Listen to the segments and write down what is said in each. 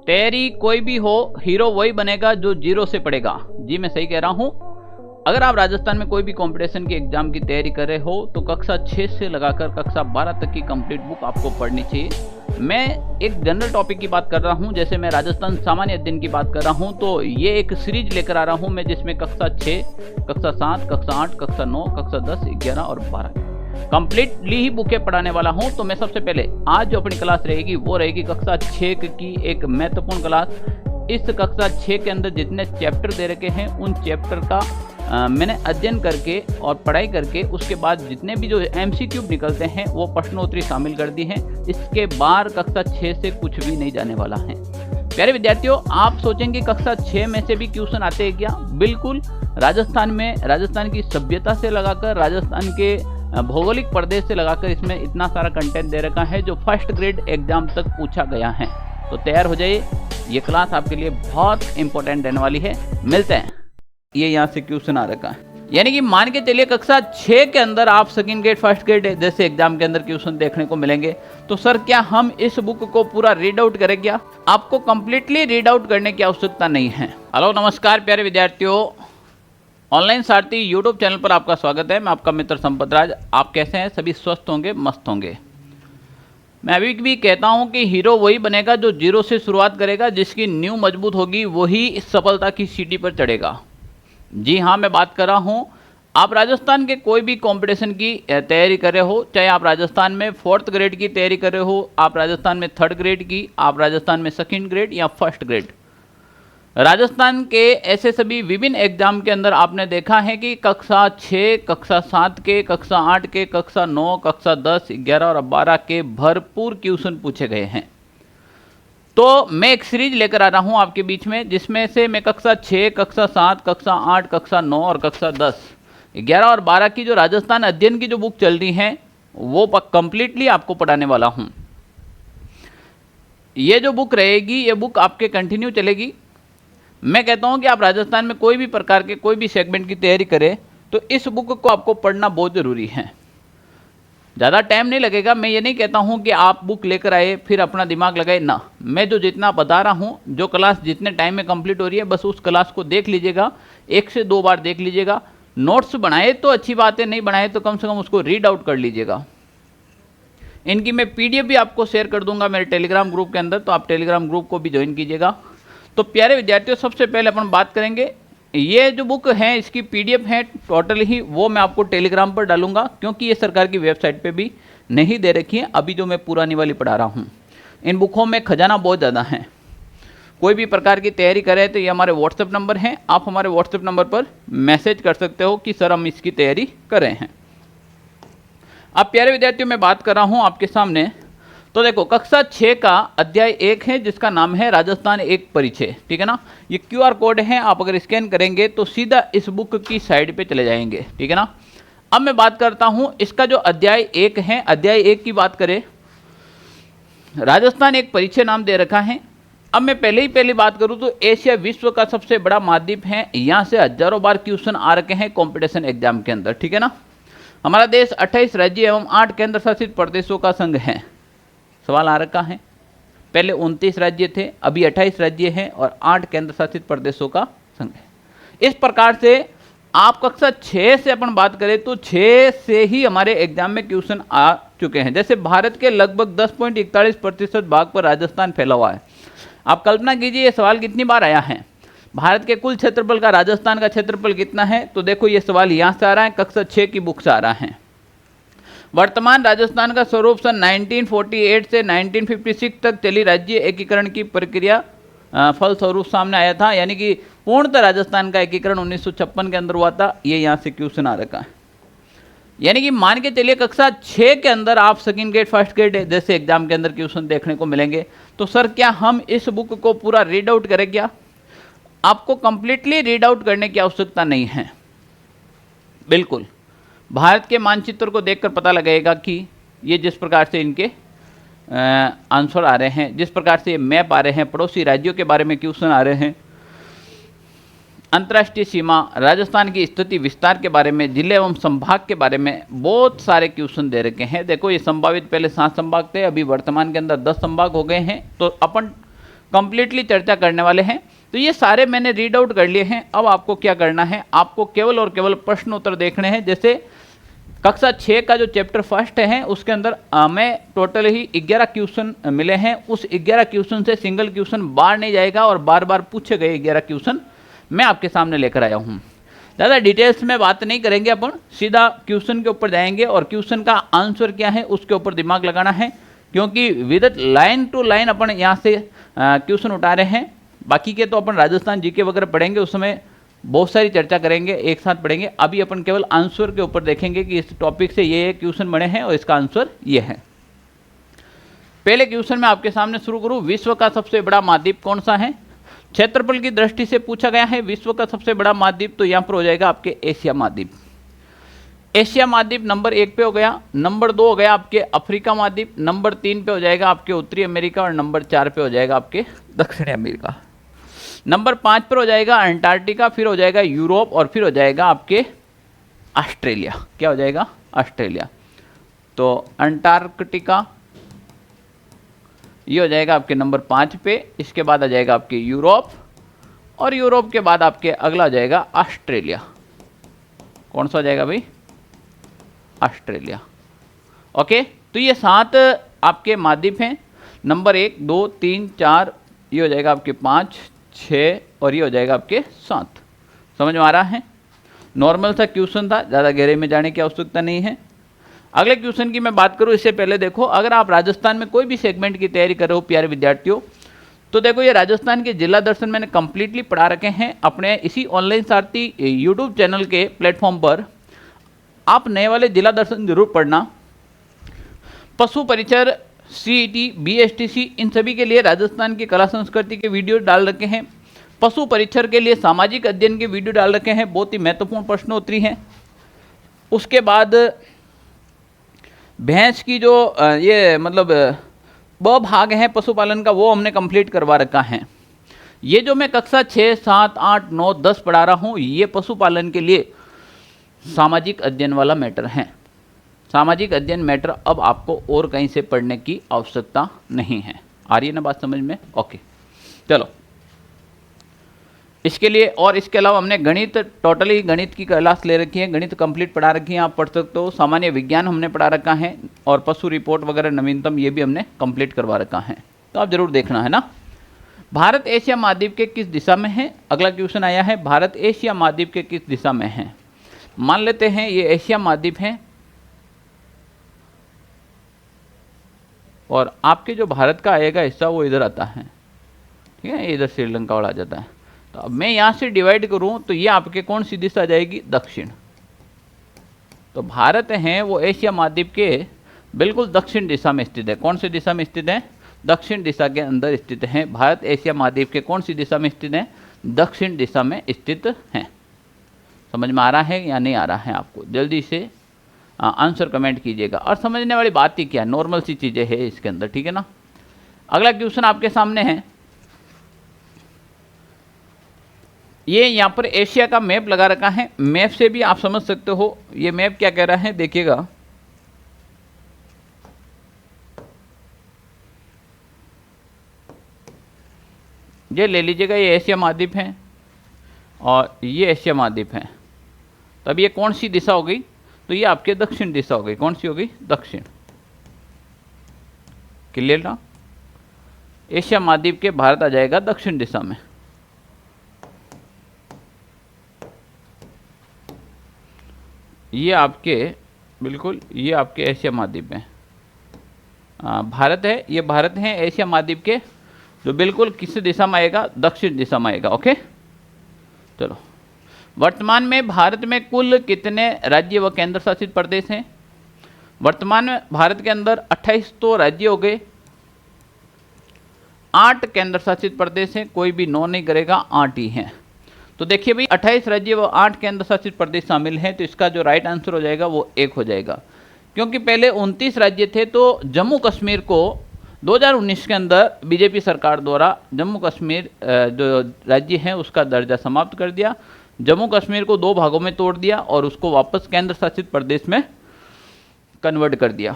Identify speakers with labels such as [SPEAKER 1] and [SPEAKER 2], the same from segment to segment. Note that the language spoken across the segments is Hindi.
[SPEAKER 1] तैयारी कोई भी हो, हीरो वही बनेगा जो जीरो से पढ़ेगा। जी मैं सही कह रहा हूँ। अगर आप राजस्थान में कोई भी कंपटीशन की एग्जाम की तैयारी कर रहे हो तो कक्षा 6 से लगाकर कक्षा 12 तक की कंप्लीट बुक आपको पढ़नी चाहिए। मैं एक जनरल टॉपिक की बात कर रहा हूं, जैसे मैं राजस्थान सामान्य अध्ययन की बात कर रहा हूं, तो ये एक सीरीज लेकर आ रहा हूं मैं, जिसमें कक्षा 6, कक्षा 7, कक्षा 8, कक्षा 9, कक्षा 10, 11 और 12 कंप्लीटली ही बुकें पढ़ाने वाला हूं। तो मैं सबसे पहले आज जो अपनी क्लास रहेगी वो रहेगी कक्षा 6 की एक महत्वपूर्ण क्लास। इस कक्षा 6 के अंदर जितने चैप्टर दे रखे हैं उन चैप्टर का मैंने अध्ययन करके और पढ़ाई करके उसके बाद जितने भी जो MCQ निकलते हैं वो प्रश्नोत्तरी शामिल कर दी है। इसके बाहर कक्षा 6 से कुछ भी नहीं जाने वाला है। प्यारे विद्यार्थियों, आप सोचेंगे कक्षा 6 में से भी क्वेश्चन आते हैं क्या? बिल्कुल। राजस्थान में राजस्थान की सभ्यता से लगाकर राजस्थान के भौगोलिक प्रदेश से लगाकर इसमें इतना सारा कंटेंट दे रखा है जो फर्स्ट ग्रेड एग्जाम तक पूछा गया है। तो तैयार हो जाइए, ये क्लास आपके लिए बहुत इंपॉर्टेंट रहने वाली है। मिलते हैं। ये यहाँ से क्वेश्चन आ रखा है, यानी कि मान के चलिए कक्षा 6 के अंदर आप सेकंड ग्रेड फर्स्ट ग्रेड जैसे एग्जाम के अंदर क्वेश्चन देखने को मिलेंगे। तो सर क्या हम इस बुक को पूरा रीड आउट करें क्या? आपको कंप्लीटली रीड आउट करने की आवश्यकता नहीं है। हेलो नमस्कार प्यारे विद्यार्थियों, ऑनलाइन सारथी यूट्यूब चैनल पर आपका स्वागत है। मैं आपका मित्र संपत राज। आप कैसे हैं? सभी स्वस्थ होंगे, मस्त होंगे। मैं अभी भी कहता हूं कि हीरो वही बनेगा जो जीरो से शुरुआत करेगा, जिसकी नींव मजबूत होगी वही सफलता की सीढ़ी पर चढ़ेगा। जी हाँ, मैं बात कर रहा हूँ। आप राजस्थान के कोई भी कंपटीशन की तैयारी कर रहे हो, चाहे आप राजस्थान में 4th ग्रेड की तैयारी कर रहे हो, आप राजस्थान में 3rd ग्रेड की, आप राजस्थान में 2nd ग्रेड या 1st ग्रेड, राजस्थान के ऐसे सभी विभिन्न एग्जाम के अंदर आपने देखा है कि कक्षा 6, कक्षा 7 के, कक्षा 8 के, कक्षा 9, कक्षा 10, 11 और 12 के भरपूर क्वेश्चन पूछे गए हैं। तो मैं एक सीरीज लेकर आ रहा हूं आपके बीच में, जिसमें से मैं कक्षा 6, कक्षा 7, कक्षा 8, कक्षा 9 और कक्षा 10, 11 और 12 की जो राजस्थान अध्ययन की जो बुक चल रही हैं वो कंप्लीटली आपको पढ़ाने वाला हूं। ये जो बुक रहेगी ये बुक आपके कंटिन्यू चलेगी। मैं कहता हूं कि आप राजस्थान में कोई भी प्रकार के कोई भी सेगमेंट की तैयारी करें तो इस बुक को आपको पढ़ना बहुत ज़रूरी है। ज़्यादा टाइम नहीं लगेगा। मैं ये नहीं कहता हूं कि आप बुक लेकर आए फिर अपना दिमाग लगाए ना। मैं जो जितना बता रहा हूं, जो क्लास जितने टाइम में कंप्लीट हो रही है, बस उस क्लास को देख लीजिएगा, 1 से 2 बार देख लीजिएगा। नोट्स बनाए तो अच्छी बात है, नहीं बनाए तो कम से कम उसको रीड आउट कर लीजिएगा। इनकी मैं PDF भी आपको शेयर कर दूंगा मेरे टेलीग्राम ग्रुप के अंदर, तो आप टेलीग्राम ग्रुप को भी ज्वाइन कीजिएगा। तो प्यारे विद्यार्थियों, सबसे पहले अपन बात करेंगे, ये जो बुक है इसकी PDF है टोटल ही, वो मैं आपको टेलीग्राम पर डालूंगा, क्योंकि ये सरकार की वेबसाइट पे भी नहीं दे रखी है। अभी जो मैं पुरानी वाली पढ़ा रहा हूँ, इन बुकों में खजाना बहुत ज़्यादा है। कोई भी प्रकार की तैयारी करें तो ये हमारे व्हाट्सएप नंबर हैं, आप हमारे व्हाट्सएप नंबर पर मैसेज कर सकते हो कि सर हम इसकी तैयारी कर रहे हैं। अब प्यारे विद्यार्थियों, मैं बात कर रहा हूँ आपके सामने। तो देखो, कक्षा 6 का अध्याय 1 है जिसका नाम है राजस्थान एक परिचय, ठीक है ना। ये QR कोड है, आप अगर स्कैन करेंगे तो सीधा इस बुक की साइड पे चले जाएंगे, ठीक है ना। अब मैं बात करता हूं इसका जो अध्याय 1 है, अध्याय 1 की बात करें, राजस्थान एक परिचय नाम दे रखा है। अब मैं पहली बात करूं तो एशिया विश्व का सबसे बड़ा महाद्वीप है, यहाँ से हजारों बार क्वेश्चन आ रखे हैं कॉम्पिटिशन एग्जाम के अंदर, ठीक है ना। हमारा देश 28 राज्य एवं 8 केंद्र शासित प्रदेशों का संघ है। सवाल आ रखा है, पहले 29 राज्य थे, अभी 28 राज्य हैं और 8 केंद्र शासित प्रदेशों का संघ है। इस प्रकार से आप कक्षा 6 से अपन बात करें तो 6 से ही हमारे एग्जाम में क्वेश्चन आ चुके हैं। जैसे भारत के लगभग 10.41% भाग पर राजस्थान फैला हुआ है। आप कल्पना कीजिए ये सवाल कितनी बार आया है। भारत के कुल क्षेत्रफल का राजस्थान का क्षेत्रफल कितना है? तो देखो ये सवाल यहाँ से आ रहा है, कक्षा 6 की बुक से आ रहा है। वर्तमान राजस्थान का स्वरूप सन 1948 से 1956 तक चली राज्य एकीकरण की प्रक्रिया फलस्वरूप सामने आया था, यानी कि पूर्णतः राजस्थान का एकीकरण 1956 के अंदर हुआ था। ये यहाँ से क्वेश्चन आ रखा है, यानी कि मान के चलिए कक्षा 6 के अंदर आप सेकंड ग्रेड फर्स्ट ग्रेड जैसे एग्जाम के अंदर क्वेश्चन देखने को मिलेंगे। तो सर क्या हम इस बुक को पूरा रीड आउट करें क्या? आपको कंप्लीटली रीड आउट करने की आवश्यकता नहीं है। बिल्कुल, भारत के मानचित्र को देखकर पता लगेगा कि ये जिस प्रकार से इनके आंसर आ रहे हैं, जिस प्रकार से ये मैप आ रहे हैं, पड़ोसी राज्यों के बारे में क्वेश्चन आ रहे हैं, अंतर्राष्ट्रीय सीमा, राजस्थान की स्थिति विस्तार के बारे में, जिले एवं संभाग के बारे में बहुत सारे क्वेश्चन दे रखे हैं। देखो ये संभावित पहले 7 संभाग थे, अभी वर्तमान के अंदर 10 संभाग हो गए हैं। तो अपन कंप्लीटली चर्चा करने वाले हैं। तो ये सारे मैंने रीड आउट कर लिए हैं। अब आपको क्या करना है, आपको केवल और केवल प्रश्न उत्तर देखने हैं। जैसे कक्षा 6 का जो चैप्टर फर्स्ट है उसके अंदर हमें टोटल ही 11 क्वेश्चन मिले हैं। उस 11 क्वेश्चन से सिंगल क्वेश्चन बाहर नहीं जाएगा और बार बार पूछे गए 11 क्वेश्चन मैं आपके सामने लेकर आया हूँ। ज़्यादा डिटेल्स में बात नहीं करेंगे, अपन सीधा क्वेश्चन के ऊपर जाएंगे और क्वेश्चन का आंसर क्या है उसके ऊपर दिमाग लगाना है, क्योंकि विद लाइन टू लाइन अपन यहाँ से क्वेश्चन उठा रहे हैं। बाकी के तो अपन राजस्थान जीके वगैरह पढ़ेंगे, उस समय बहुत सारी चर्चा करेंगे, एक साथ पढ़ेंगे। अभी अपन केवल आंसर के ऊपर देखेंगे कि इस टॉपिक से ये क्वेश्चन बने हैं और इसका आंसर ये है। पहले क्वेश्चन में आपके सामने शुरू करूँ, विश्व का सबसे बड़ा महाद्वीप कौन सा है? क्षेत्रफल की दृष्टि से पूछा गया है विश्व का सबसे बड़ा महाद्वीप, तो यहाँ पर हो जाएगा आपके एशिया महाद्वीप। एशिया महाद्वीप नंबर 1 पे हो गया। नंबर 2 हो गया आपके अफ्रीका महाद्वीप। नंबर 3 पे हो जाएगा आपके उत्तरी अमेरिका और नंबर 4 पे हो जाएगा आपके दक्षिणी अमेरिका। नंबर 5 पर हो जाएगा अंटार्कटिका, फिर हो जाएगा यूरोप और फिर हो जाएगा आपके ऑस्ट्रेलिया। क्या हो जाएगा? ऑस्ट्रेलिया। तो अंटार्कटिका ये हो जाएगा आपके नंबर 5 पे। इसके बाद आ जाएगा आपके यूरोप और यूरोप के बाद आपके अगला आ जाएगा ऑस्ट्रेलिया। कौन सा हो जाएगा भाई? ऑस्ट्रेलिया। ओके, तो ये 7 आपके महाद्वीप हैं। नंबर 1, 2, 3, 4, ये हो जाएगा आपके 5, 6 और ये हो जाएगा आपके 7। समझ में आ रहा है? नॉर्मल सा क्वेश्चन था, ज़्यादा गहरे में जाने की आवश्यकता नहीं है। अगले क्वेश्चन की मैं बात करूं इससे पहले देखो, अगर आप राजस्थान में कोई भी सेगमेंट की तैयारी कर रहे हो प्यारे विद्यार्थियों, तो देखो ये राजस्थान के जिला दर्शन मैंने कंप्लीटली पढ़ा रखे हैं अपने इसी ऑनलाइन सारथी यूट्यूब चैनल के प्लेटफॉर्म पर। आप नए वाले जिला दर्शन जरूर पढ़ना। पशु परिचर, सीईटी, बीएसटीसी, इन सभी के लिए राजस्थान की कला संस्कृति के वीडियो डाल रखे हैं। पशु परिचर के लिए सामाजिक अध्ययन के वीडियो डाल रखे हैं, बहुत ही महत्वपूर्ण प्रश्नोत्तरी हैं। उसके बाद भैंस की जो ये मतलब 2 भाग हैं पशुपालन का, वो हमने कंप्लीट करवा रखा है। ये जो मैं कक्षा 6, 7, 8, 9, 10 पढ़ा रहा हूँ, ये पशुपालन के लिए सामाजिक अध्ययन वाला मैटर है। सामाजिक अध्ययन मैटर अब आपको और कहीं से पढ़ने की आवश्यकता नहीं है। आ रही है ना बात समझ में? ओके, चलो इसके लिए और इसके अलावा हमने गणित, टोटली गणित की क्लास ले रखी है, गणित कंप्लीट पढ़ा रखी है, आप पढ़ सकते हो। सामान्य विज्ञान हमने पढ़ा रखा है और पशु रिपोर्ट वगैरह नवीनतम ये भी हमने कंप्लीट करवा रखा है, तो आप जरूर देखना है ना। भारत एशिया महाद्वीप के किस दिशा में है? अगला क्वेश्चन आया है, भारत एशिया महाद्वीप के किस दिशा में है? मान लेते हैं ये एशिया महाद्वीप है और आपके जो भारत का आएगा हिस्सा वो इधर आता है, ठीक है, इधर श्रीलंका वाला आ जाता है। तो अब मैं यहाँ से डिवाइड करूँ तो ये आपके कौन सी दिशा आ जाएगी? दक्षिण। तो भारत है वो एशिया महाद्वीप के बिल्कुल दक्षिण दिशा में स्थित है। कौन सी दिशा में स्थित है? दक्षिण दिशा के अंदर स्थित है। भारत एशिया महाद्वीप के कौन सी दिशा में स्थित है? दक्षिण दिशा में स्थित है। समझ में आ रहा है या नहीं आ रहा है आपको? जल्दी से आंसर कमेंट कीजिएगा। और समझने वाली बात ही क्या है, नॉर्मल सी चीज़ें है इसके अंदर, ठीक है ना। अगला क्वेश्चन आपके सामने है, ये यहाँ पर एशिया का मैप लगा रखा है। मैप से भी आप समझ सकते हो ये मैप क्या कह रहा है, देखिएगा। ये ले लीजिएगा, ये एशिया महाद्वीप है और ये एशिया महाद्वीप है। तो अब ये कौन सी दिशा हो गई? तो ये आपके दक्षिण दिशा हो गई। कौन सी हो गई? दक्षिण। क्लियर ना? एशिया महाद्वीप के भारत आ जाएगा दक्षिण दिशा में। ये आपके बिल्कुल ये आपके एशिया महाद्वीप में भारत है, ये भारत है एशिया महाद्वीप के जो बिल्कुल किस दिशा में आएगा? दक्षिण दिशा में आएगा। ओके, चलो वर्तमान में भारत में कुल कितने राज्य व केंद्र शासित प्रदेश हैं? वर्तमान में भारत के अंदर 28 तो राज्य हो गए, 8 केंद्र शासित प्रदेश हैं, कोई भी नो नहीं करेगा, 8 ही हैं। तो देखिए भाई 28 राज्य व 8 केंद्र शासित प्रदेश शामिल हैं, तो इसका जो राइट आंसर हो जाएगा वो 1 हो जाएगा। क्योंकि पहले 29 राज्य थे, तो जम्मू कश्मीर को 2019 के अंदर बीजेपी सरकार द्वारा जम्मू कश्मीर जो राज्य है उसका दर्जा समाप्त कर दिया। जम्मू कश्मीर को 2 भागों में तोड़ दिया और उसको वापस केंद्र शासित प्रदेश में कन्वर्ट कर दिया।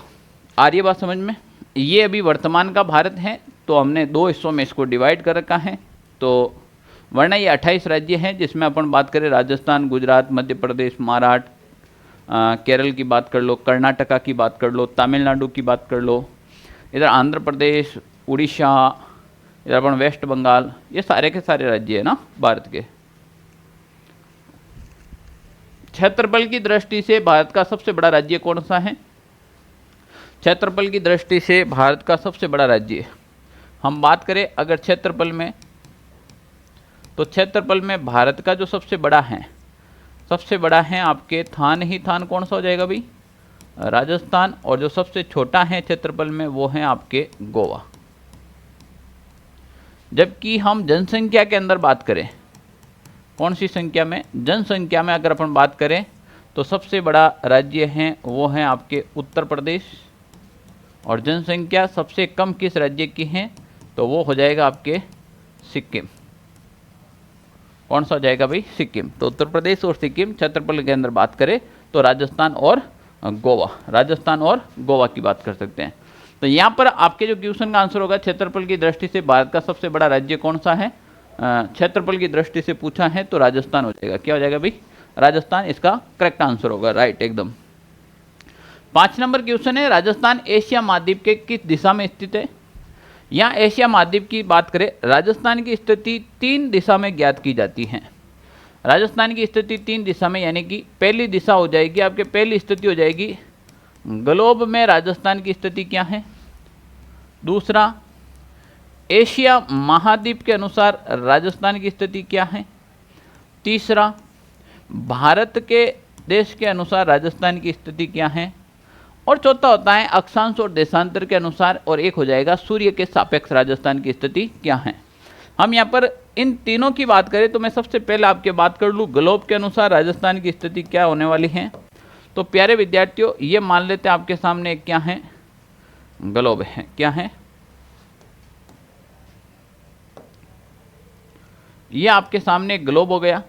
[SPEAKER 1] आ रही है बात समझ में? ये अभी वर्तमान का भारत है। तो तो हमने 2 हिस्सों में इसको डिवाइड कर रखा है। तो वरना ये 28 राज्य हैं, जिसमें अपन बात करें राजस्थान, गुजरात, मध्य प्रदेश, महाराष्ट्र, केरल की बात कर लो, कर्नाटका की बात कर लो, तमिलनाडु की बात कर लो, इधर आंध्र प्रदेश, उड़ीसा, इधर अपन वेस्ट बंगाल, ये सारे के सारे राज्य है ना भारत के। क्षेत्रफल की दृष्टि से भारत का सबसे बड़ा राज्य कौन सा है? क्षेत्रफल की दृष्टि से भारत का सबसे बड़ा राज्य हम बात करें अगर क्षेत्रफल में, तो क्षेत्रफल में भारत का जो सबसे बड़ा है आपके थान ही थान। कौन सा हो जाएगा भाई? राजस्थान। और जो सबसे छोटा है क्षेत्रफल में वो है आपके गोवा। जबकि हम जनसंख्या के अंदर बात करें, कौन सी संख्या में? जनसंख्या में अगर अपन बात करें तो सबसे बड़ा राज्य है वो है आपके उत्तर प्रदेश। और जनसंख्या सबसे कम किस राज्य की है? तो वो हो जाएगा आपके सिक्किम। कौन सा हो जाएगा भाई? सिक्किम। तो उत्तर प्रदेश और सिक्किम। क्षेत्रफल के अंदर बात करें तो राजस्थान और गोवा की बात कर सकते हैं। तो यहाँ पर आपके जो क्वेश्चन का आंसर होगा, क्षेत्रफल की दृष्टि से भारत का सबसे बड़ा राज्य कौन सा है? क्षेत्रफल की दृष्टि से पूछा है तो राजस्थान हो जाएगा। क्या हो जाएगा भाई? राजस्थान इसका करेक्ट आंसर होगा। राइट, एकदम। 5 नंबर क्वेश्चन है, राजस्थान एशिया महाद्वीप के किस दिशा में स्थित है? यहाँ एशिया महाद्वीप की बात करें, राजस्थान की स्थिति 3 दिशा में ज्ञात की जाती है। राजस्थान की स्थिति 3 दिशा में, यानी कि पहली दिशा हो जाएगी आपके, पहली स्थिति हो जाएगी ग्लोब में राजस्थान की स्थिति क्या है। दूसरा, एशिया महाद्वीप के अनुसार राजस्थान की स्थिति क्या है। तीसरा, भारत के देश के अनुसार राजस्थान की स्थिति क्या है। और चौथा होता है अक्षांश और देशांतर के अनुसार, और एक हो जाएगा सूर्य के सापेक्ष राजस्थान की स्थिति क्या है। हम यहाँ पर इन तीनों की बात करें तो मैं सबसे पहले आपके बात कर लूँ ग्लोब के अनुसार राजस्थान की स्थिति क्या होने वाली है। तो प्यारे विद्यार्थियों, ये मान लेते हैं आपके सामने क्या है? ग्लोब है। क्या है? ये आपके सामने ग्लोब हो गया।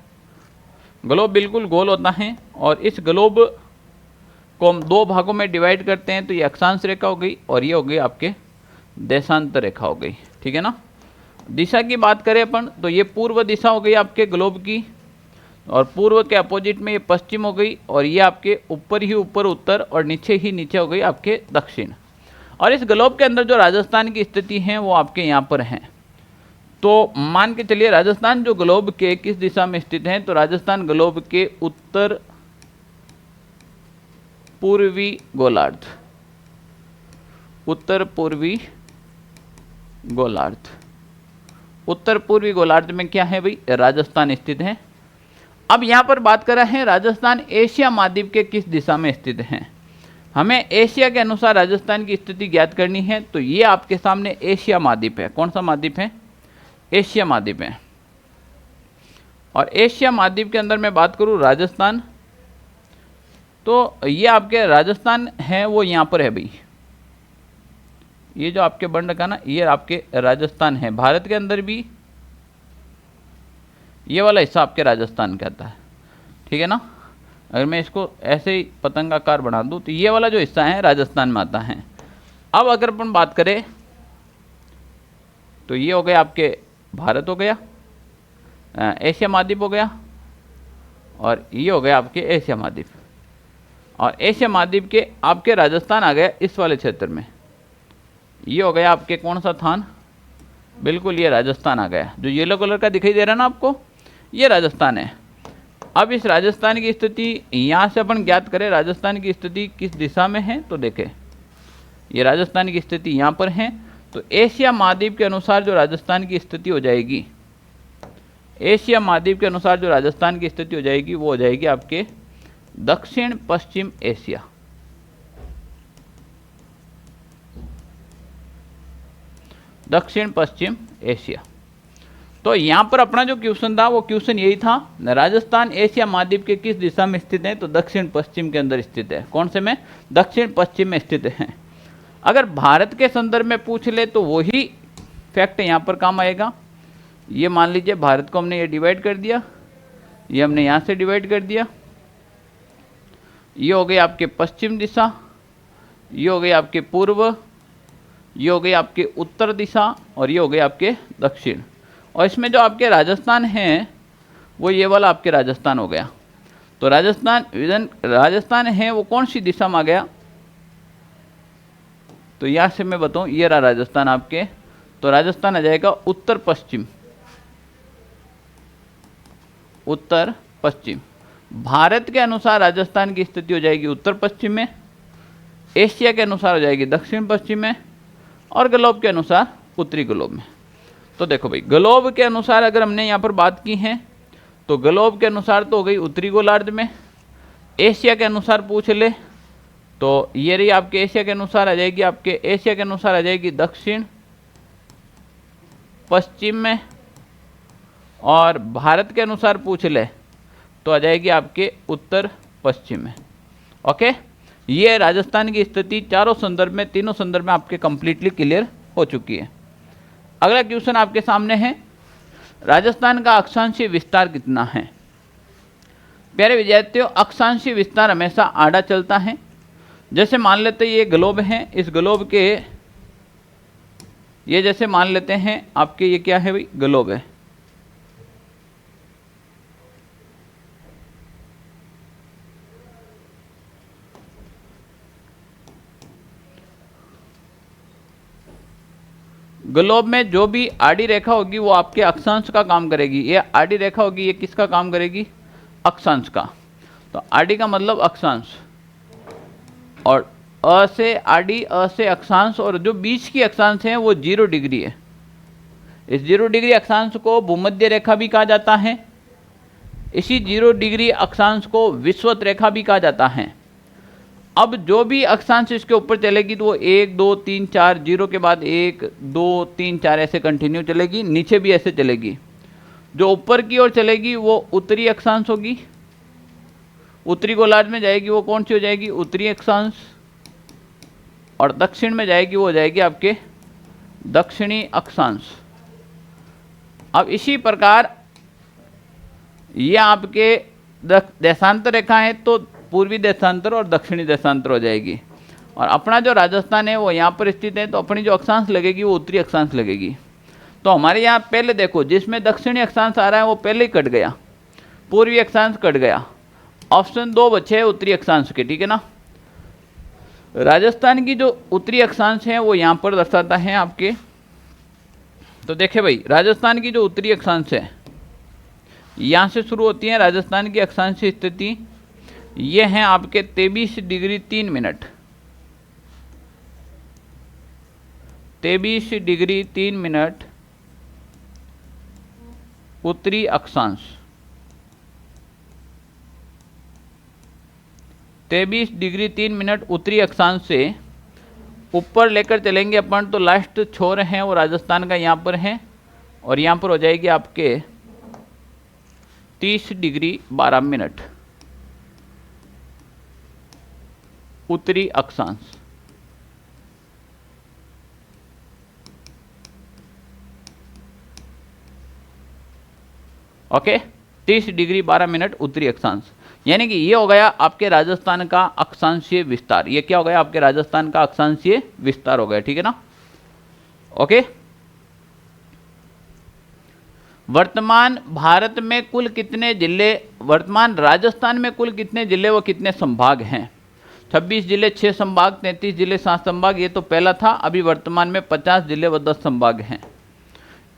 [SPEAKER 1] ग्लोब बिल्कुल गोल होता है, और इस ग्लोब को हम 2 भागों में डिवाइड करते हैं। तो ये अक्षांश रेखा हो गई और ये हो गई आपके देशांतर रेखा हो गई। ठीक है ना। दिशा की बात करें अपन तो ये पूर्व दिशा हो गई आपके ग्लोब की, और पूर्व के अपोजिट में ये पश्चिम हो गई, और ये आपके ऊपर ही ऊपर उत्तर और नीचे ही नीचे हो गई आपके दक्षिण। और इस ग्लोब के अंदर जो राजस्थान की स्थिति है वो आपके यहाँ पर है। तो मान के चलिए राजस्थान जो ग्लोब के किस दिशा में स्थित है, तो राजस्थान ग्लोब के उत्तर पूर्वी गोलार्ध, उत्तर पूर्वी गोलार्ध, उत्तर पूर्वी गोलार्ध में क्या है भाई? राजस्थान स्थित है। अब यहाँ पर बात कर रहे हैं राजस्थान एशिया महाद्वीप के किस दिशा में स्थित है। हमें एशिया के अनुसार राजस्थान की स्थिति ज्ञात करनी है। तो ये आपके सामने एशिया महाद्वीप है। कौन सा महाद्वीप है? एशिया महाद्वीप है। और एशिया महाद्वीप के अंदर मैं बात करूँ राजस्थान, तो ये आपके राजस्थान है वो यहाँ पर है भाई। ये जो आपके बन रखा ना, ये आपके राजस्थान है। भारत के अंदर भी ये वाला हिस्सा आपके राजस्थान का आता है। ठीक है ना। अगर मैं इसको ऐसे ही पतंगाकार बना दूँ तो ये वाला जो हिस्सा है राजस्थान में आता है। अब अगर अपन बात करें तो ये हो गया आपके भारत हो गया, एशिया महाद्वीप हो गया, और ये हो गया आपके एशिया महाद्वीप। और एशिया महाद्वीप के आपके राजस्थान आ गया इस वाले क्षेत्र में। ये हो गया आपके कौन सा थान? बिल्कुल ये राजस्थान आ गया। जो येलो कलर का दिखाई दे रहा है ना आपको, ये राजस्थान है। अब इस राजस्थान की स्थिति यहाँ से अपन ज्ञात करें, राजस्थान की स्थिति किस दिशा में है। तो देखें ये राजस्थान की स्थिति यहाँ पर है। तो एशिया महाद्वीप के अनुसार जो राजस्थान की स्थिति हो जाएगी, एशिया महाद्वीप के अनुसार जो राजस्थान की स्थिति हो जाएगी वो हो जाएगी आपके दक्षिण पश्चिम एशिया। दक्षिण पश्चिम एशिया। तो यहाँ पर अपना जो क्वेश्चन था वो क्वेश्चन यही था, राजस्थान एशिया महाद्वीप के किस दिशा में स्थित है। तो दक्षिण पश्चिम के अंदर स्थित है। कौन से में? दक्षिण पश्चिम में स्थित है। अगर भारत के संदर्भ में पूछ ले तो वही फैक्ट यहाँ पर काम आएगा। ये मान लीजिए भारत को हमने ये डिवाइड कर दिया, ये हमने यहाँ से डिवाइड कर दिया, ये हो गई आपके पश्चिम दिशा, ये हो गई आपके पूर्व, ये हो गई आपके उत्तर दिशा और ये हो गई आपके दक्षिण। और इसमें जो आपके राजस्थान है वो ये वाला आपके राजस्थान हो गया। तो राजस्थान है वो कौन सी दिशा में आ गया, तो यहां से मैं बताऊं, ये रहा राजस्थान आपके। तो राजस्थान आ जाएगा उत्तर पश्चिम, उत्तर पश्चिम। भारत के अनुसार राजस्थान की स्थिति हो जाएगी उत्तर पश्चिम में, एशिया के अनुसार हो जाएगी दक्षिण पश्चिम में, और ग्लोब के अनुसार उत्तरी ग्लोब में। तो देखो भाई, ग्लोब के अनुसार अगर हमने यहाँ पर बात की है तो ग्लोब के अनुसार तो हो गई उत्तरी गोलार्ध में। एशिया के अनुसार पूछ ले तो ये रही आपके एशिया के अनुसार आ जाएगी, आपके एशिया के अनुसार आ जाएगी दक्षिण पश्चिम में। और भारत के अनुसार पूछ ले तो आ जाएगी आपके उत्तर पश्चिम में। ओके, ये राजस्थान की स्थिति चारों संदर्भ में, तीनों संदर्भ में आपके कंप्लीटली क्लियर हो चुकी है। अगला क्वेश्चन आपके सामने है, राजस्थान का अक्षांशीय विस्तार कितना है। प्यारे विद्यार्थियों, अक्षांशीय विस्तार हमेशा आड़ा चलता है। जैसे मान लेते ये ग्लोब है, इस ग्लोब के ये जैसे मान लेते हैं आपके ये क्या है भाई, ग्लोब है। ग्लोब में जो भी आड़ी रेखा होगी वो आपके अक्षांश का काम करेगी। ये आड़ी रेखा होगी, ये किसका काम करेगी, अक्षांश का। तो आड़ी का मतलब अक्षांश, और अ से आड़ी, अ से अक्षांश, और जो बीच की अक्षांश है वो 0 डिग्री है। इस 0 डिग्री अक्षांश को भूमध्य रेखा भी कहा जाता है। इसी 0 डिग्री अक्षांश को विषुवत रेखा भी कहा जाता है। अब जो भी अक्षांश इसके ऊपर चलेगी तो वो 1 2 3 4, 0 के बाद 1 2 3 4 ऐसे कंटिन्यू चलेगी, नीचे भी ऐसे चलेगी। जो ऊपर की ओर चलेगी वो उत्तरी अक्षांश होगी, उत्तरी गोलार्ध में जाएगी वो कौन सी हो जाएगी, उत्तरी अक्षांश। और दक्षिण में जाएगी वो हो जाएगी आपके दक्षिणी अक्षांश। अब इसी प्रकार ये आपके देशांतर रेखा है तो पूर्वी देशांतर और दक्षिणी देशांतर हो जाएगी। और अपना जो राजस्थान है वो यहाँ पर स्थित है, तो अपनी जो अक्षांश लगेगी वो उत्तरी अक्षांश लगेगी। तो हमारे यहाँ पहले देखो, जिसमें दक्षिणी अक्षांश आ रहा है वो पहले ही कट गया, पूर्वी अक्षांश कट गया। ऑप्शन 2 बचे है उत्तरी अक्षांश के, ठीक है ना। राजस्थान की जो उत्तरी अक्षांश है वो यहाँ पर दर्शाता है आपके। तो देखे भाई, राजस्थान की जो उत्तरी अक्षांश है यहाँ से शुरू होती है राजस्थान की अक्षांशीय स्थिति। ये हैं आपके 23 डिग्री 3 मिनट, 23 डिग्री 3 मिनट उत्तरी अक्षांश। 23 डिग्री 3 मिनट उत्तरी अक्षांश से ऊपर लेकर चलेंगे अपन तो लास्ट छोर है वो राजस्थान का यहाँ पर है, और यहाँ पर हो जाएगी आपके 30 डिग्री 12 मिनट उत्तरी अक्षांश। ओके, 30 डिग्री 12 मिनट उत्तरी अक्षांश, यानी कि ये हो गया आपके राजस्थान का अक्षांशीय विस्तार। ये क्या हो गया, आपके राजस्थान का अक्षांशीय विस्तार हो गया, ठीक है ना। ओके, वर्तमान भारत में कुल कितने जिले, वर्तमान राजस्थान में कुल कितने जिले व कितने संभाग हैं। 26 जिले 6 संभाग, 33 जिले 7 संभाग, ये तो पहला था। अभी वर्तमान में 50 जिले व 10 संभाग हैं।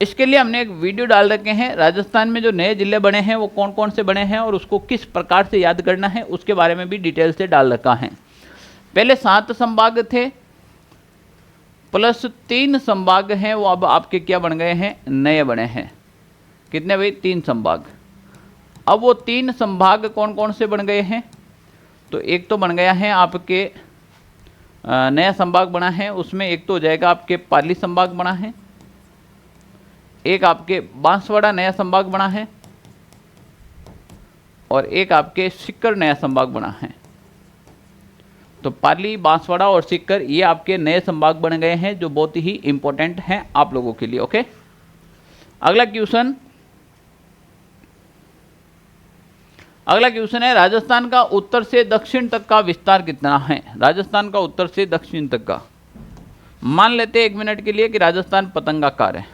[SPEAKER 1] इसके लिए हमने एक वीडियो डाल रखे हैं, राजस्थान में जो नए जिले बने हैं वो कौन कौन से बने हैं और उसको किस प्रकार से याद करना है उसके बारे में भी डिटेल से डाल रखा है। पहले 7 संभाग थे प्लस 3 संभाग हैं, वो अब आपके क्या बन गए हैं, नए बने हैं। कितने भाई, 3 संभाग। अब वो 3 संभाग कौन कौन से बन गए हैं, तो एक तो बन गया है आपके नया संभाग बना है, उसमें एक तो हो जाएगा आपके पाली संभाग बना है, एक आपके बांसवाड़ा नया संभाग बना है, और एक आपके सीकर नया संभाग बना है। तो पाली, बांसवाड़ा और सीकर ये आपके नए संभाग बन गए हैं जो बहुत ही इंपॉर्टेंट हैं आप लोगों के लिए। ओके, अगला क्वेश्चन है, राजस्थान का उत्तर से दक्षिण तक का विस्तार कितना है। राजस्थान का उत्तर से दक्षिण तक का मान लेते हैं 1 मिनट के लिए कि राजस्थान पतंगाकार है।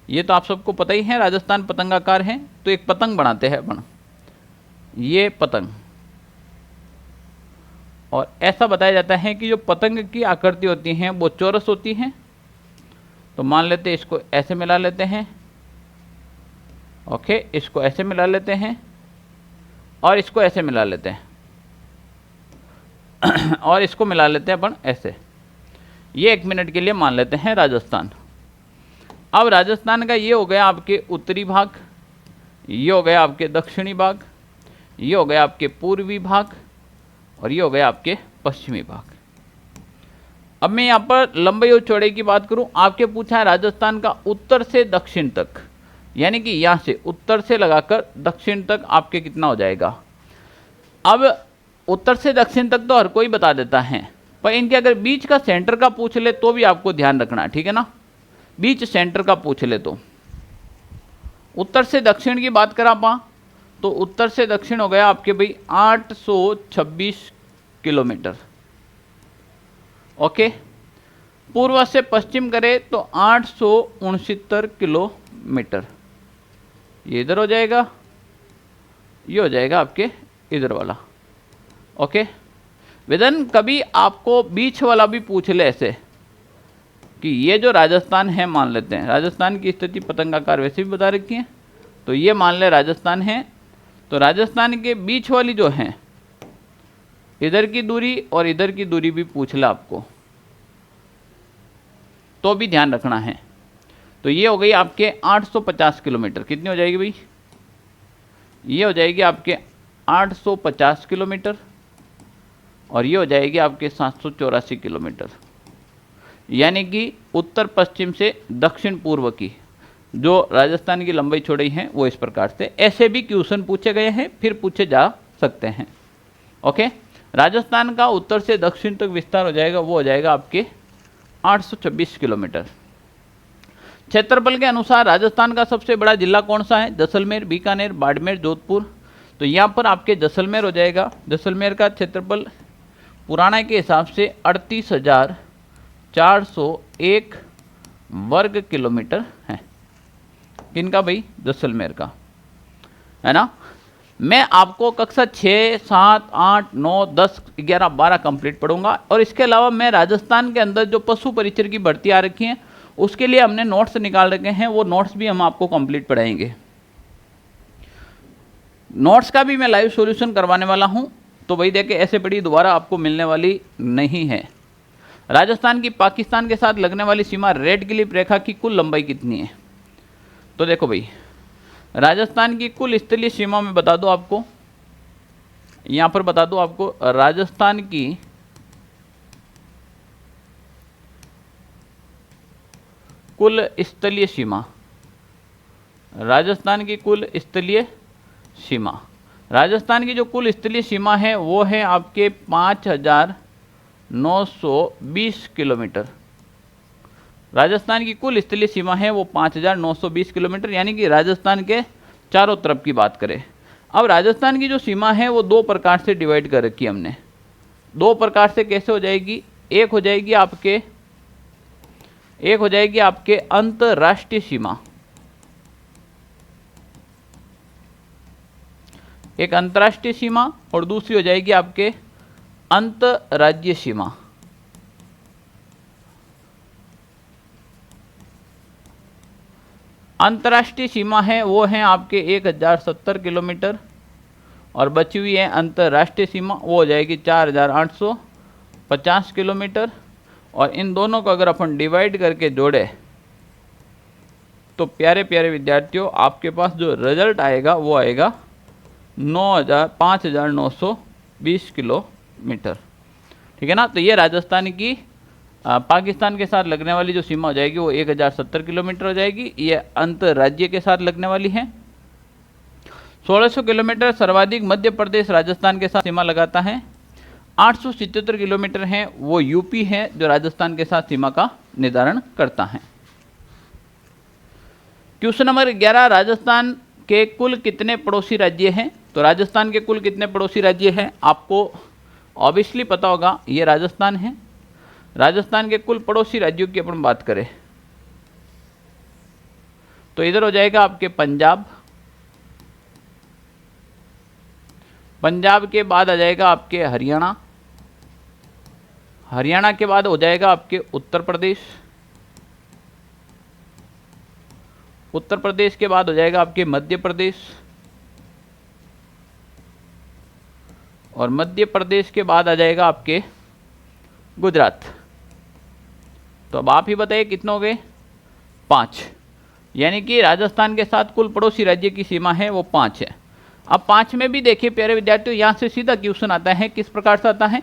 [SPEAKER 1] ये तो आप सबको पता ही है, राजस्थान पतंगाकार है। तो एक पतंग बनाते हैं अपन, ये पतंग, और ऐसा बताया जाता है कि जो पतंग की आकृति होती हैं वो चौरस होती हैं। तो मान लेते हैं इसको ऐसे मिला लेते हैं, ओके, इसको ऐसे मिला लेते हैं और इसको ऐसे मिला लेते हैं और इसको मिला लेते हैं अपन ऐसे। ये 1 मिनट के लिए मान लेते हैं राजस्थान। अब राजस्थान का ये हो गया आपके उत्तरी भाग, ये हो गया आपके दक्षिणी भाग, ये हो गया आपके पूर्वी भाग, और ये हो गया आपके पश्चिमी भाग। अब मैं यहाँ पर लंबाई और चौड़ाई की बात करूँ, आपके पूछा है राजस्थान का उत्तर से दक्षिण तक, यानी कि यहाँ से उत्तर से लगाकर दक्षिण तक आपके कितना हो जाएगा। अब उत्तर से दक्षिण तक तो हर कोई बता देता है, पर इनके अगर बीच का सेंटर का पूछ ले तो भी आपको ध्यान रखना, ठीक है ना। बीच सेंटर का पूछ ले तो उत्तर से दक्षिण की बात करा पा तो उत्तर से दक्षिण हो गया आपके भाई 826 किलोमीटर, ओके। पूर्व से पश्चिम करे तो 869 किलोमीटर, ये इधर हो जाएगा, ये हो जाएगा आपके इधर वाला, ओके। विदन कभी आपको बीच वाला भी पूछ ले ऐसे कि ये जो राजस्थान है, मान लेते हैं राजस्थान की स्थिति पतंगाकार वैसे भी बता रखी है, तो ये मान ले राजस्थान है। तो राजस्थान के बीच वाली जो है, इधर की दूरी और इधर की दूरी भी पूछ ले आपको, तो भी ध्यान रखना है। तो ये हो गई आपके 850 किलोमीटर, कितनी हो जाएगी भाई, ये हो जाएगी आपके 850 किलोमीटर, और ये हो जाएगी आपके 784 किलोमीटर। यानी कि उत्तर पश्चिम से दक्षिण पूर्व की जो राजस्थान की लंबाई चौड़ाई है वो इस प्रकार से। ऐसे भी क्वेश्चन पूछे गए हैं, फिर पूछे जा सकते हैं, ओके। राजस्थान का उत्तर से दक्षिण तक विस्तार हो जाएगा, वो हो जाएगा आपके 826 किलोमीटर। क्षेत्रफल के अनुसार राजस्थान का सबसे बड़ा जिला कौन सा है, जैसलमेर, बीकानेर, बाड़मेर, जोधपुर। तो यहाँ पर आपके जैसलमेर हो जाएगा। जैसलमेर का क्षेत्रफल पुराने के हिसाब से 38,401 वर्ग किलोमीटर है। किनका भाई, जैसलमेर का, है ना। मैं आपको कक्षा 6, 7, 8, 9, 10, 11, 12 कंप्लीट पढ़ूंगा, और इसके अलावा मैं राजस्थान के अंदर जो पशु परिचर की भर्ती आ रखी है उसके लिए हमने नोट्स निकाल रखे हैं, वो नोट्स भी हम आपको कंप्लीट पढ़ाएंगे। नोट्स का भी मैं लाइव सॉल्यूशन करवाने वाला हूं, तो भाई देखे ऐसे पढ़ी दोबारा आपको मिलने वाली नहीं है। राजस्थान की पाकिस्तान के साथ लगने वाली सीमा रेड क्लिफ रेखा की कुल लंबाई कितनी है। तो देखो भाई, राजस्थान की कुल स्थलीय सीमा में बता दो आपको, यहां पर बता दो आपको राजस्थान की कुल स्थलीय सीमा, राजस्थान की कुल स्थलीय सीमा, राजस्थान की जो कुल स्थलीय सीमा है वो है आपके 5,920 किलोमीटर। राजस्थान की कुल स्थलीय सीमा है वो 5,920 किलोमीटर, यानी कि राजस्थान के चारों तरफ की बात करें। अब राजस्थान की जो सीमा है वो दो प्रकार से डिवाइड कर रखी है हमने। दो प्रकार से कैसे हो जाएगी, एक हो जाएगी आपके अंतर्राष्ट्रीय सीमा, एक अंतर्राष्ट्रीय सीमा, और दूसरी हो जाएगी आपके अंतर्राज्यीय सीमा। अंतर्राष्ट्रीय सीमा है वो है आपके 1,070 किलोमीटर, और बची हुई है अंतर्राष्ट्रीय सीमा, वो हो जाएगी 4,850 किलोमीटर। और इन दोनों को अगर अपन डिवाइड करके जोड़े तो प्यारे प्यारे विद्यार्थियों आपके पास जो रिजल्ट आएगा वो आएगा 5,920 किलोमीटर, ठीक है ना। तो ये राजस्थान की पाकिस्तान के साथ लगने वाली जो सीमा हो जाएगी वो 1,070 किलोमीटर हो जाएगी। ये अंतर्राज्य के साथ लगने वाली है। 1600 किलोमीटर सर्वाधिक मध्य प्रदेश राजस्थान के साथ सीमा लगाता है। 877 किलोमीटर है वो यूपी है जो राजस्थान के साथ सीमा का निर्धारण करता है। क्वेश्चन नंबर 11, राजस्थान के कुल कितने पड़ोसी राज्य हैं। तो राजस्थान के कुल कितने पड़ोसी राज्य हैं आपको ऑब्वियसली पता होगा, ये राजस्थान है। राजस्थान के कुल पड़ोसी राज्यों की अपन बात करें तो इधर हो जाएगा आपके पंजाब, पंजाब के बाद आ जाएगा आपके हरियाणा, हरियाणा के बाद हो जाएगा आपके उत्तर प्रदेश, उत्तर प्रदेश के बाद हो जाएगा आपके मध्य प्रदेश, और मध्य प्रदेश के बाद आ जाएगा आपके गुजरात। तो अब आप ही बताइए कितने हो गए? 5। यानी कि राजस्थान के साथ कुल पड़ोसी राज्य की सीमा है वो 5 है। अब 5 में भी देखिए प्यारे विद्यार्थियों, यहाँ से सीधा क्वेश्चन आता है, किस प्रकार से आता है।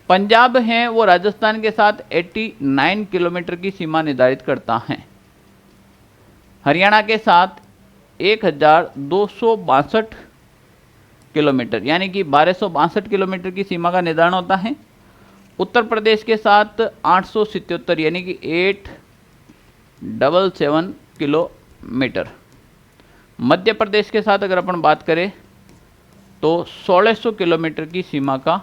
[SPEAKER 1] पंजाब है वो राजस्थान के साथ 89 किलोमीटर की सीमा निर्धारित करता है, हरियाणा के साथ 1262 किलोमीटर यानी कि 1262 किलोमीटर की सीमा का निर्धारण होता है। उत्तर प्रदेश के साथ 877 यानी कि 877 किलोमीटर। मध्य प्रदेश के साथ अगर अपन बात करें तो 1600 किलोमीटर की सीमा का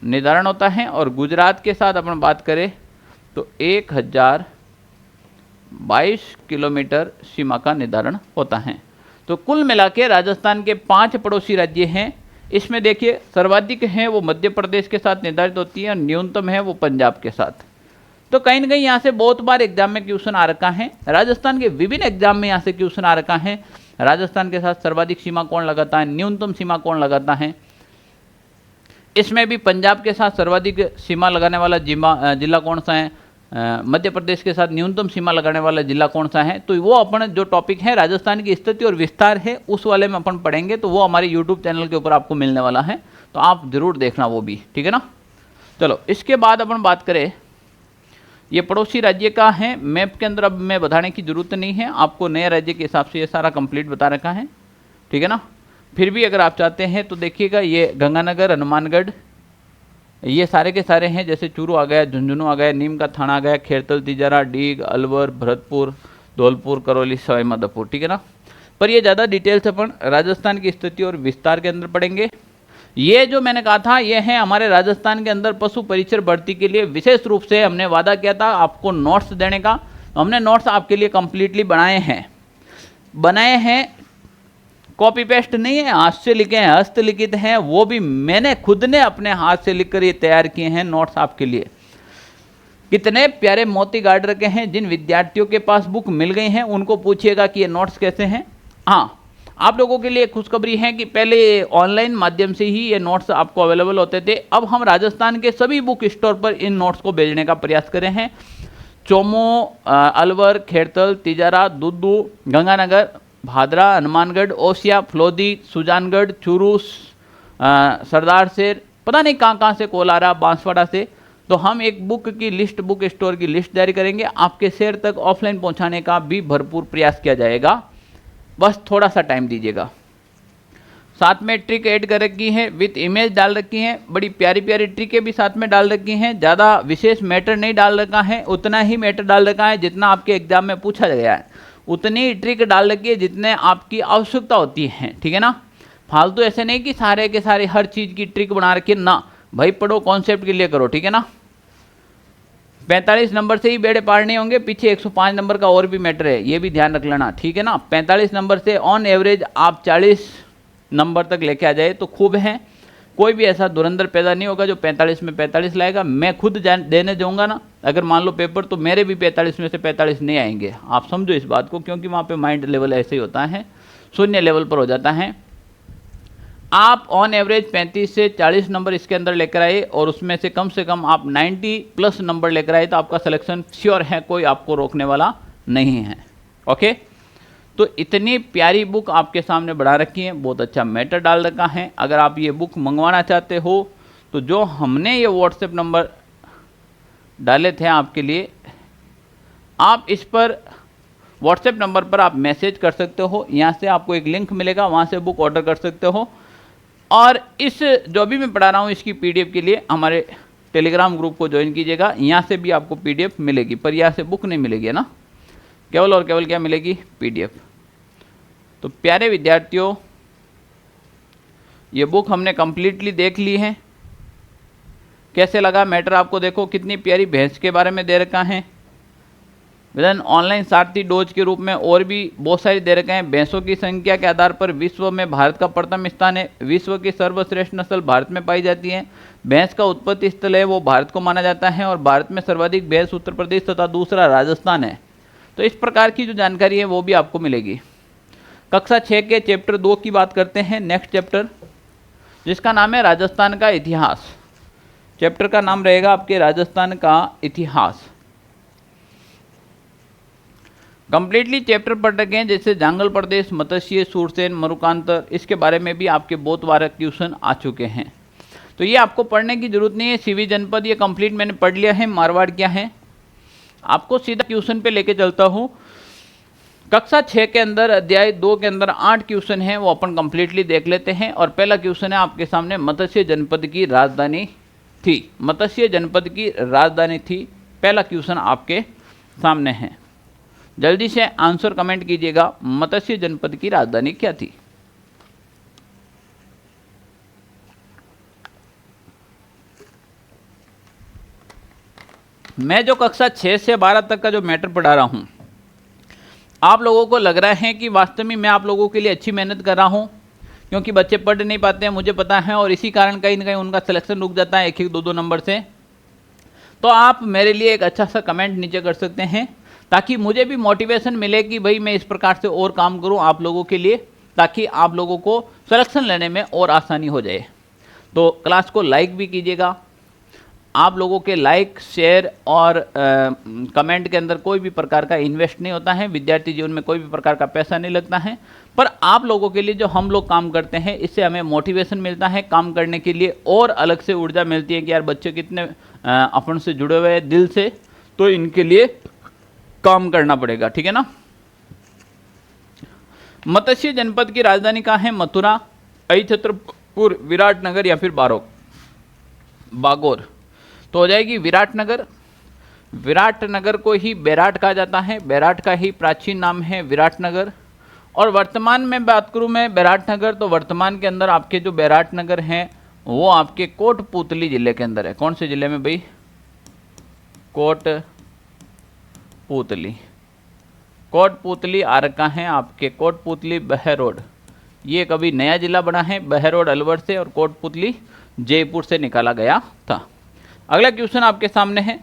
[SPEAKER 1] निर्धारण होता है, और गुजरात के साथ अपन बात करें तो 1022 किलोमीटर सीमा का निर्धारण होता है। तो कुल मिला के राजस्थान के 5 पड़ोसी राज्य हैं। इसमें देखिए सर्वाधिक हैं वो मध्य प्रदेश के साथ निर्धारित होती है और न्यूनतम है वो पंजाब के साथ। तो कहीं ना कहीं यहाँ से बहुत बार एग्जाम में क्वेश्चन आ रखा है, राजस्थान के विभिन्न एग्जाम में यहाँ से क्वेश्चन आ रखा है। राजस्थान के साथ सर्वाधिक सीमा कौन लगाता है, न्यूनतम सीमा कौन लगाता है। इसमें भी पंजाब के साथ सर्वाधिक सीमा लगाने वाला जिला कौन सा है, मध्य प्रदेश के साथ न्यूनतम सीमा लगाने वाला जिला कौन सा है। तो वो अपन जो टॉपिक है राजस्थान की स्थिति और विस्तार है उस वाले में अपन पढ़ेंगे, तो वो हमारे यूट्यूब चैनल के ऊपर आपको मिलने वाला है, तो आप जरूर देखना वो भी, ठीक है ना। चलो इसके बाद अपन बात करें, ये पड़ोसी राज्य का है, मैप के अंदर अब मैं बताने की जरूरत नहीं है, आपको नए राज्य के हिसाब से ये सारा कंप्लीट बता रखा है, ठीक है ना। फिर भी अगर आप चाहते हैं तो देखिएगा, ये गंगानगर, हनुमानगढ़, ये सारे के सारे हैं, जैसे चूरू आ गया, झुंझुनू आ गया, नीम का थाना आ गया, खेरतल, तिजारा, डीग, अलवर, भरतपुर, धौलपुर, करौली, सवाई माधोपुर, ठीक है ना। पर ये ज़्यादा डिटेल्स अपन राजस्थान की स्थिति और विस्तार के अंदर पढ़ेंगे। ये जो मैंने कहा था ये है हमारे राजस्थान के अंदर पशु परिचर भर्ती के लिए विशेष रूप से हमने वादा किया था आपको नोट्स देने का, तो हमने नोट्स आपके लिए कंप्लीटली बनाए हैं, कॉपी पेस्ट नहीं है, हाथ से लिखे हैं, हस्तलिखित हैं, वो भी मैंने खुद ने अपने हाथ से लिखकर ये तैयार किए हैं नोट्स आपके लिए। कितने प्यारे मोती गार्ड रखे हैं, जिन विद्यार्थियों के पास बुक मिल गई हैं उनको पूछिएगा कि ये नोट्स कैसे हैं। हाँ, आप लोगों के लिए खुशखबरी है कि पहले ऑनलाइन माध्यम से ही ये नोट्स आपको अवेलेबल होते थे, अब हम राजस्थान के सभी बुक स्टोर पर इन नोट्स को भेजने का प्रयास कर रहे हैं। चोमो, अलवर, खेरतल, तिजारा, दुद्दू, गंगानगर, भादरा, हनुमानगढ़, ओसिया, फ्लोदी, सुजानगढ़, चूरू, सरदार शेर, पता नहीं कहाँ से कॉल आ रहा, बांसवाड़ा से। तो हम एक बुक की लिस्ट, बुक स्टोर की लिस्ट जारी करेंगे, आपके शहर तक ऑफलाइन पहुंचाने का भी भरपूर प्रयास किया जाएगा, बस थोड़ा सा टाइम दीजिएगा। साथ में ट्रिक ऐड कर रखी है, विथ इमेज डाल रखी है, बड़ी प्यारी प्यारी ट्रिकें भी साथ में डाल रखी हैं। ज़्यादा विशेष मैटर नहीं डाल रखा है, उतना ही मैटर डाल रखा है जितना आपके एग्जाम में पूछा गया है, उतनी ट्रिक डाल रखी है जितने आपकी आवश्यकता होती है, ठीक है ना। फालतू ऐसे नहीं कि सारे के सारे हर चीज़ की ट्रिक बना रखी है ना, भाई पढ़ो, कॉन्सेप्ट के लिए करो, ठीक है ना। 45 नंबर से ही बेड़े पार नहीं होंगे, पीछे 105 नंबर का और भी मैटर है, ये भी ध्यान रख लेना, ठीक है ना। 45 नंबर से ऑन एवरेज आप 40 नंबर तक लेके आ जाए तो खूब है। कोई भी ऐसा धुरंधर पैदा नहीं होगा जो 45 में 45 लाएगा। मैं खुद देने जाऊंगा ना अगर मान लो पेपर, तो मेरे भी 45 में से 45 नहीं आएंगे, आप समझो इस बात को, क्योंकि वहाँ पे माइंड लेवल ऐसे ही होता है, शून्य लेवल पर हो जाता है। आप ऑन एवरेज 35 से 40 नंबर इसके अंदर लेकर आए और उसमें से कम आप 90 प्लस नंबर लेकर आए तो आपका सिलेक्शन श्योर है, कोई आपको रोकने वाला नहीं है। ओके, तो इतनी प्यारी बुक आपके सामने बढ़ा रखी है, बहुत अच्छा मैटर डाल रखा है। अगर आप ये बुक मंगवाना चाहते हो तो जो हमने ये व्हाट्सएप नंबर डाले थे आपके लिए, आप इस पर व्हाट्सएप नंबर पर आप मैसेज कर सकते हो, यहाँ से आपको एक लिंक मिलेगा, वहाँ से बुक ऑर्डर कर सकते हो। और इस जो भी मैं पढ़ा रहा हूँ इसकी पीडीएफ के लिए हमारे टेलीग्राम ग्रुप को ज्वाइन कीजिएगा, यहाँ से भी आपको पीडीएफ मिलेगी, पर यहाँ से बुक नहीं मिलेगी, है ना, केवल और केवल क्या मिलेगी, पीडीएफ। तो प्यारे विद्यार्थियों, ये बुक हमने कंप्लीटली देख ली है, कैसे लगा मैटर आपको? देखो कितनी प्यारी भैंस के बारे में दे रखा है। विद ऑनलाइन सारथी डोज के रूप में और भी बहुत सारी दे रखे हैं। भैंसों की संख्या के आधार पर विश्व में भारत का प्रथम स्थान है। विश्व की सर्वश्रेष्ठ नस्ल भारत में पाई जाती है। भैंस का उत्पत्ति स्थल है वो भारत को माना जाता है और भारत में सर्वाधिक भैंस उत्तर प्रदेश तथा दूसरा राजस्थान है। तो इस प्रकार की जो जानकारी है वो भी आपको मिलेगी। कक्षा 6 के चैप्टर 2 की बात करते हैं। नेक्स्ट चैप्टर जिसका नाम है राजस्थान का इतिहास। चैप्टर का नाम रहेगा आपके राजस्थान का इतिहास। कंप्लीटली चैप्टर पढ़ रखे हैं, जैसे जांगल प्रदेश, मत्स्य, सूरसेन, मरुकांतर, इसके बारे में भी आपके बहुत बार क्वेश्चन आ चुके हैं। तो ये आपको पढ़ने की जरूरत नहीं है। सीवी जनपद ये कंप्लीट मैंने पढ़ लिया है। मारवाड़ क्या है, आपको सीधा क्वेश्चन पे लेके चलता हूँ। कक्षा 6 के अंदर अध्याय 2 के अंदर 8 क्वेश्चन हैं, वो अपन कंप्लीटली देख लेते हैं। और पहला क्वेश्चन है आपके सामने, मत्स्य जनपद की राजधानी थी। मत्स्य जनपद की राजधानी थी, पहला क्वेश्चन आपके सामने है। जल्दी से आंसर कमेंट कीजिएगा, मत्स्य जनपद की राजधानी क्या थी? मैं जो कक्षा 6 से 12 तक का जो मैटर पढ़ा रहा हूं, आप लोगों को लग रहा है कि वास्तव में मैं आप लोगों के लिए अच्छी मेहनत कर रहा हूं, क्योंकि बच्चे पढ़ नहीं पाते हैं, मुझे पता है, और इसी कारण कहीं ना कहीं उनका सिलेक्शन रुक जाता है 1-1, 2-2 नंबर से। तो आप मेरे लिए एक अच्छा सा कमेंट नीचे कर सकते हैं, ताकि मुझे भी मोटिवेशन मिले कि भाई मैं इस प्रकार से और काम करूं आप लोगों के लिए, ताकि आप लोगों को सिलेक्शन लेने में और आसानी हो जाए। तो क्लास को लाइक भी कीजिएगा। आप लोगों के लाइक, शेयर और कमेंट के अंदर कोई भी प्रकार का इन्वेस्ट नहीं होता है। विद्यार्थी जीवन में कोई भी प्रकार का पैसा नहीं लगता है, पर आप लोगों के लिए जो हम लोग काम करते हैं, इससे हमें मोटिवेशन मिलता है काम करने के लिए, और अलग से ऊर्जा मिलती है कि यार बच्चे कितने अपन से जुड़े हुए हैं दिल से, तो इनके लिए काम करना पड़ेगा, ठीक है ना। मत्स्य जनपद की राजधानी कहाँ है? मथुरा, छत्रपुर, विराटनगर या फिर बागोर। तो हो जाएगी विराटनगर। विराटनगर को ही बैराट कहा जाता है, बैराट का ही प्राचीन नाम है विराटनगर। और वर्तमान में बात करूं मैं बैराटनगर, तो वर्तमान के अंदर आपके जो बैराटनगर हैं वो आपके कोटपूतली जिले के अंदर है। कौन से जिले में भाई? कोटपूतली। कोटपूतली आ रखा है आपके कोटपूतली बहरोड। ये कभी नया जिला बना है, बहरोड अलवर से, और कोटपूतली जयपुर से निकाला गया था। अगला क्वेश्चन आपके सामने है।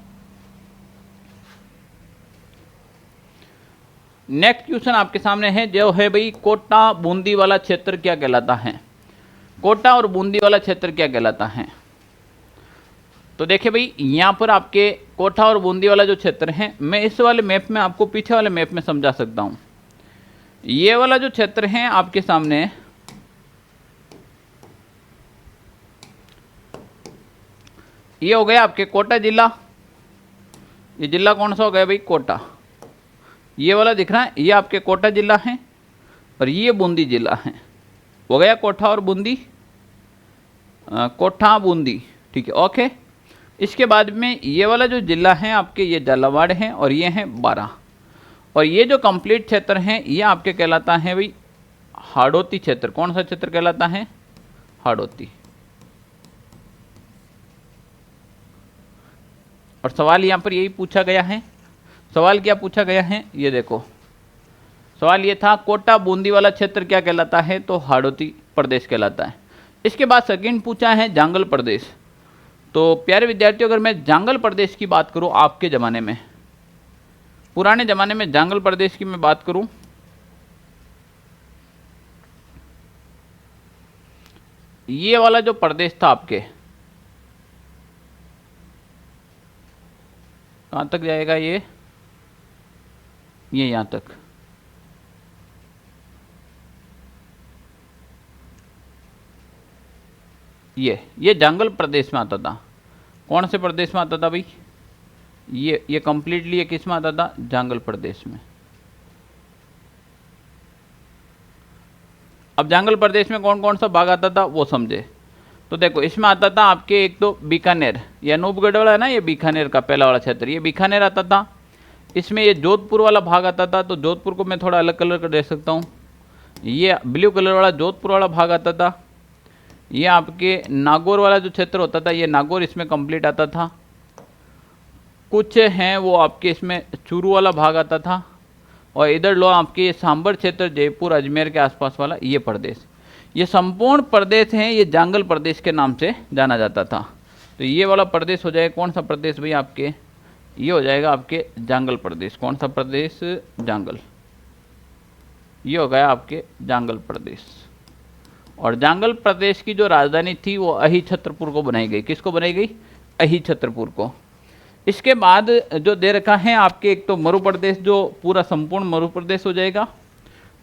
[SPEAKER 1] नेक्स्ट क्वेश्चन आपके सामने है जो है भाई, कोटा बूंदी वाला क्षेत्र क्या कहलाता है? कोटा और बूंदी वाला क्षेत्र क्या कहलाता है? तो देखिए भाई, यहाँ पर आपके कोटा और बूंदी वाला जो क्षेत्र है, मैं इस वाले मैप में आपको पीछे वाले मैप में समझा सकता हूँ। ये वाला जो क्षेत्र है आपके सामने, ये हो गया आपके कोटा जिला। ये जिला कौन सा हो गया भाई? कोटा। ये वाला दिख रहा है, ये आपके कोटा जिला है, और ये बूंदी जिला है। हो गया कोठा और बूंदी, कोठा बूंदी, ठीक है, ओके। इसके बाद में ये वाला जो जिला है आपके, ये झालावाड़ है, और ये है बारां। और ये जो कंप्लीट क्षेत्र है ये आपके कहलाता है भाई हाड़ौती क्षेत्र। कौन सा क्षेत्र कहलाता है? हाड़ौती। और सवाल यहाँ पर यही पूछा गया है। सवाल क्या पूछा गया है? ये देखो, सवाल ये था कोटा बूंदी वाला क्षेत्र क्या कहलाता है? तो हाड़ौती प्रदेश कहलाता है। इसके बाद सेकंड पूछा है जांगल प्रदेश। तो प्यारे विद्यार्थियों, अगर मैं जांगल प्रदेश की बात करूं, आपके ज़माने में, पुराने ज़माने में जांगल प्रदेश की मैं बात करूं, ये वाला जो प्रदेश था आपके, कहाँ तक जाएगा? ये यहाँ तक। ये जांगल प्रदेश में आता था। कौन से प्रदेश में आता था भाई? ये कंप्लीटली ये किस में आता था? जांगल प्रदेश में। अब जांगल प्रदेश में कौन कौन सा भाग आता था वो समझे। तो देखो, इसमें आता था आपके एक तो बीकानेर, ये अनूपगढ़ वाला है ना, ये बीकानेर का पहला वाला क्षेत्र, ये बीकानेर आता था। इसमें ये जोधपुर वाला भाग आता था, तो जोधपुर को मैं थोड़ा अलग कलर कर दे सकता हूँ। ये ब्लू कलर वाला जोधपुर वाला भाग आता था। ये आपके नागौर वाला जो क्षेत्र होता था, ये नागौर इसमें कंप्लीट आता था। कुछ हैं वो आपके इसमें चूरू वाला भाग आता था, और इधर लो आपके सांबर क्षेत्र, जयपुर अजमेर के आसपास वाला ये प्रदेश, ये संपूर्ण प्रदेश हैं, ये जांगल प्रदेश के नाम से जाना जाता था। तो ये वाला प्रदेश हो जाएगा कौन सा प्रदेश भाई आपके, ये हो जाएगा आपके जांगल प्रदेश। कौन सा प्रदेश, जांगल, ये हो गया आपके जांगल प्रदेश। और जांगल प्रदेश की जो राजधानी थी वो अहिछत्रपुर को बनाई गई। किसको बनाई गई, अहिछत्रपुर को। इसके बाद जो दे रखा है आपके, एक तो मरु प्रदेश जो पूरा संपूर्ण मरु प्रदेश हो जाएगा,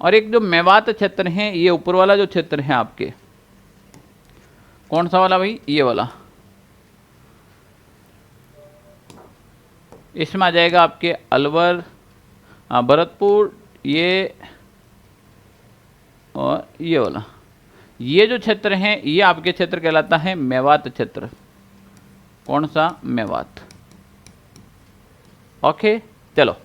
[SPEAKER 1] और एक जो मेवात क्षेत्र है, ये ऊपर वाला जो क्षेत्र है आपके, कौन सा वाला भाई, ये वाला, इसमें आ जाएगा आपके अलवर, भरतपुर, ये और ये वाला, ये जो क्षेत्र है ये आपके क्षेत्र कहलाता है मेवात क्षेत्र। कौन सा, मेवात। ओके चलो,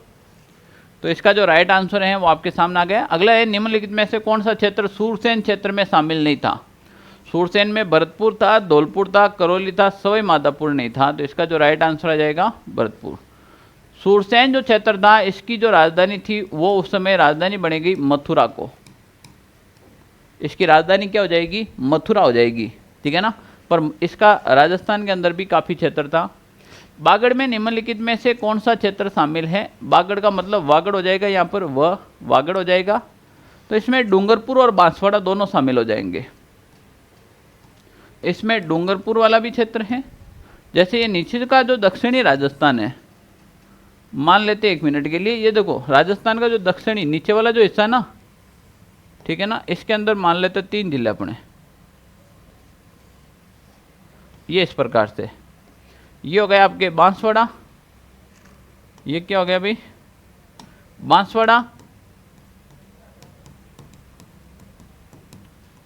[SPEAKER 1] तो इसका जो राइट आंसर है वो आपके सामने आ गया। अगला है, निम्नलिखित में से कौन सा क्षेत्र सूरसेन क्षेत्र में शामिल नहीं था। सूरसेन में भरतपुर था, धौलपुर था, करौली था, सवाई माधोपुर नहीं था। तो इसका जो राइट आंसर आ जाएगा भरतपुर। सूरसेन जो क्षेत्र था, इसकी जो राजधानी थी वो उस समय राजधानी बनेगी मथुरा को। इसकी राजधानी क्या हो जाएगी, मथुरा हो जाएगी, ठीक है ना। पर इसका राजस्थान के अंदर भी काफ़ी क्षेत्र था। बागड़ में निम्नलिखित में से कौन सा क्षेत्र शामिल है। बागड़ का मतलब वागड़ हो जाएगा, यहाँ पर वह वागड़ हो जाएगा। तो इसमें डूंगरपुर और बांसवाड़ा दोनों शामिल हो जाएंगे। इसमें डूंगरपुर वाला भी क्षेत्र है। जैसे ये नीचे का जो दक्षिणी राजस्थान है, मान लेते हैं 1 मिनट के लिए, ये देखो राजस्थान का जो दक्षिणी नीचे वाला जो हिस्सा ना, ठीक है ना, इसके अंदर मान लेते 3 जिले अपने, ये इस प्रकार से। ये हो गया आपके बांसवाड़ा, ये क्या हो गया भाई, बांसवाड़ा,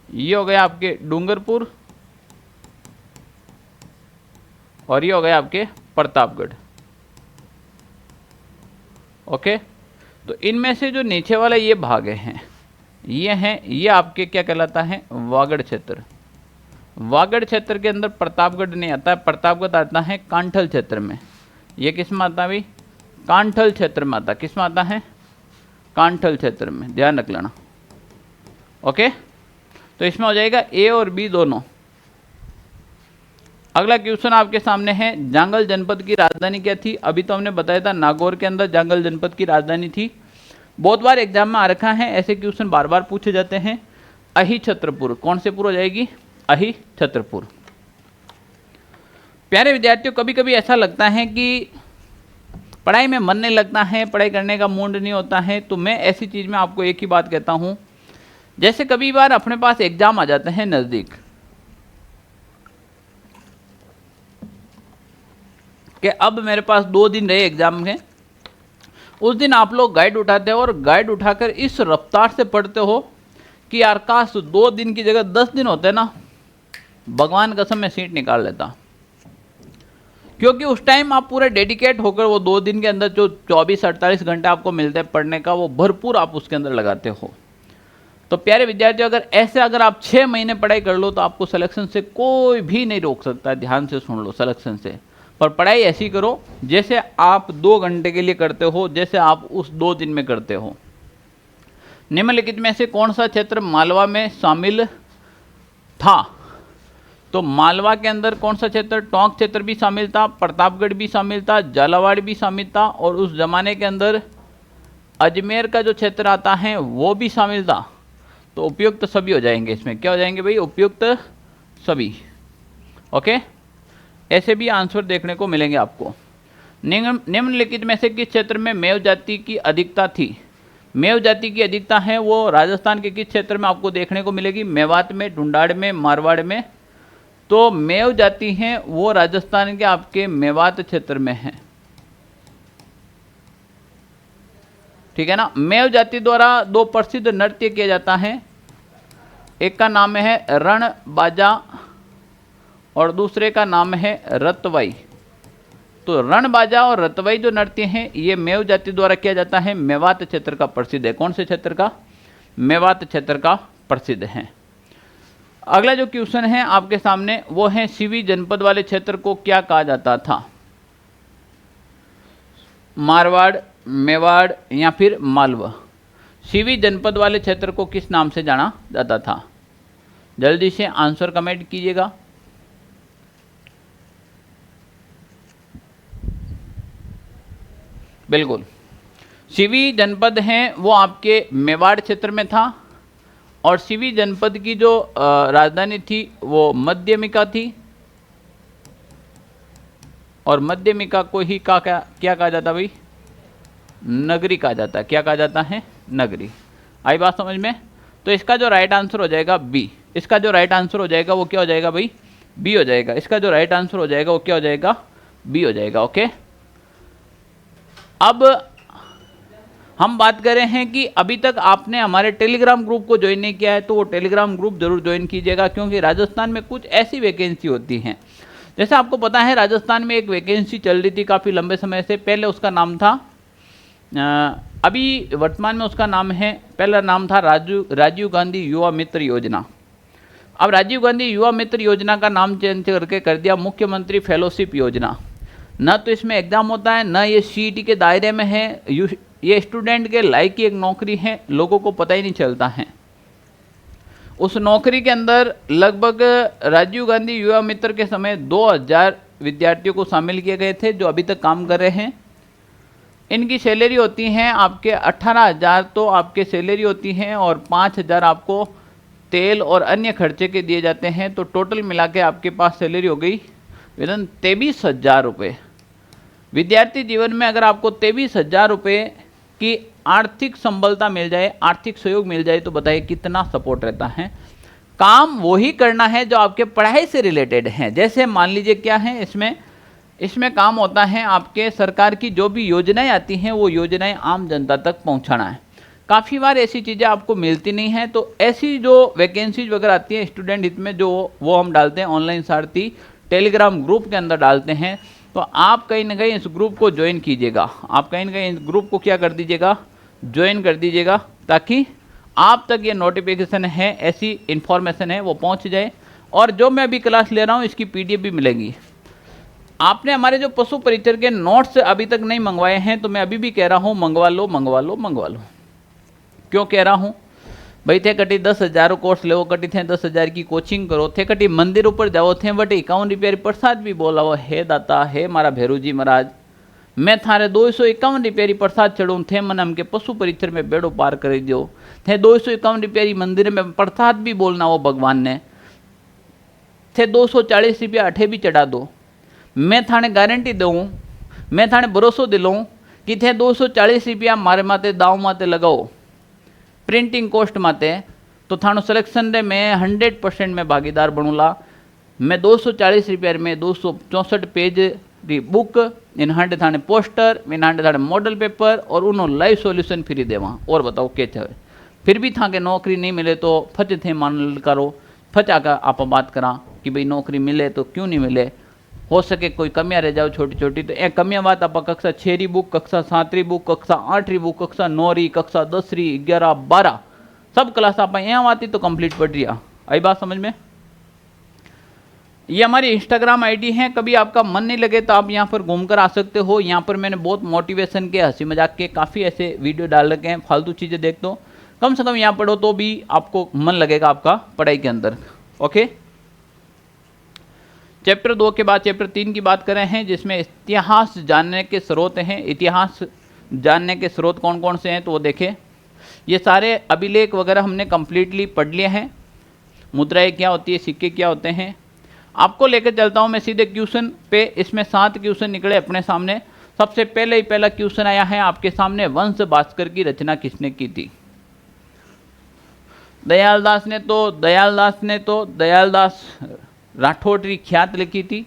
[SPEAKER 1] ये हो गया आपके डूंगरपुर, और ये हो गया आपके प्रतापगढ़। ओके, तो इनमें से जो नीचे वाला ये भाग हैं, ये आपके क्या कहलाता है, वागड़ क्षेत्र। वागड़ क्षेत्र के अंदर प्रतापगढ़ नहीं आता है, प्रतापगढ़ आता है कांठल क्षेत्र में। ये किस में आता है भाई, कांठल क्षेत्र में आता है। किस में आता है, कांठल क्षेत्र में, ध्यान रख लेना। ओके, तो इसमें हो जाएगा ए और बी दोनों। अगला क्वेश्चन आपके सामने है, जांगल जनपद की राजधानी क्या थी। अभी तो हमने बताया था नागौर के अंदर जांगल जनपद की राजधानी थी। बहुत बार एग्जाम में आ रखा है, ऐसे क्वेश्चन बार बार पूछे जाते हैं। अहिछत्रपुर, कौन से पुर हो जाएगी, अहिछत्रपुर। प्यारे विद्यार्थियों, कभी कभी ऐसा लगता है कि पढ़ाई में मन नहीं लगता है, पढ़ाई करने का मूड नहीं होता है, तो मैं ऐसी चीज़ में आपको एक ही बात कहता हूँ। जैसे कभी बार अपने पास एग्जाम आ जाते हैं नज़दीक, कि अब मेरे पास 2 दिन रहे एग्जाम के, उस दिन आप लोग गाइड उठाते हो और गाइड उठाकर इस रफ्तार से पढ़ते हो कि यार काश 2 दिन की जगह 10 दिन होते ना, भगवान कसम में सीट निकाल लेता। क्योंकि उस टाइम आप पूरे डेडिकेट होकर वो 2 दिन के अंदर जो 24-48 घंटे आपको मिलते हैं पढ़ने का, वो भरपूर आप उसके अंदर लगाते हो। तो प्यारे विद्यार्थियों, अगर आप 6 महीने पढ़ाई कर लो तो आपको सिलेक्शन से कोई भी नहीं रोक सकता। ध्यान से सुन लो, सिलेक्शन से। पर पढ़ाई ऐसी करो जैसे आप 2 घंटे के लिए करते हो, जैसे आप उस 2 दिन में करते हो। निम्नलिखित में से कौन सा क्षेत्र मालवा में शामिल था। तो मालवा के अंदर कौन सा क्षेत्र, टोंक क्षेत्र भी शामिल था, प्रतापगढ़ भी शामिल था, झालावाड़ भी शामिल था, और उस जमाने के अंदर अजमेर का जो क्षेत्र आता है वो भी शामिल था। तो उपयुक्त सभी हो जाएंगे। इसमें क्या हो जाएंगे भाई, उपयुक्त सभी। ओके, ऐसे भी आंसर देखने को मिलेंगे आपको। निम्नलिखित में से किस क्षेत्र में मेव जाति की अधिकता थी। मेव जाति की अधिकता है वो राजस्थान के किस क्षेत्र में आपको देखने को मिलेगी, मेवात में, ढूंढाड़ में, मारवाड़ में। तो मेव जाति है वो राजस्थान के आपके मेवात क्षेत्र में है, ठीक है ना। मेव जाति द्वारा 2 प्रसिद्ध नृत्य किया जाता है, एक का नाम है रण बाजा और दूसरे का नाम है रतवाई। तो रण बाजा और रतवाई जो नृत्य हैं ये मेव जाति द्वारा किया जाता है, मेवात क्षेत्र का प्रसिद्ध है। कौन से क्षेत्र का, मेवात क्षेत्र का प्रसिद्ध है। अगला जो क्वेश्चन है आपके सामने वो है सीवी जनपद वाले क्षेत्र को क्या कहा जाता था? मारवाड़, मेवाड़ या फिर मालवा। सीवी जनपद वाले क्षेत्र को किस नाम से जाना जाता था? जल्दी से आंसर कमेंट कीजिएगा। बिल्कुल, सीवी जनपद है वो आपके मेवाड़ क्षेत्र में था और सीवी जनपद की जो राजधानी थी वो मध्यमिका थी और मध्यमिका को ही क्या कहा जाता भाई? नगरी कहा जाता है। क्या कहा जाता है? नगरी। आई बात समझ में? तो इसका जो राइट आंसर हो जाएगा बी। इसका जो राइट आंसर हो जाएगा वो क्या हो जाएगा भाई? बी हो जाएगा। इसका जो राइट आंसर हो जाएगा वो क्या हो जाएगा? बी हो जाएगा। ओके, अब हम बात कर रहे हैं कि अभी तक आपने हमारे टेलीग्राम ग्रुप को ज्वाइन नहीं किया है तो वो टेलीग्राम ग्रुप जरूर ज्वाइन कीजिएगा, क्योंकि राजस्थान में कुछ ऐसी वैकेंसी होती हैं। जैसे आपको पता है राजस्थान में एक वैकेंसी चल रही थी काफ़ी लंबे समय से। पहले उसका नाम था अभी वर्तमान में उसका नाम है, पहला नाम था राजीव गांधी युवा मित्र योजना। अब राजीव गांधी युवा मित्र योजना का नाम चेंज करके कर दिया मुख्यमंत्री फेलोशिप योजना। न तो इसमें एग्जाम होता है, न ये सीईटी के दायरे में है, ये स्टूडेंट के लायक की एक नौकरी है, लोगों को पता ही नहीं चलता है। उस नौकरी के अंदर लगभग राजीव गांधी युवा मित्र के समय 2000 विद्यार्थियों को शामिल किए गए थे जो अभी तक काम कर रहे हैं। इनकी सैलरी होती हैं आपके 18,000 तो आपके सैलरी होती हैं और 5,000 आपको तेल और अन्य खर्चे के दिए जाते हैं। तो टोटल मिला के आपके पास सैलरी हो गई विदिन 23,000 रुपये। विद्यार्थी जीवन में अगर आपको 23,000 रुपये की आर्थिक संबलता मिल जाए, आर्थिक सहयोग मिल जाए, तो बताइए कितना सपोर्ट रहता है। काम वही करना है जो आपके पढ़ाई से रिलेटेड है। जैसे मान लीजिए क्या है इसमें काम होता है आपके सरकार की जो भी योजनाएं आती हैं वो योजनाएं आम जनता तक पहुंचाना है। काफ़ी बार ऐसी चीज़ें आपको मिलती नहीं हैं, तो ऐसी जो वैकेंसीज वगैरह आती हैं स्टूडेंट हित में जो वो हम डालते हैं ऑनलाइन सारथी टेलीग्राम ग्रुप के अंदर डालते हैं। तो आप कहीं ना कहीं इस ग्रुप को ज्वाइन कीजिएगा। आप कहीं ना कहीं इस ग्रुप को क्या कर दीजिएगा? ज्वाइन कर दीजिएगा, ताकि आप तक ये नोटिफिकेशन है, ऐसी इन्फॉर्मेशन है वो पहुंच जाए। और जो मैं अभी क्लास ले रहा हूँ इसकी पीडीएफ भी मिलेगी। आपने हमारे जो पशु परिचर के नोट्स अभी तक नहीं मंगवाए हैं तो मैं अभी भी कह रहा हूँ मंगवा लो मंगवा लो मंगवा लो। क्यों कह रहा हूँ भाई? थे कटी 10,000 कोर्स ले कटी थे 10,000 की कोचिंग करो, थे कटी मंदिर ऊपर जाओ, थे बटे 51 रुपया प्रसाद भी बोलाओ। हे दाता, हे मारा भैरू जी महाराज, मैं थारे 251 रुपया प्रसाद चढ़ूँ, थे मन हमके पशु परिचर में बेड़ो पार कर दो। थे 251 रुपया मंदिर में प्रसाद भी बोलना हो भगवान ने, थे 240 रुपया अठे भी चढ़ा दो। मैं थाने गारंटी दूँ, मैं थाने भरोसो दिलाऊँ कि थे 240 रुपया मारे माते दाव माते लगाओ प्रिंटिंग कॉस्ट माते, तो थानो सिलेक्शन रे मैं 100% में भागीदार बनूला। मैं 240 रुपया में 264 पेज री बुक, इन हांडे थाने पोस्टर, इन हांडे थाने मॉडल पेपर और उन्होंने लाइव सॉल्यूशन फ्री देवा। और बताओ क्या चाहे? फिर भी था के नौकरी नहीं मिले तो फच थे मान करो, फच आकर आप बात करा कि भाई नौकरी मिले तो क्यों नहीं मिले, हो सके कोई कमियां रह जाओ छोटी छोटी, तो ए कमियां बात आप कक्षा 6 बुक, कक्षा 7 बुक, कक्षा 8 बुक, कक्षा 9, कक्षा 10, 11, 12 सब क्लास आप यहाँ आती तो कंप्लीट पढ़ रही। आई बात समझ में? ये हमारी इंस्टाग्राम आईडी है, कभी आपका मन नहीं लगे तो आप यहाँ पर घूमकर आ सकते हो। यहाँ पर मैंने बहुत मोटिवेशन के, हंसी मजाक के काफ़ी ऐसे वीडियो डाल रखे हैं। फालतू चीज़ें देख दो, कम से कम यहाँ पढ़ो तो भी आपको मन लगेगा आपका पढ़ाई के अंदर। ओके, चैप्टर 2 के बाद चैप्टर 3 की बात कर रहे हैं, जिसमें इतिहास जानने के स्रोत हैं। इतिहास जानने के स्रोत कौन कौन से हैं तो वो देखें। ये सारे अभिलेख वगैरह हमने कम्प्लीटली पढ़ लिए हैं। मुद्राएं क्या होती है, सिक्के क्या होते हैं, आपको लेकर चलता हूँ मैं सीधे क्वेश्चन पे। इसमें 7 क्वेश्चन निकले अपने सामने। सबसे पहले ही पहला क्वेश्चन आया है आपके सामने, वंश भास्कर की रचना किसने की थी? दयालदास राठौड़ की ख्यात लिखी थी।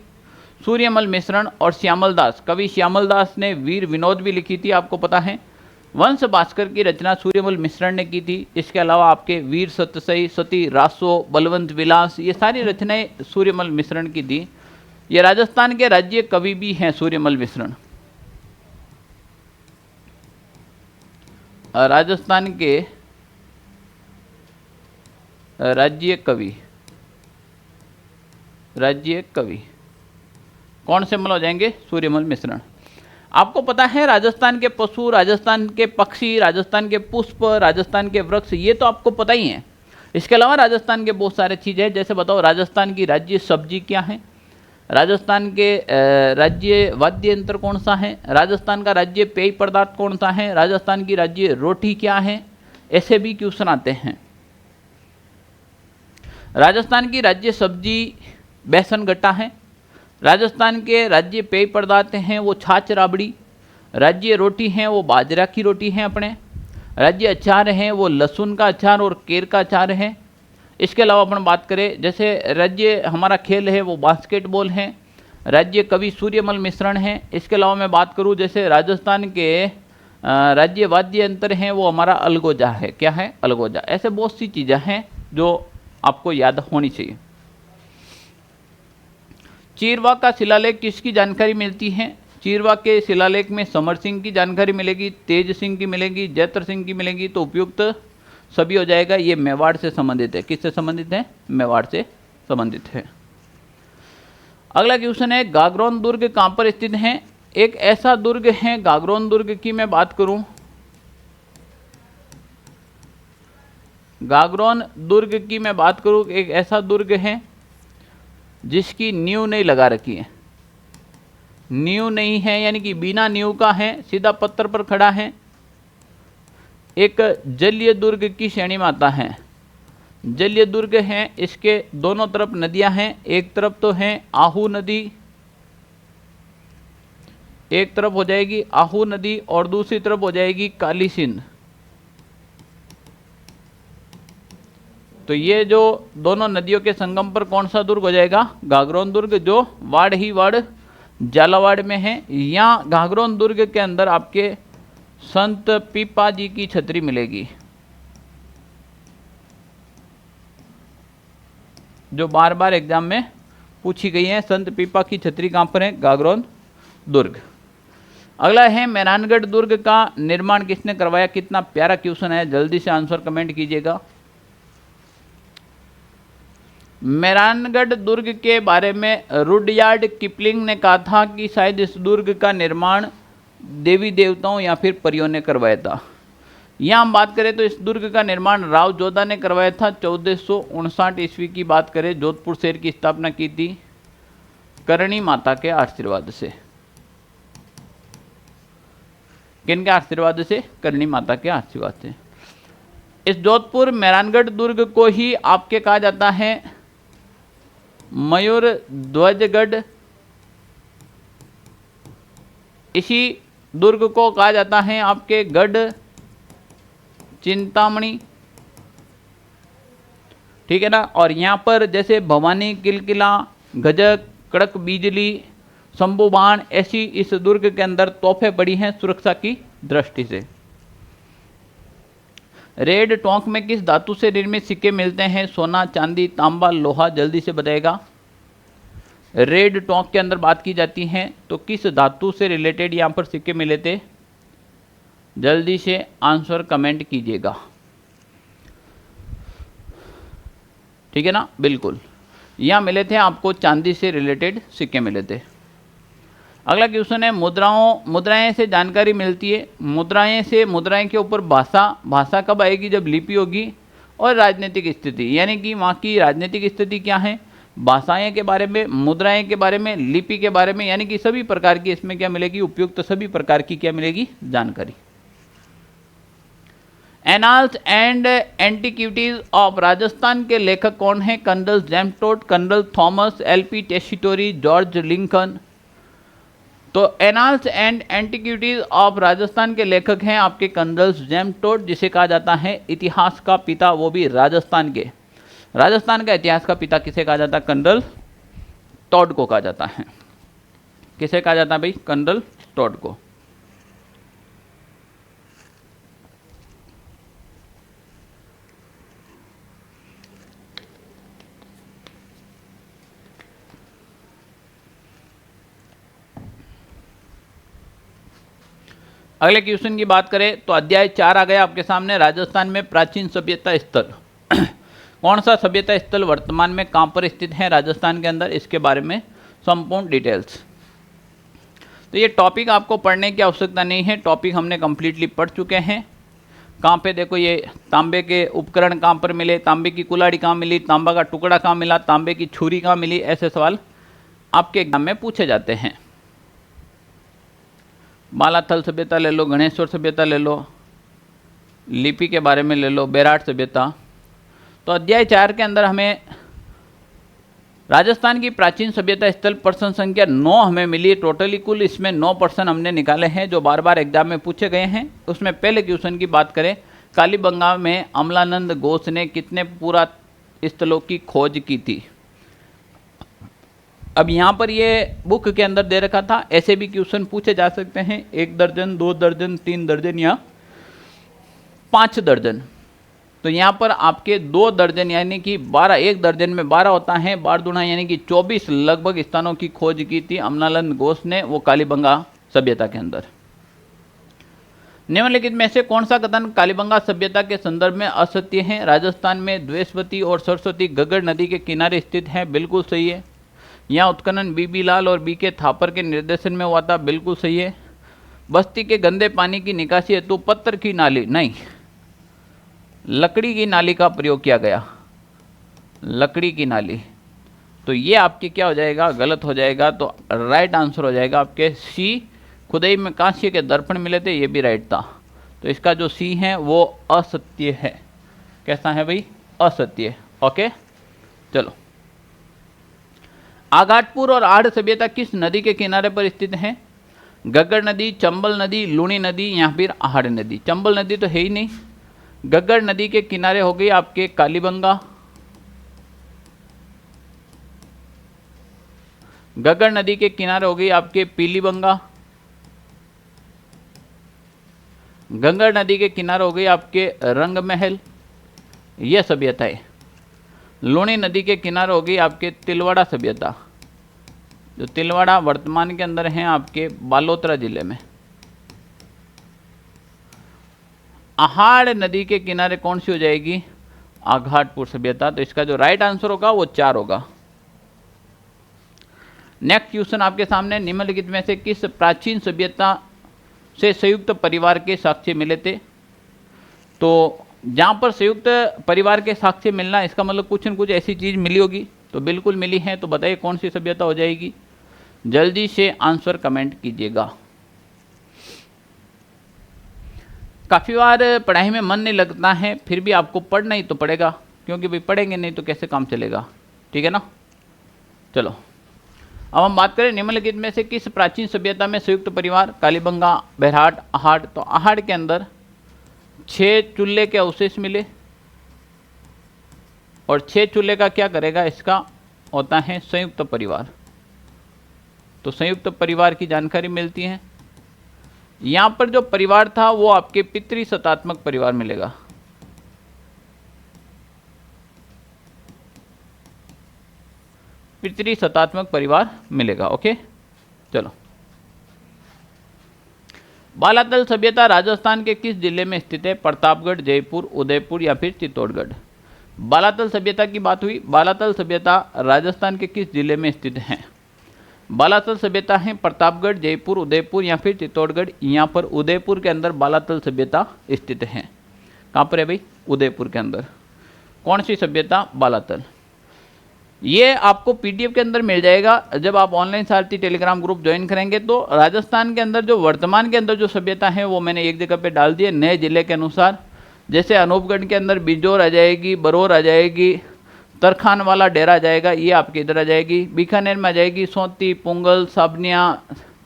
[SPEAKER 1] सूर्यमल मिश्रण और श्यामल दास, कवि श्यामल दास ने वीर विनोद भी लिखी थी, आपको पता है। वंश भास्कर की रचना सूर्यमल मिश्रण ने की थी। इसके अलावा आपके वीर सत्यसई, सती रासो, बलवंत विलास, ये सारी रचनाएं सूर्यमल मिश्रण की थी। ये राजस्थान के राज्य कवि भी हैं सूर्यमल मिश्रण। राजस्थान के राज्य कवि राज्य कवि कौन से मल हो जाएंगे? सूर्यमल मिश्रण। आपको पता है राजस्थान के पशु, राजस्थान के पक्षी, राजस्थान के पुष्प, राजस्थान के वृक्ष, ये तो आपको पता ही है। इसके अलावा राजस्थान के बहुत सारे चीज़ें हैं, जैसे बताओ राजस्थान की राज्य सब्जी क्या है, राजस्थान के राज्य वाद्य यंत्र कौन सा है, राजस्थान का राज्य पेय पदार्थ कौन सा है, राजस्थान की राज्य रोटी क्या है, ऐसे भी क्वेश्चन आते हैं। राजस्थान की राज्य सब्जी बेसन गट्टा है, राजस्थान के राज्य पेय पदार्थ हैं वो छाछ राबड़ी, राज्य रोटी हैं वो बाजरा की रोटी है अपने, राज्य अचार हैं वो लहसुन का अचार और केर का अचार है। इसके अलावा अपन बात करें जैसे राज्य हमारा खेल है वो बास्केटबॉल है, राज्य कवि सूर्यमल मिश्रण है। इसके अलावा मैं बात करूं जैसे राजस्थान के राज्य वाद्य यंत्र हैं वो हमारा अलगोजा है। क्या है? अलगोजा। ऐसे बहुत सी चीज़ें हैं जो आपको याद होनी चाहिए। चीरवा का शिलालेख किसकी जानकारी मिलती है? चीरवा के शिलालेख में समर सिंह की जानकारी मिलेगी, तेज सिंह की मिलेगी, जैत्र सिंह की मिलेगी, तो उपयुक्त सभी हो जाएगा। ये मेवाड़ से संबंधित है। किससे संबंधित है? मेवाड़ से संबंधित है। अगला क्वेश्चन है गागरोन दुर्ग कहाँ पर स्थित है? एक ऐसा दुर्ग है, गागरोन दुर्ग की मैं बात करूं, गागरोन दुर्ग की मैं बात करूं, एक ऐसा दुर्ग है जिसकी नींव नहीं लगा रखी है। नींव नहीं है यानी कि बिना नींव का है, सीधा पत्थर पर खड़ा है। एक जलीय दुर्ग की श्रेणी में आता है। जलीय दुर्ग है, इसके दोनों तरफ नदियां हैं। एक तरफ तो है आहू नदी, एक तरफ हो जाएगी आहू नदी और दूसरी तरफ हो जाएगी काली सिंध। तो ये जो दोनों नदियों के संगम पर कौन सा दुर्ग हो जाएगा? गागरोन दुर्ग, जो वाड़ ही वाड़ झालावाड़ में है। यहाँ गागरोन दुर्ग के अंदर आपके संत पीपा जी की छतरी मिलेगी, जो बार बार एग्जाम में पूछी गई है। संत पीपा की छतरी कहाँ पर है? गागरोन दुर्ग। अगला है मेहरानगढ़ दुर्ग का निर्माण किसने करवाया? कितना प्यारा क्वेश्चन है, जल्दी से आंसर कमेंट कीजिएगा। मेहरानगढ़ दुर्ग के बारे में रुडयार्ड किपलिंग ने कहा था कि शायद इस दुर्ग का निर्माण देवी देवताओं या फिर परियों ने करवाया था। यहाँ हम बात करें तो इस दुर्ग का निर्माण राव जोधा ने करवाया था। 1459 ईस्वी की बात करें, जोधपुर शहर की स्थापना की थी करणी माता के आशीर्वाद से। किनके आशीर्वाद से? करणी माता के आशीर्वाद से। इस जोधपुर मेहरानगढ़ दुर्ग को ही आपके कहा जाता है मयूर ध्वजगढ़। इसी दुर्ग को कहा जाता है आपके गढ़ चिंतामणि, ठीक है ना। और यहाँ पर जैसे भवानी, किलकिला, गजक, कड़क बिजली, शंभू बाण, ऐसी इस दुर्ग के अंदर तोहफे पड़ी हैं सुरक्षा की दृष्टि से। रेड टोंक में किस धातु से निर्मित सिक्के मिलते हैं? सोना, चांदी, तांबा, लोहा। जल्दी से बताएगा। रेड टोंक के अंदर बात की जाती है तो किस धातु से रिलेटेड यहाँ पर सिक्के मिले थे? जल्दी से आंसर कमेंट कीजिएगा, ठीक है ना। बिल्कुल, यहाँ मिले थे आपको चांदी से रिलेटेड सिक्के मिले थे। अगला क्वेश्चन है मुद्राएं से जानकारी मिलती है। मुद्राएं के ऊपर भाषा कब आएगी? जब लिपि होगी। और राजनीतिक स्थिति, यानी कि वहाँ की राजनीतिक स्थिति क्या है? भाषाएं के बारे में, मुद्राएं के बारे में, लिपि के बारे में, यानी कि सभी प्रकार की इसमें क्या मिलेगी? उपयुक्त सभी प्रकार की क्या मिलेगी? जानकारी। Annals and antiquities of Rajasthan के लेखक कौन है? Colonel James Tod, colonel Thomas, L P Tessitori, George Lincoln. तो annals and antiquities of Rajasthan के लेखक हैं आपके कर्नल जेम्स टोड, जिसे कहा जाता है इतिहास का पिता, वो भी राजस्थान के। राजस्थान का इतिहास का पिता किसे कहा जाता है? कर्नल टोड को कहा जाता है। किसे कहा जाता है भाई? कर्नल टोड को। अगले क्वेश्चन की बात करें तो अध्याय 4 आ गया आपके सामने, राजस्थान में प्राचीन सभ्यता स्थल। कौन सा सभ्यता स्थल वर्तमान में कहाँ पर स्थित है राजस्थान के अंदर, इसके बारे में संपूर्ण डिटेल्स। तो ये टॉपिक आपको पढ़ने की आवश्यकता नहीं है, टॉपिक हमने कंप्लीटली पढ़ चुके हैं। कहाँ पे देखो, ये तांबे के उपकरण कहाँ पर मिले, तांबे की कुल्हाड़ी कहाँ मिली, तांबा का टुकड़ा कहाँ मिला, तांबे की छुरी कहाँ मिली, ऐसे सवाल आपके एग्जाम में पूछे जाते हैं। बालाथल सभ्यता ले लो, गणेश्वर सभ्यता ले लो, लिपि के बारे में ले लो, बेराट सभ्यता। तो अध्याय 4 के अंदर हमें राजस्थान की प्राचीन सभ्यता स्थल प्रश्न संख्या 9 हमें मिली। टोटली कुल इसमें 9 प्रश्न हमने निकाले हैं जो बार बार एग्जाम में पूछे गए हैं। उसमें पहले क्वेश्चन की बात करें, कालीबंगा में अमलानंद घोष ने कितने पुरा स्थलों की खोज की थी। अब यहाँ पर ये बुक के अंदर दे रखा था, ऐसे भी क्वेश्चन पूछे जा सकते हैं, 1 दर्जन, 2 दर्जन, 3 दर्जन या 5 दर्जन। तो यहाँ पर आपके 2 दर्जन यानी कि 12, 1 दर्जन में 12 होता है, 12 दूना यानी कि 24 लगभग स्थानों की खोज की थी अमलानंद घोष ने, वो कालीबंगा सभ्यता के अंदर। निम्नलिखित में से कौन सा कथन कालीबंगा सभ्यता के संदर्भ में असत्य है। राजस्थान में द्वेषवती और सरस्वती घग्गर नदी के किनारे स्थित है, बिल्कुल सही है। यहाँ उत्खनन बीबी लाल और बीके थापर के निर्देशन में हुआ था, बिल्कुल सही है। बस्ती के गंदे पानी की निकासी हेतु पत्थर की नाली, नहीं, लकड़ी की नाली का प्रयोग किया गया, लकड़ी की नाली। तो ये आपके क्या हो जाएगा, गलत हो जाएगा। तो राइट आंसर हो जाएगा आपके सी, खुदाई में कांस्य के दर्पण मिले थे, ये भी राइट था। तो इसका जो सी है वो असत्य है। कैसा है भाई, असत्य। ओके चलो, आघाटपुर और आड़ सभ्यता किस नदी के किनारे पर स्थित है। घग्गर नदी, चंबल नदी, लूणी नदी या फिर आहाड़ नदी। चंबल नदी तो है ही नहीं। घग्गर नदी के किनारे हो गई आपके कालीबंगा, घग्गर नदी के किनारे हो गई आपके पीलीबंगा, घग्गर नदी के किनारे हो गई आपके रंगमहल, यह सभ्यता है। लूणी नदी के किनारे हो गई आपके तिलवाड़ा सभ्यता, जो तिलवाड़ा वर्तमान के अंदर है आपके बालोतरा जिले में। आहाड़ नदी के किनारे कौन सी हो जाएगी, आघाटपुर सभ्यता। तो इसका जो राइट आंसर होगा वो 4 होगा। नेक्स्ट क्वेश्चन आपके सामने, निम्नलिखित में से किस प्राचीन सभ्यता से संयुक्त परिवार के साक्ष्य मिले थे। तो जहाँ पर संयुक्त परिवार के साक्ष्य मिलना, इसका मतलब कुछ न कुछ ऐसी चीज़ मिली होगी। तो बिल्कुल मिली है, तो बताइए कौन सी सभ्यता हो जाएगी। जल्दी से आंसर कमेंट कीजिएगा। काफ़ी बार पढ़ाई में मन नहीं लगता है, फिर भी आपको पढ़ना ही तो पड़ेगा, क्योंकि भाई पढ़ेंगे नहीं तो कैसे काम चलेगा, ठीक है ना। चलो अब हम बात करें, निम्नलिखित में से किस प्राचीन सभ्यता में संयुक्त परिवार, कालीबंगा, बेरहाट, आहाड़। तो आहाड़ के अंदर 6 चूल्हे के अवशेष मिले, और 6 चूल्हे का क्या करेगा, इसका होता है संयुक्त परिवार। तो संयुक्त परिवार की जानकारी मिलती है। यहाँ पर जो परिवार था वो आपके पितृसत्तात्मक परिवार मिलेगा। पितृसत्तात्मक परिवार मिलेगा। ओके चलो, बालातल सभ्यता राजस्थान के किस जिले में स्थित है। प्रतापगढ़, जयपुर, उदयपुर या फिर चित्तौड़गढ़। बालातल सभ्यता की बात हुई। बालातल सभ्यता राजस्थान के किस जिले में स्थित है। बालातल सभ्यता है प्रतापगढ़, जयपुर, उदयपुर या फिर चित्तौड़गढ़। यहाँ पर उदयपुर के अंदर बालातल सभ्यता स्थित है। कहाँ पर है भाई, उदयपुर के अंदर। कौन सी सभ्यता, बालातल। ये आपको पीडीएफ के अंदर मिल जाएगा जब आप ऑनलाइन सारथी टेलीग्राम ग्रुप ज्वाइन करेंगे। तो राजस्थान के अंदर जो वर्तमान के अंदर जो सभ्यता है वो मैंने एक जगह पे डाल दी है नए जिले के अनुसार। जैसे अनूपगढ़ के अंदर बिजोर आ जाएगी, बरौर आ जाएगी, तरखान वाला डेरा आ जाएगा, ये आपके इधर आ जाएगी। बीकानेर में आ जाएगी सोंती, पुंगल, साबनिया,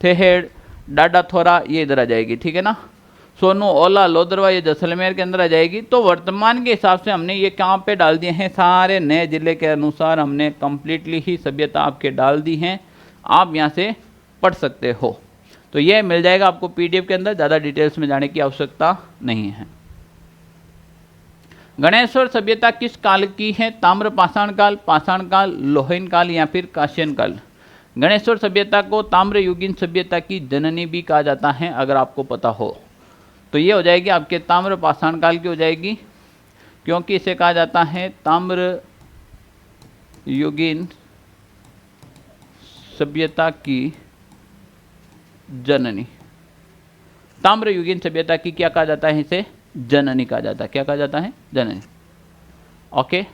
[SPEAKER 1] थेहेड़, डाडा थोरा, ये इधर आ जाएगी, ठीक है ना। सोनू, ओला, लोदरवा ये जैसलमेर के अंदर आ जाएगी। तो वर्तमान के हिसाब से हमने ये कहाँ पे डाल दिए हैं, सारे नए जिले के अनुसार हमने कंप्लीटली ही सभ्यता आपके डाल दी हैं। आप यहाँ से पढ़ सकते हो। तो ये मिल जाएगा आपको पीडीएफ के अंदर, ज़्यादा डिटेल्स में जाने की आवश्यकता नहीं है। गणेश्वर सभ्यता किस काल की है। ताम्र पाषाण काल, लोहिन काल या फिर कांस्यन काल। गणेश्वर सभ्यता को ताम्र युगीन सभ्यता की जननी भी कहा जाता है, अगर आपको पता हो। तो ये हो जाएगी आपके ताम्र पाषाण काल की हो जाएगी। क्योंकि इसे कहा जाता है ताम्र युगीन सभ्यता की जननी। ताम्र युगीन सभ्यता की क्या कहा जाता है? इसे जननी कहा जाता है। क्या कहा जाता है? जननी। ओके,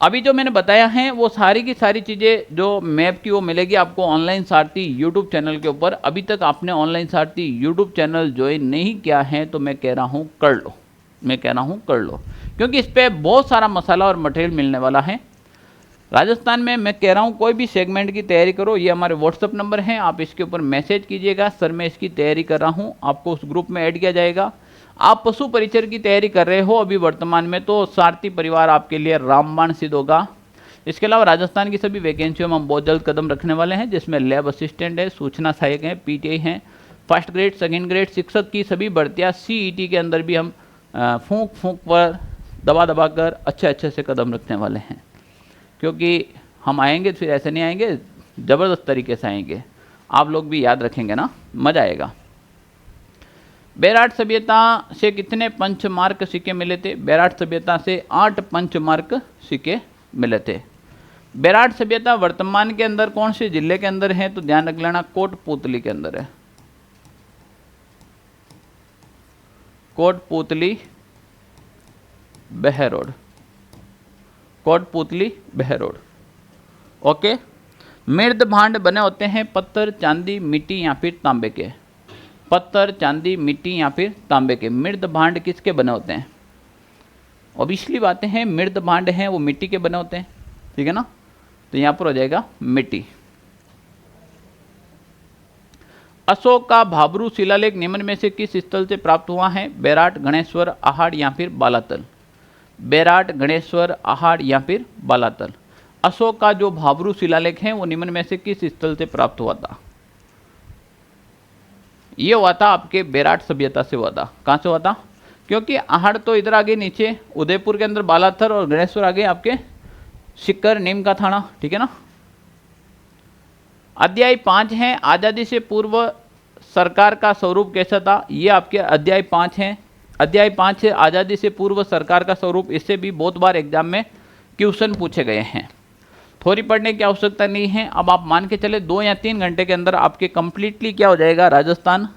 [SPEAKER 1] अभी जो मैंने बताया है वो सारी की सारी चीज़ें जो मैप की वो मिलेगी आपको ऑनलाइन सारथी यूट्यूब चैनल के ऊपर। अभी तक आपने ऑनलाइन सारथी यूट्यूब चैनल ज्वाइन नहीं किया है तो मैं कह रहा हूँ कर लो, मैं कह रहा हूँ कर लो, क्योंकि इस पर बहुत सारा मसाला और मटेरियल मिलने वाला है। राजस्थान में मैं कह रहा हूँ कोई भी सेगमेंट की तैयारी करो, ये हमारे व्हाट्सअप नंबर हैं, आप इसके ऊपर मैसेज कीजिएगा, सर मैं इसकी तैयारी कर रहा हूँ, आपको उस ग्रुप में ऐड किया जाएगा। आप पशु परिचर की तैयारी कर रहे हो अभी वर्तमान में, तो सारथी परिवार आपके लिए रामबाण सिद्ध होगा। इसके अलावा राजस्थान की सभी वैकेंसियों में हम बहुत जल्द कदम रखने वाले हैं, जिसमें लैब असिस्टेंट है, सूचना सहायक हैं, पीटीआई हैं, फर्स्ट ग्रेड सेकेंड ग्रेड शिक्षक की सभी भर्तियाँ, सीईटी के अंदर भी हम फूंक फूंक पर दबा दबा कर अच्छे से कदम रखने वाले हैं। क्योंकि हम आएंगे फिर ऐसे नहीं आएंगे, ज़बरदस्त तरीके से आएंगे, आप लोग भी याद रखेंगे ना, मज़ा आएगा। बैराट सभ्यता से कितने पंचमार्क सिक्के मिले थे? बैराट सभ्यता से 8 पंचमार्क सिक्के मिले थे। बैराट सभ्यता वर्तमान के अंदर कौन से जिले के अंदर है? तो ध्यान रख लेना, कोटपुतली के अंदर है। कोटपुतली बहरोड, कोटपुतली बहरोड। ओके, मृद भांड बने होते हैं पत्थर, चांदी, मिट्टी या फिर तांबे के। पत्थर, चांदी, मिट्टी या फिर तांबे के। मृद भांड किसके बने होते हैं? ऑब्वियसली बातें हैं, मृद भांड हैं वो मिट्टी के बने होते हैं, ठीक है ना, तो यहां पर हो जाएगा मिट्टी। अशोक का भाबरू शिलालेख निम्न में से किस स्थल से प्राप्त हुआ है? बैराट, गणेश्वर, आहाड़ या फिर बालातल। बैराट, गणेश्वर, आहाड़ या फिर बालातल। अशोक का जो भाबरू शिलालेख है वो निम्न में से किस स्थल से प्राप्त हुआ था? ये हुआ था आपके बैराट सभ्यता से हुआ था। कहाँ से हुआ था? क्योंकि आहाड़ तो इधर आगे नीचे उदयपुर के अंदर बालाथर और गणेश्वर आगे आपके सिक्कर नीम का थाना, ठीक है ना। अध्याय 5 है, आज़ादी से पूर्व सरकार का स्वरूप कैसा था? ये आपके अध्याय 5 है। अध्याय 5 है आज़ादी से पूर्व सरकार का स्वरूप। इससे भी बहुत बार एग्जाम में क्वेश्चन पूछे गए हैं, थोड़ी पढ़ने की आवश्यकता नहीं है। अब आप मान के चले 2 या 3 घंटे के अंदर आपके कंप्लीटली क्या हो जाएगा, राजस्थान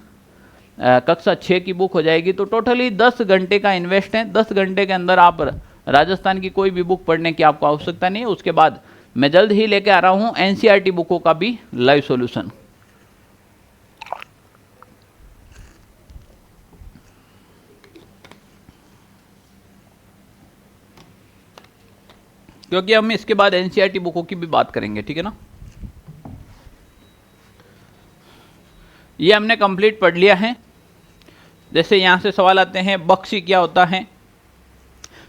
[SPEAKER 1] कक्षा 6 की बुक हो जाएगी। तो टोटली 10 घंटे का इन्वेस्ट है। 10 घंटे के अंदर आप राजस्थान की कोई भी बुक पढ़ने की आपको आवश्यकता नहीं है। उसके बाद मैं जल्द ही लेके आ रहा हूँ एनसीईआरटी बुकों का भी लाइव सॉल्यूशन। क्योंकि हम इसके बाद एनसीईआरटी बुकों की भी बात करेंगे, ठीक है ना। ये हमने कंप्लीट पढ़ लिया है। जैसे यहाँ से सवाल आते हैं, बख्शी क्या होता है?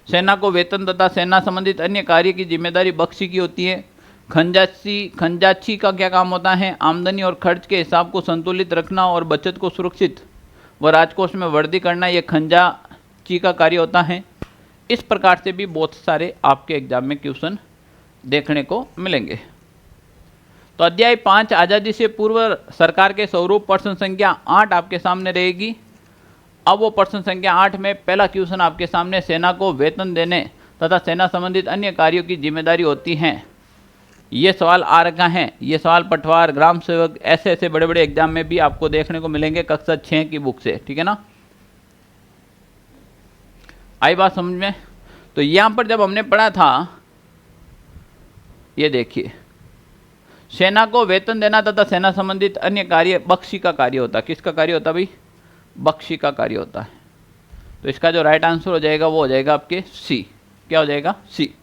[SPEAKER 1] सेना को वेतन तथा सेना संबंधित अन्य कार्य की जिम्मेदारी बख्शी की होती है। खंजाची का क्या काम होता है? आमदनी और खर्च के हिसाब को संतुलित रखना और बचत को सुरक्षित व राजकोष में वृद्धि करना, यह खंजाची का कार्य होता है। इस प्रकार से भी बहुत सारे आपके एग्जाम में क्वेश्चन देखने को मिलेंगे। तो अध्याय 5 आज़ादी से पूर्व सरकार के स्वरूप, प्रश्न संख्या 8 आपके सामने रहेगी। अब वो प्रश्न संख्या 8 में पहला क्वेश्चन आपके सामने, सेना को वेतन देने तथा सेना संबंधित अन्य कार्यों की जिम्मेदारी होती है। ये सवाल आ रखा है। ये सवाल पटवार, ग्राम सेवक, ऐसे बड़े बड़े एग्जाम में भी आपको देखने को मिलेंगे कक्षा 6 की बुक से, ठीक है ना। आई बात समझ में? तो यहाँ पर जब हमने पढ़ा था, ये देखिए, सेना को वेतन देना तथा सेना संबंधित अन्य कार्य बख्शी का कार्य होता है। किसका कार्य होता है भाई? बख्शी का कार्य होता है। तो इसका जो राइट आंसर हो जाएगा वो हो जाएगा आपके सी। क्या हो जाएगा? सी।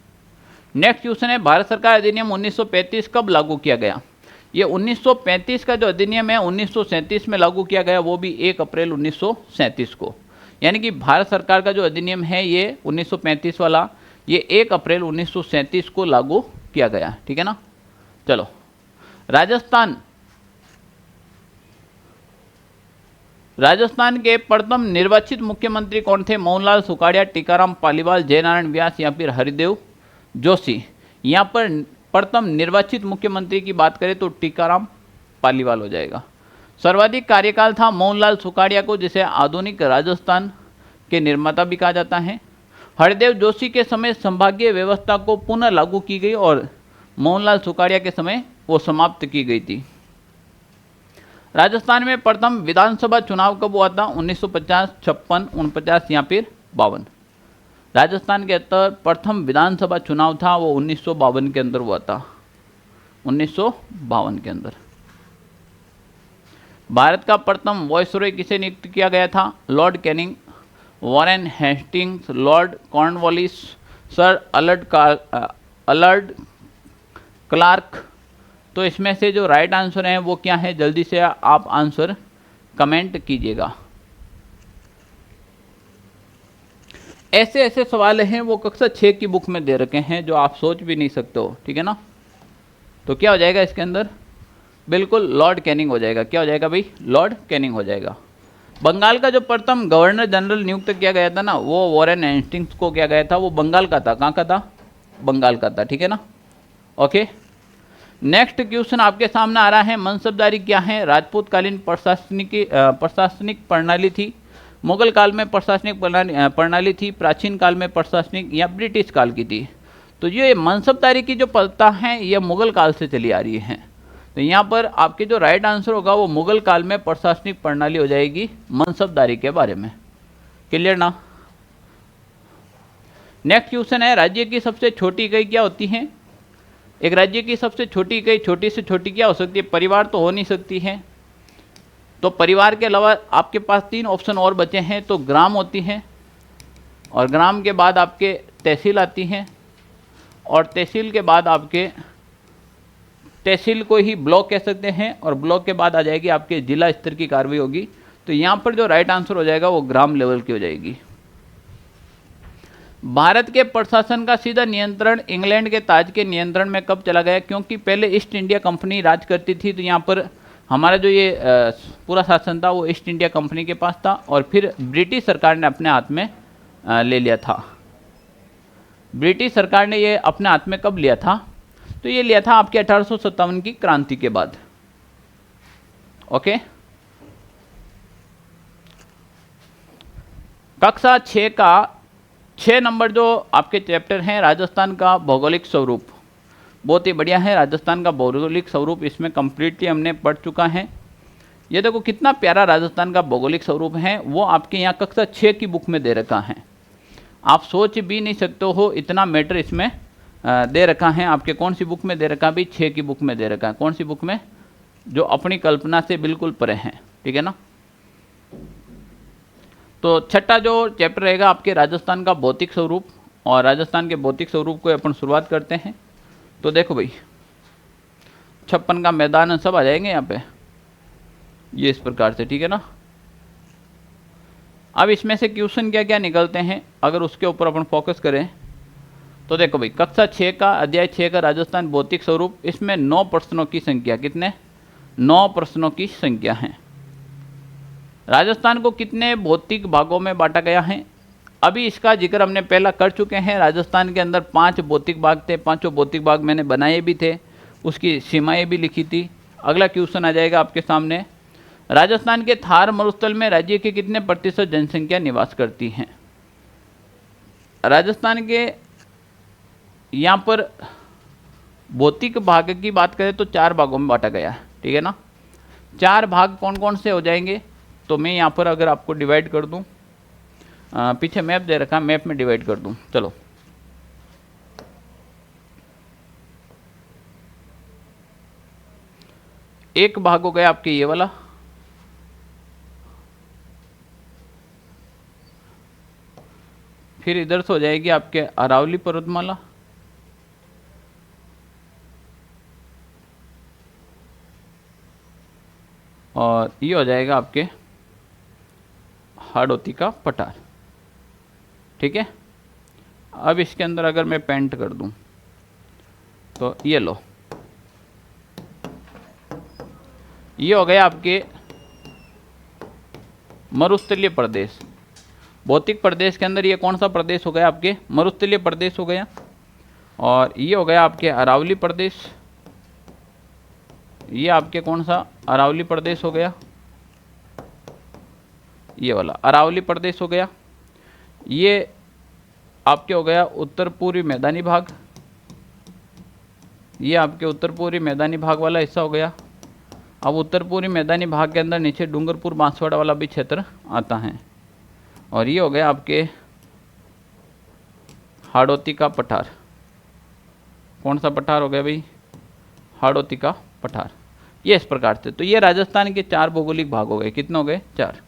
[SPEAKER 1] नेक्स्ट क्वेश्चन है, भारत सरकार अधिनियम 1935 कब लागू किया गया? ये 1935 का जो अधिनियम है 1937 में लागू किया गया, वो भी 1 अप्रैल 1937 को। यानी कि भारत सरकार का जो अधिनियम है ये 1935 वाला, ये 1 अप्रैल 1937 को लागू किया गया, ठीक है ना। चलो, राजस्थान के प्रथम निर्वाचित मुख्यमंत्री कौन थे? मोहनलाल सुखाड़िया, टीकाराम पालीवाल, जयनारायण व्यास या फिर हरिदेव जोशी। यहाँ पर प्रथम निर्वाचित मुख्यमंत्री की बात करें तो टीकाराम पालीवाल हो जाएगा। सर्वाधिक कार्यकाल था मोहनलाल सुखाड़िया को, जिसे आधुनिक राजस्थान के निर्माता भी कहा जाता है। हरदेव जोशी के समय संभागीय व्यवस्था को पुनः लागू की गई और मोहनलाल सुखाड़िया के समय वो समाप्त की गई थी। राजस्थान में प्रथम विधानसभा चुनाव कब हुआ था? 1950, 56, 49 या फिर 52। राजस्थान के अंदर प्रथम विधानसभा चुनाव था वो 1952 के अंदर हुआ था, 1952 के अंदर। भारत का प्रथम वायसरॉय किसे नियुक्त किया गया था? Lord Canning, Warren Hastings, lord Cornwallis, sir Alured Clarke. तो इसमें से जो राइट आंसर है वो क्या है? जल्दी से आप आंसर कमेंट कीजिएगा। ऐसे ऐसे सवाल हैं वो कक्षा 6 की बुक में दे रखे हैं जो आप सोच भी नहीं सकते हो, ठीक है ना। तो क्या हो जाएगा इसके अंदर? बिल्कुल लॉर्ड कैनिंग हो जाएगा। क्या हो जाएगा भाई? लॉर्ड कैनिंग हो जाएगा। बंगाल का जो प्रथम गवर्नर जनरल नियुक्त किया गया था ना, वो वॉरेन हेस्टिंग्स को किया गया था। वो बंगाल का था। कहाँ का था? बंगाल का था, ठीक है ना। ओके, नेक्स्ट क्वेश्चन आपके सामने आ रहा है, मनसबदारी क्या है? राजपूतकालीन प्रशासनिक प्रणाली थी, मुगल काल में प्रशासनिक प्रणाली थी, प्राचीन काल में प्रशासनिक या ब्रिटिश काल की थी। तो ये मनसबदारी की जो प्रथा है ये मुगल काल से चली आ रही है। तो यहाँ पर आपके जो राइट आंसर होगा वो मुगल काल में प्रशासनिक प्रणाली हो जाएगी मनसबदारी के बारे में। क्लियर ना? नेक्स्ट क्वेश्चन है, राज्य की सबसे छोटी इकाई क्या होती है? एक राज्य की सबसे छोटी इकाई छोटी से छोटी क्या हो सकती है? परिवार तो हो नहीं सकती है। तो परिवार के अलावा आपके पास 3 ऑप्शन और बचे हैं। तो ग्राम होती है, और ग्राम के बाद आपके तहसील आती है, और तहसील के बाद आपके तहसील को ही ब्लॉक कह सकते हैं, और ब्लॉक के बाद आ जाएगी आपके जिला स्तर की कार्रवाई होगी। तो यहाँ पर जो राइट आंसर हो जाएगा वो ग्राम लेवल की हो जाएगी। भारत के प्रशासन का सीधा नियंत्रण इंग्लैंड के ताज के नियंत्रण में कब चला गया? क्योंकि पहले ईस्ट इंडिया कंपनी राज करती थी, तो यहाँ पर हमारा जो ये पूरा शासन था वो ईस्ट इंडिया कंपनी के पास था, और फिर ब्रिटिश सरकार ने अपने हाथ में ले लिया था। ब्रिटिश सरकार ने ये अपने हाथ में कब लिया था? तो ये लिया था आपके 1857 की क्रांति के बाद। ओके, कक्षा 6 का 6 नंबर जो आपके चैप्टर हैं राजस्थान का भौगोलिक स्वरूप, बहुत ही बढ़िया है। राजस्थान का भौगोलिक स्वरूप इसमें कंप्लीटली हमने पढ़ चुका है। ये देखो कितना प्यारा राजस्थान का भौगोलिक स्वरूप है, वो आपके यहाँ कक्षा 6 की बुक में दे रखा है। आप सोच भी नहीं सकते हो इतना मैटर इसमें दे रखा है। आपके कौन सी बुक में दे रखा है भाई? 6 की बुक में दे रखा है। कौन सी बुक में? जो अपनी कल्पना से बिल्कुल परे हैं, ठीक है ना। तो छठा जो चैप्टर रहेगा आपके राजस्थान का भौतिक स्वरूप, और राजस्थान के भौतिक स्वरूप को अपन शुरुआत करते हैं। तो देखो भाई 56 का मैदान सब आ जाएंगे यहाँ पे, ये इस प्रकार से, ठीक है ना। अब इसमें से क्वेश्चन क्या क्या निकलते हैं अगर उसके ऊपर अपन फोकस करें तो देखो भाई कक्षा 6 का अध्याय 6 का राजस्थान भौतिक स्वरूप, इसमें 9 प्रश्नों की संख्या, कितने? 9 प्रश्नों की संख्या है। राजस्थान को कितने भौतिक भागों में बांटा गया है? अभी इसका जिक्र हमने पहला कर चुके हैं। राजस्थान के अंदर 5 भौतिक भाग थे, 5 भौतिक भाग मैंने बनाए भी थे, उसकी सीमाएं भी लिखी थी। अगला क्वेश्चन आ जाएगा आपके सामने, राजस्थान के थार मरुस्थल में राज्य के कितने प्रतिशत जनसंख्या निवास करती है? राजस्थान के यहाँ पर भौतिक भाग की बात करें तो 4 भागों में बांटा गया है, ठीक है ना। 4 भाग कौन कौन से हो जाएंगे? तो मैं यहाँ पर अगर आपको डिवाइड कर दूँ, पीछे मैप दे रखा है, मैप में डिवाइड कर दूँ, चलो। एक भाग हो गया आपके ये वाला, फिर इधर से हो जाएगी आपके अरावली पर्वतमाला, और ये हो जाएगा आपके हाड़ौती का पठार, ठीक है। अब इसके अंदर अगर मैं पेंट कर दूं तो ये लो, ये हो गया आपके मरुस्थलीय प्रदेश। भौतिक प्रदेश के अंदर ये कौन सा प्रदेश हो गया? आपके मरुस्थलीय प्रदेश हो गया। और ये हो गया आपके अरावली प्रदेश, ये आपके कौन सा? अरावली प्रदेश हो गया, ये वाला अरावली प्रदेश हो गया। ये आपके हो गया उत्तर पूर्वी मैदानी भाग, ये आपके उत्तर पूर्वी मैदानी भाग वाला हिस्सा हो गया। अब उत्तर पूर्वी मैदानी भाग के अंदर नीचे डूंगरपुर बांसवाड़ा वाला भी क्षेत्र आता है। और ये हो गया आपके हाड़ौती का पठार। कौन सा पठार हो गया भाई? हाड़ौती का पठार। ये इस प्रकार से, तो ये राजस्थान के 4 भौगोलिक भाग हो गए। कितने हो गए? 4।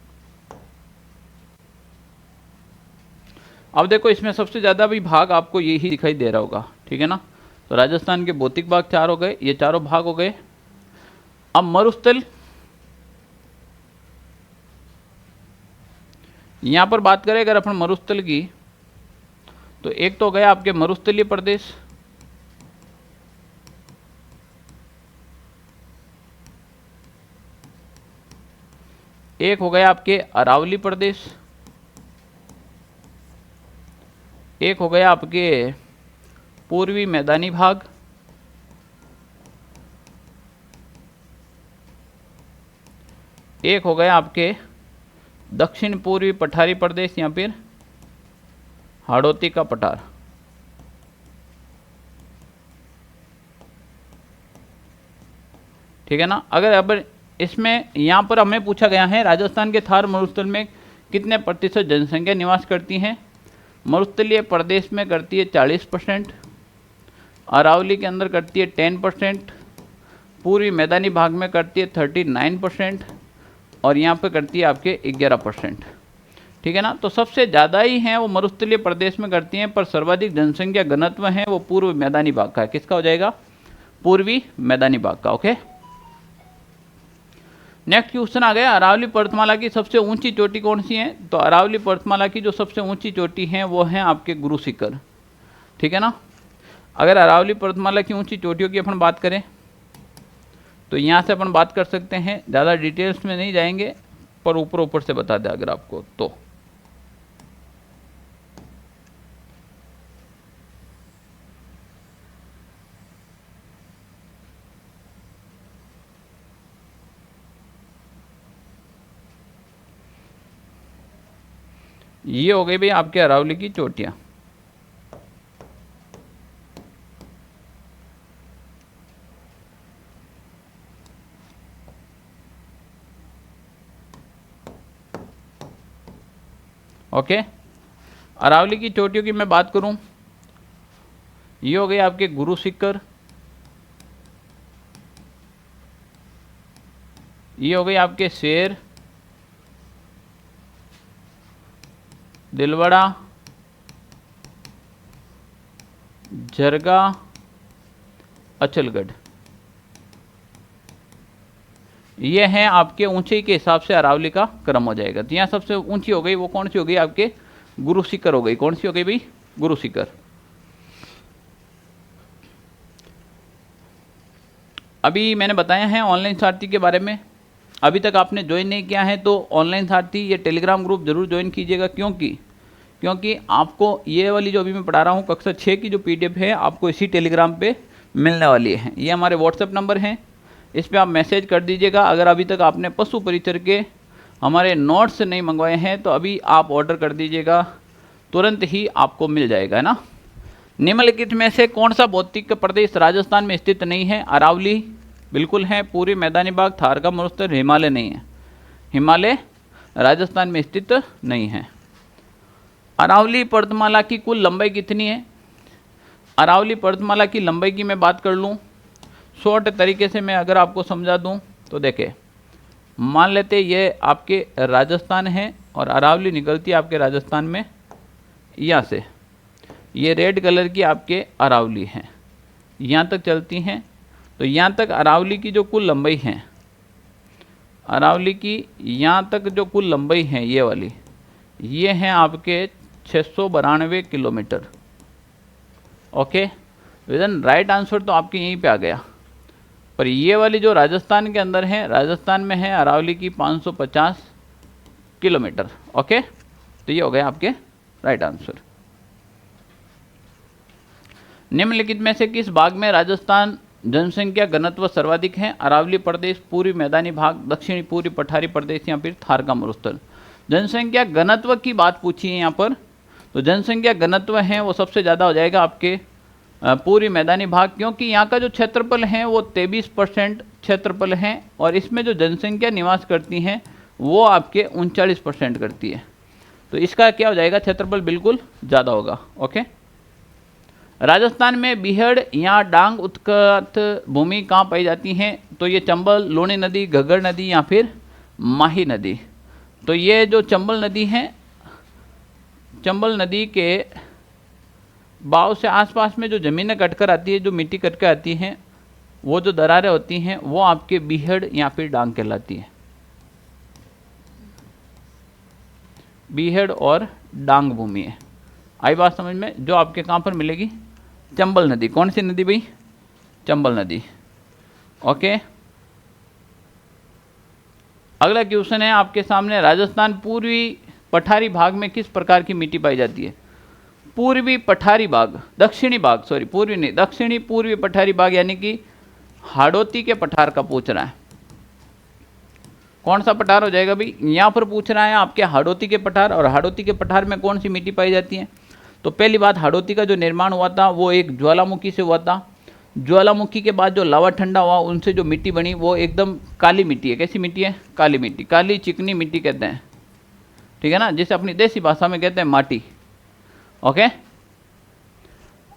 [SPEAKER 1] अब देखो इसमें सबसे ज़्यादा भी भाग आपको यही दिखाई दे रहा होगा, ठीक है ना। तो राजस्थान के भौतिक भाग 4 हो गए, ये चारों भाग हो गए। अब मरुस्थल, यहां पर बात करें अगर अपन मरुस्थल की, तो एक तो हो गया आपके मरुस्थलीय प्रदेश, एक हो गया आपके अरावली प्रदेश, एक हो गया आपके पूर्वी मैदानी भाग, एक हो गया आपके दक्षिण पूर्वी पठारी प्रदेश या फिर हाड़ौती का पठार। ठीक है ना। अगर अब इसमें यहाँ पर हमें पूछा गया है राजस्थान के थार मरुस्थल में कितने प्रतिशत जनसंख्या निवास करती है? मरुस्थलीय प्रदेश में करती है 40%, अरावली के अंदर करती है 10%, पूर्वी मैदानी भाग में करती है 39% और यहाँ पे करती है आपके 11%। ठीक है ना। तो सबसे ज़्यादा ही हैं वो मरुस्थलीय प्रदेश में करती हैं, पर सर्वाधिक जनसंख्या घनत्व है वो पूर्व मैदानी भाग का है। किसका हो जाएगा? पूर्वी मैदानी भाग का। ओके, नेक्स्ट क्वेश्चन आ गया, अरावली पर्वतमाला की सबसे ऊंची चोटी कौन सी है? तो अरावली पर्वतमाला की जो सबसे ऊंची चोटी है वो है आपके गुरु शिखर। ठीक है ना। अगर अरावली पर्वतमाला की ऊंची चोटियों की अपन बात करें तो यहाँ से अपन बात कर सकते हैं, ज़्यादा डिटेल्स में नहीं जाएंगे पर ऊपर ऊपर से बता दें अगर आपको तो। ये हो गई भाई आपके अरावली की चोटियां। ओके, अरावली की चोटियों की मैं बात करूं, ये हो गए आपके गुरु शिखर, ये हो गए आपके शेर, दिलवड़ा, जरगा, अचलगढ़। ये हैं आपके ऊंचाई के हिसाब से अरावली का क्रम हो जाएगा। तो यहाँ सबसे ऊंची हो गई वो कौन सी हो गई? आपके गुरु शिखर हो गई। कौन सी हो गई भाई? गुरु शिखर। अभी मैंने बताया है ऑनलाइन सारथी के बारे में, अभी तक आपने ज्वाइन नहीं किया है तो ऑनलाइन सारथी ये टेलीग्राम ग्रुप जरूर ज्वाइन कीजिएगा। क्योंकि आपको ये वाली जो अभी मैं पढ़ा रहा हूँ कक्षा 6 की जो PDF है आपको इसी टेलीग्राम पे मिलने वाली है। ये हमारे व्हाट्सएप नंबर हैं, इस पर आप मैसेज कर दीजिएगा। अगर अभी तक आपने पशु परिचर के हमारे नोट्स नहीं मंगवाए हैं तो अभी आप ऑर्डर कर दीजिएगा, तुरंत ही आपको मिल जाएगा, है ना। निम्नलिखित में से कौन सा भौतिक प्रदेश राजस्थान में स्थित नहीं है? अरावली बिल्कुल है, पूरी मैदानी भाग, थार का मरुस्थल, हिमालय नहीं है। हिमालय राजस्थान में स्थित नहीं है। अरावली पर्वतमाला की कुल लंबाई कितनी है? अरावली पर्वतमाला की लंबाई की मैं बात कर लूँ शॉर्ट तरीके से, मैं अगर आपको समझा दूँ तो देखें, मान लेते ये आपके राजस्थान है और अरावली निकलती है आपके राजस्थान में यहाँ से, ये रेड कलर की आपके अरावली हैं, यहाँ तक चलती हैं। तो यहाँ तक अरावली की जो कुल लंबाई है, अरावली की यहाँ तक जो कुल लंबाई है ये वाली, ये हैं आपके 692 kilometre. Okay, within right answer तो आपके यहीं पे आ गया। पर ये वाली जो राजस्थान के अंदर है, राजस्थान में है अरावली की 550 किलोमीटर। ओके, तो ये हो गया आपके राइट आंसर। निम्नलिखित में से किस भाग में राजस्थान जनसंख्या घनत्व सर्वाधिक है? अरावली प्रदेश, पूर्वी मैदानी भाग, दक्षिणी पूर्वी पठारी प्रदेश या फिर थार का मरुस्थल। जनसंख्या घनत्व की बात पूछी है यहाँ पर, तो जनसंख्या घनत्व है वो सबसे ज़्यादा हो जाएगा आपके पूर्वी मैदानी भाग, क्योंकि यहाँ का जो क्षेत्रफल है वो 23% क्षेत्रफल है और इसमें जो जनसंख्या निवास करती हैं वो आपके 39% करती है। तो इसका क्या हो जाएगा, क्षेत्रफल बिल्कुल ज़्यादा होगा। ओके, राजस्थान में बीहड़ या डांग उत्कट भूमि कहाँ पाई जाती हैं, तो ये चंबल, लूणी नदी, घग्गर नदी या फिर माही नदी। तो ये जो चंबल नदी है, चंबल नदी के बाव से आसपास में जो ज़मीनें कटकर आती है, जो मिट्टी कटकर आती हैं, वो जो दरारें होती हैं वो आपके बीहड़ या फिर डांग कहलाती है। बीहड़ और डांग भूमि है। आई बात समझ में? जो आपके कहाँ पर मिलेगी, चंबल नदी। कौन सी नदी भाई? चंबल नदी। ओके, अगला क्वेश्चन है आपके सामने, राजस्थान पूर्वी पठारी भाग में किस प्रकार की मिट्टी पाई जाती है? पूर्वी पठारी भाग, दक्षिणी भाग, सॉरी पूर्वी नहीं, दक्षिणी पूर्वी पठारी भाग यानी कि हाड़ौती के पठार का पूछ रहा है। कौन सा पठार हो जाएगा भाई? यहाँ पर पूछ रहा है आपके हाड़ौती के पठार, और हाड़ौती के पठार में कौन सी मिट्टी पाई जाती है? तो पहली बात, हाड़ौती का जो निर्माण हुआ था वो एक ज्वालामुखी से हुआ था। ज्वालामुखी के बाद जो लावा ठंडा हुआ उनसे जो मिट्टी बनी वो एकदम काली मिट्टी है। कैसी मिट्टी है? काली मिट्टी, काली चिकनी मिट्टी कहते हैं, ठीक है ना, जिसे अपनी देसी भाषा में कहते हैं माटी। ओके,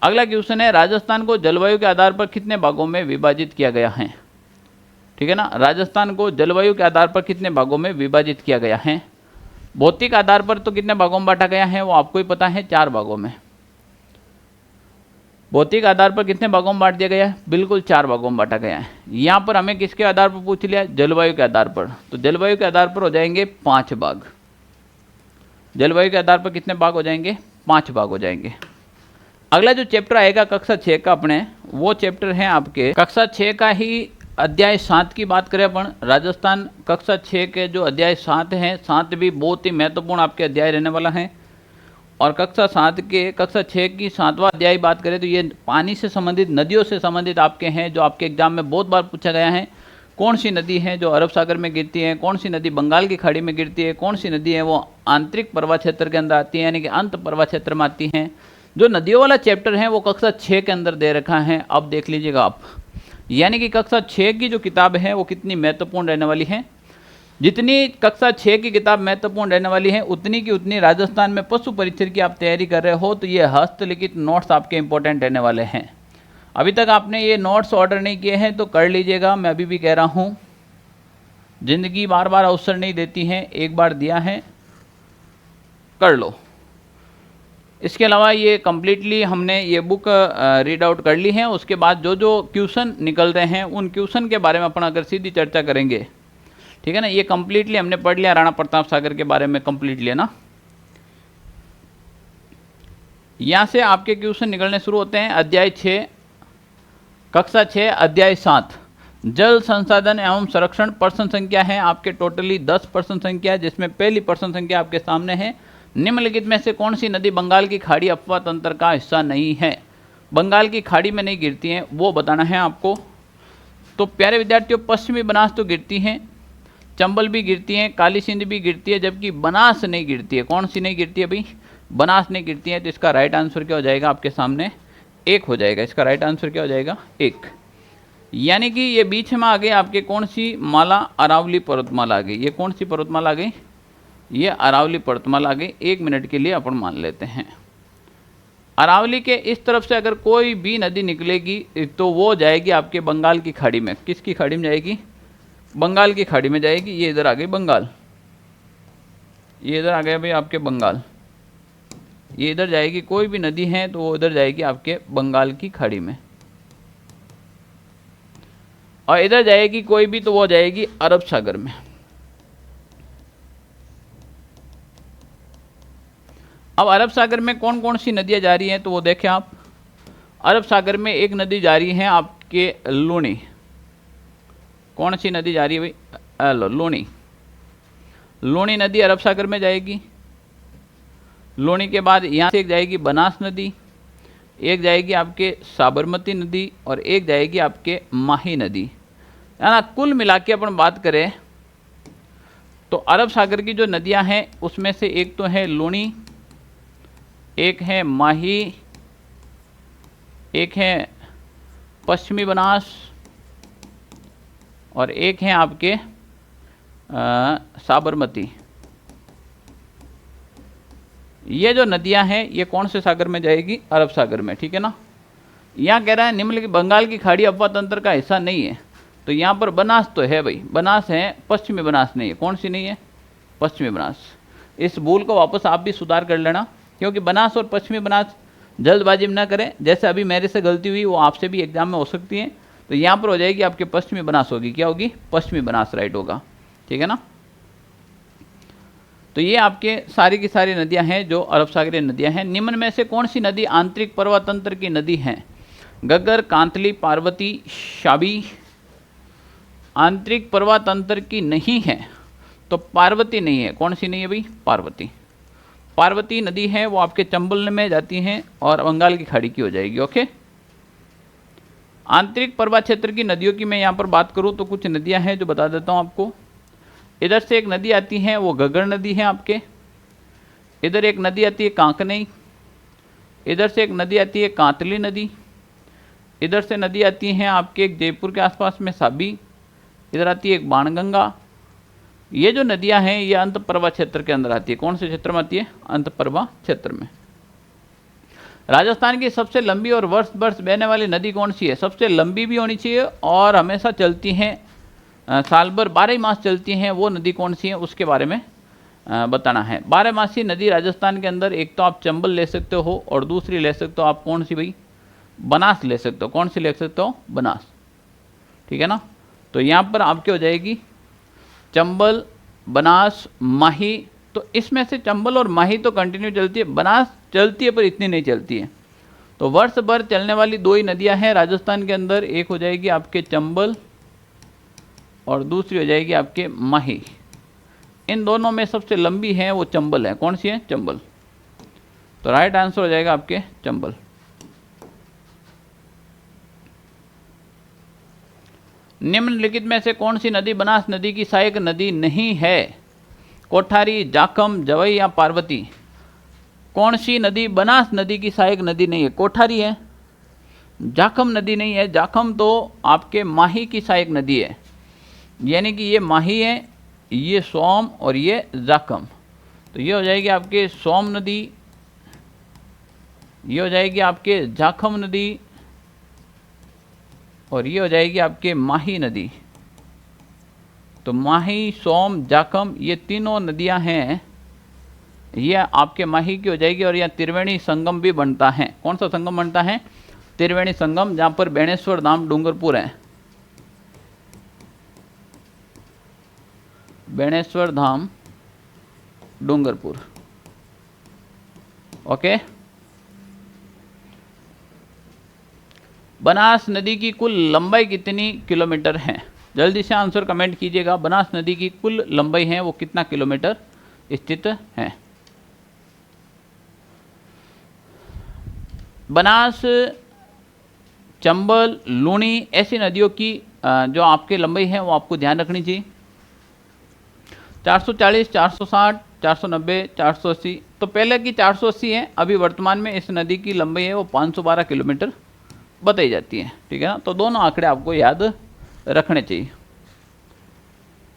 [SPEAKER 1] अगला क्वेश्चन है, राजस्थान को जलवायु के आधार पर कितने भागों में विभाजित किया गया है? ठीक है ना, राजस्थान को जलवायु के आधार पर कितने भागों में विभाजित किया गया है? भौतिक आधार पर तो कितने भागों में बांटा गया है वो आपको ही पता है, 4 भागों में। भौतिक आधार पर कितने भागों में बांट दिया गया है? बिल्कुल 4 भागों में बांटा गया है। यहाँ पर हमें किसके आधार पर पूछ लिया? जलवायु के आधार पर। तो जलवायु के आधार पर हो जाएंगे 5 भाग। जलवायु के आधार पर कितने भाग हो जाएंगे? 5 भाग हो जाएंगे। अगला जो चैप्टर आएगा कक्षा 6 का अपने, वो चैप्टर है आपके कक्षा 6 का ही अध्याय 7 की बात करें अपन। राजस्थान कक्षा 6 के जो अध्याय 7 हैं, 7 भी बहुत ही महत्वपूर्ण आपके अध्याय रहने वाला है। और कक्षा 6 की 7वां अध्याय बात करें तो ये पानी से संबंधित, नदियों से संबंधित आपके हैं, जो आपके एग्जाम में बहुत बार पूछा गया है। कौन सी नदी है जो अरब सागर में गिरती है, कौन सी नदी बंगाल की खाड़ी में गिरती है, कौन सी नदी है वो आंतरिक प्रवाह क्षेत्र के अंदर आती है, यानी कि अंत प्रवाह क्षेत्र में आती हैं। जो नदियों वाला चैप्टर है वो कक्षा 6 के अंदर दे रखा है, अब देख लीजिएगा आप। यानी कि कक्षा 6 की जो किताब है वो कितनी महत्वपूर्ण रहने वाली है। जितनी कक्षा 6 की किताब महत्वपूर्ण रहने वाली है, उतनी की उतनी राजस्थान में पशु परीक्षण की आप तैयारी कर रहे हो तो ये हस्तलिखित नोट्स आपके इंपॉर्टेंट रहने वाले हैं। अभी तक आपने ये नोट्स ऑर्डर नहीं किए हैं तो कर लीजिएगा। मैं अभी भी कह रहा हूँ, जिंदगी बार बार अवसर नहीं देती है, एक बार दिया है, कर लो। इसके अलावा ये कम्प्लीटली हमने ये बुक रीड आउट कर ली है। उसके बाद जो जो क्वेश्चन निकल रहे हैं उन क्वेश्चन के बारे में अपन अगर सीधी चर्चा करेंगे, ठीक है ना। ये कम्प्लीटली हमने पढ़ लिया, राणा प्रताप सागर के बारे में कम्प्लीटली, है ना। यहाँ से आपके क्वेश्चन निकलने शुरू होते हैं। अध्याय 6 कक्षा 6 अध्याय 7 जल संसाधन एवं संरक्षण। प्रश्न संख्या है आपके टोटली 10 प्रश्न संख्या है, जिसमें पहली प्रश्न संख्या आपके सामने है, निम्नलिखित में से कौन सी नदी बंगाल की खाड़ी अपवाह तंत्र का हिस्सा नहीं है? बंगाल की खाड़ी में नहीं गिरती हैं, वो बताना है आपको। तो प्यारे विद्यार्थियों, पश्चिमी बनास तो गिरती हैं, चंबल भी गिरती हैं, काली सिंध भी गिरती है, जबकि बनास नहीं गिरती है। कौन सी नहीं गिरती है भाई? बनास नहीं गिरती है। तो इसका राइट आंसर क्या हो जाएगा आपके सामने? 1 हो जाएगा। इसका राइट आंसर क्या हो जाएगा? 1। यानी कि ये बीच में आ गई आपके कौन सी माला? अरावली पर्वतमाला आ गई। ये कौन सी पर्वतमाला आ गई? ये अरावली पर्वतमाला आ गई। 1 मिनट के लिए अपन मान लेते हैं। अरावली के इस तरफ से अगर कोई भी नदी निकलेगी तो वो जाएगी आपके बंगाल की खाड़ी में। किसकी खाड़ी में जाएगी? बंगाल की खाड़ी में जाएगी। ये इधर आ गई बंगाल, ये इधर आ गया भाई आपके बंगाल, ये इधर जाएगी। कोई भी नदी है तो वो इधर जाएगी आपके बंगाल की खाड़ी में, और इधर जाएगी कोई भी तो वो जाएगी अरब सागर में। अब अरब सागर में कौन कौन सी नदियां जा रही हैं तो वो देखें आप। अरब सागर में एक नदी जा रही है आपके लूणी। कौन सी नदी जा रही है भाई? लूणी। लूणी नदी अरब सागर में जाएगी। लूणी के बाद यहाँ से एक जाएगी बनास नदी, एक जाएगी आपके साबरमती नदी, और एक जाएगी आपके माही नदी, है ना। कुल मिला के अपन बात करें तो अरब सागर की जो नदियां हैं उसमें से एक तो है लूणी, एक है माही, एक है पश्चिमी बनास और एक है आपके साबरमती। ये जो नदियां हैं ये कौन से सागर में जाएगी? अरब सागर में, ठीक है ना। यहाँ कह रहा है निम्नलिखित बंगाल की खाड़ी अपवा तंत्र का हिस्सा नहीं है, तो यहाँ पर बनास तो है भाई, बनास है, पश्चिमी बनास नहीं है। कौन सी नहीं है? पश्चिमी बनास। इस भूल को वापस आप भी सुधार कर लेना, क्योंकि बनास और पश्चिमी बनास जल्दबाजी में ना करें, जैसे अभी मेरे से गलती हुई वो आपसे भी एग्जाम में हो सकती है। तो यहाँ पर हो जाएगी आपके पश्चिमी बनास होगी, क्या होगी? पश्चिमी बनास राइट होगा, ठीक है ना। तो ये आपके सारी की सारी नदियां हैं जो अरब सागरीय नदियां हैं। निम्न में से कौन सी नदी आंतरिक पर्वत तंत्र की नदी है? गग्गर, कांतली, पार्वती, शाबी। आंतरिक पर्वत तंत्र की नहीं है तो पार्वती नहीं है। कौन सी नहीं है भाई? पार्वती। पार्वती नदी है वो आपके चंबल में जाती हैं और बंगाल की खाड़ी की हो जाएगी। ओके, आंतरिक पर्वत क्षेत्र की नदियों की मैं यहाँ पर बात करूँ तो कुछ नदियाँ हैं जो बता देता हूँ आपको। इधर से एक नदी आती है वो गग्गर नदी है आपके, इधर एक नदी आती है कांकनई, इधर से एक नदी आती है कांतली नदी, इधर से नदी आती है आपके एक जयपुर के आसपास में साबी, इधर आती है एक बाणगंगा। ये जो नदियां हैं ये अंतःप्रभा क्षेत्र के अंदर आती है। कौन से क्षेत्र में आती है? अंतःप्रभा क्षेत्र में। राजस्थान की सबसे लंबी और वर्ष वर्ष बहने वाली नदी कौन सी है? सबसे लंबी भी होनी चाहिए और हमेशा चलती हैं, साल भर 12 मास चलती हैं, वो नदी कौन सी है उसके बारे में बताना है। 12 मासी नदी राजस्थान के अंदर एक तो आप चंबल ले सकते हो और दूसरी ले सकते हो आप कौन सी भाई? बनास ले सकते हो। कौन सी ले सकते हो? बनास, ठीक है ना। तो यहाँ पर आपकी हो जाएगी चंबल, बनास, माही। तो इसमें से चंबल और माही तो कंटिन्यू चलती है, बनास चलती है पर इतनी नहीं चलती है। तो वर्ष भर चलने वाली दो ही नदियां हैं राजस्थान के अंदर, एक हो जाएगी आपके चंबल और दूसरी हो जाएगी आपके माही। इन दोनों में सबसे लंबी है वो चंबल है। कौन सी है? चंबल। तो राइट आंसर हो जाएगा आपके चंबल। निम्नलिखित में से कौन सी नदी बनास नदी की सहायक नदी नहीं है? कोठारी, जाखम, जवई या पार्वती। कौन सी नदी बनास नदी की सहायक नदी नहीं है? कोठारी है, जाखम नदी नहीं है। जाखम तो आपके माही की सहायक नदी है, यानी कि ये माही है, ये सोम और ये जाखम। तो ये हो जाएगी आपके सोम नदी, ये हो जाएगी आपके जाखम नदी और ये हो जाएगी आपके माही नदी। तो माही, सोम, जाखम ये तीनों नदियां हैं, ये आपके माही की हो जाएगी। और यहाँ त्रिवेणी संगम भी बनता है। कौन सा संगम बनता है? त्रिवेणी संगम, जहाँ पर बेणेश्वर धाम डूंगरपुर है। बेणेश्वर धाम डूंगरपुर। ओके, बनास नदी की कुल लंबाई कितनी किलोमीटर है? जल्दी से आंसर कमेंट कीजिएगा। बनास नदी की कुल लंबाई है वो कितना किलोमीटर स्थित है? बनास, चंबल, लूणी ऐसी नदियों की जो आपके लंबाई है वो आपको ध्यान रखनी चाहिए। 440, 460, 490, 480। तो पहले की 480 है, अभी वर्तमान में इस नदी की लंबाई है वो 512 किलोमीटर बताई जाती है, ठीक है ना। तो दोनों आंकड़े आपको याद रखने चाहिए।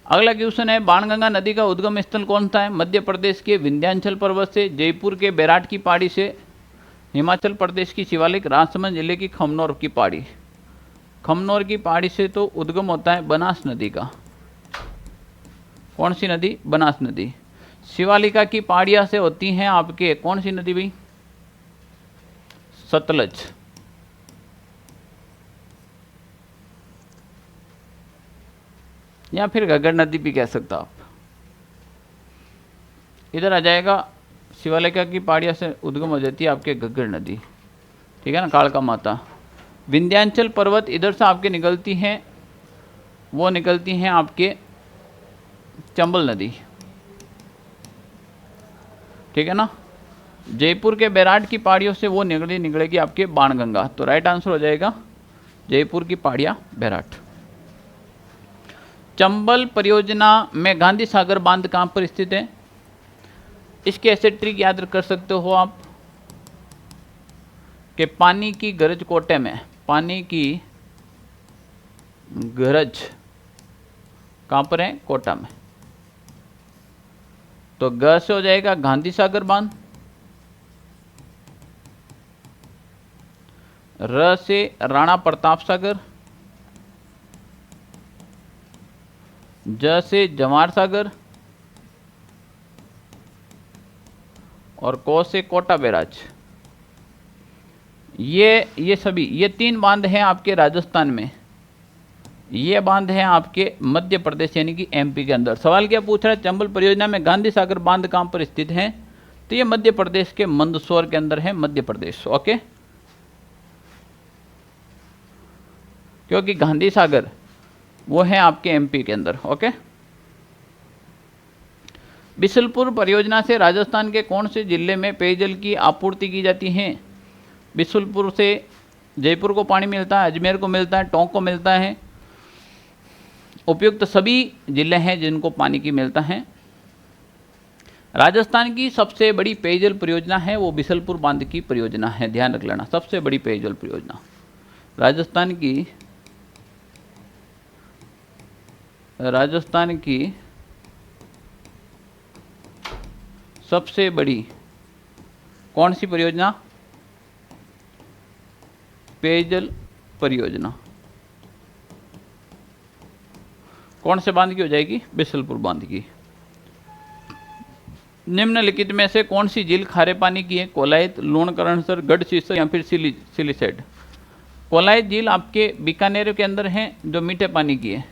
[SPEAKER 1] अगला क्वेश्चन है बाणगंगा नदी का उद्गम स्थल कौन सा है? मध्य प्रदेश के विंध्याचल पर्वत से, जयपुर के बैराट की पहाड़ी से, हिमाचल प्रदेश की शिवालिक, राजसमंद जिले की खमनोर की पहाड़ी। खमनोर की पहाड़ी से तो उद्गम होता है बनास नदी का। कौन सी नदी? बनास नदी। शिवालिका की पहाड़ियां से होती हैं आपके कौन सी नदी भी? सतलज। या फिर घग्गर नदी भी कह सकते आप। इधर आ जाएगा, शिवालिका की पहाड़ियां से उद्गम हो जाती है आपके घग्गर नदी, ठीक है ना, कालका माता। विंध्याचल पर्वत इधर से आपके निकलती हैं, वो निकलती हैं आपके चंबल नदी, ठीक है ना। जयपुर के बैराट की पहाड़ियों से वो निकलेगी आपके बाणगंगा। तो राइट आंसर हो जाएगा जयपुर की पहाड़ियाँ, बैराट। चंबल परियोजना में गांधी सागर बांध कहाँ पर स्थित है? इसके ऐसे ट्रिक याद कर सकते हो आप। कि पानी की गरज कोटे में, पानी की गरज कहाँ पर है? कोटा में। तो ग से हो जाएगा गांधी सागर बांध, र से राणा प्रताप सागर, ज से जवाहर सागर और को से कोटा बैराज। ये सभी ये 3 बांध हैं आपके राजस्थान में, ये बांध हैं आपके मध्य प्रदेश यानी कि एमपी के अंदर। सवाल क्या पूछ रहा है? चंबल परियोजना में गांधी सागर बांध कहां पर स्थित है? तो ये मध्य प्रदेश के मंदसौर के अंदर है, मध्य प्रदेश। ओके, क्योंकि गांधी सागर वो है आपके एमपी के अंदर। ओके, बिशुलपुर परियोजना से राजस्थान के कौन से जिले में पेयजल की आपूर्ति की जाती है? बिशुलपुर से जयपुर को पानी मिलता है, अजमेर को मिलता है, टोंक को मिलता है। उपयुक्त सभी जिले हैं जिनको पानी की मिलता है। राजस्थान की सबसे बड़ी पेयजल परियोजना है वो बिशुलपुर बांध की परियोजना है, ध्यान रख लेना। सबसे बड़ी पेयजल परियोजना राजस्थान की सबसे बड़ी कौन सी परियोजना? पेयजल परियोजना कौन से बांध की हो जाएगी? बिशुलपुर बांध की। निम्नलिखित में से कौन सी झील खारे पानी की है? कोलायत, लूणकरणसर, गढ़सीसर या फिर सिलीसेट। कोलायत झील आपके बीकानेर के अंदर है जो मीठे पानी की है।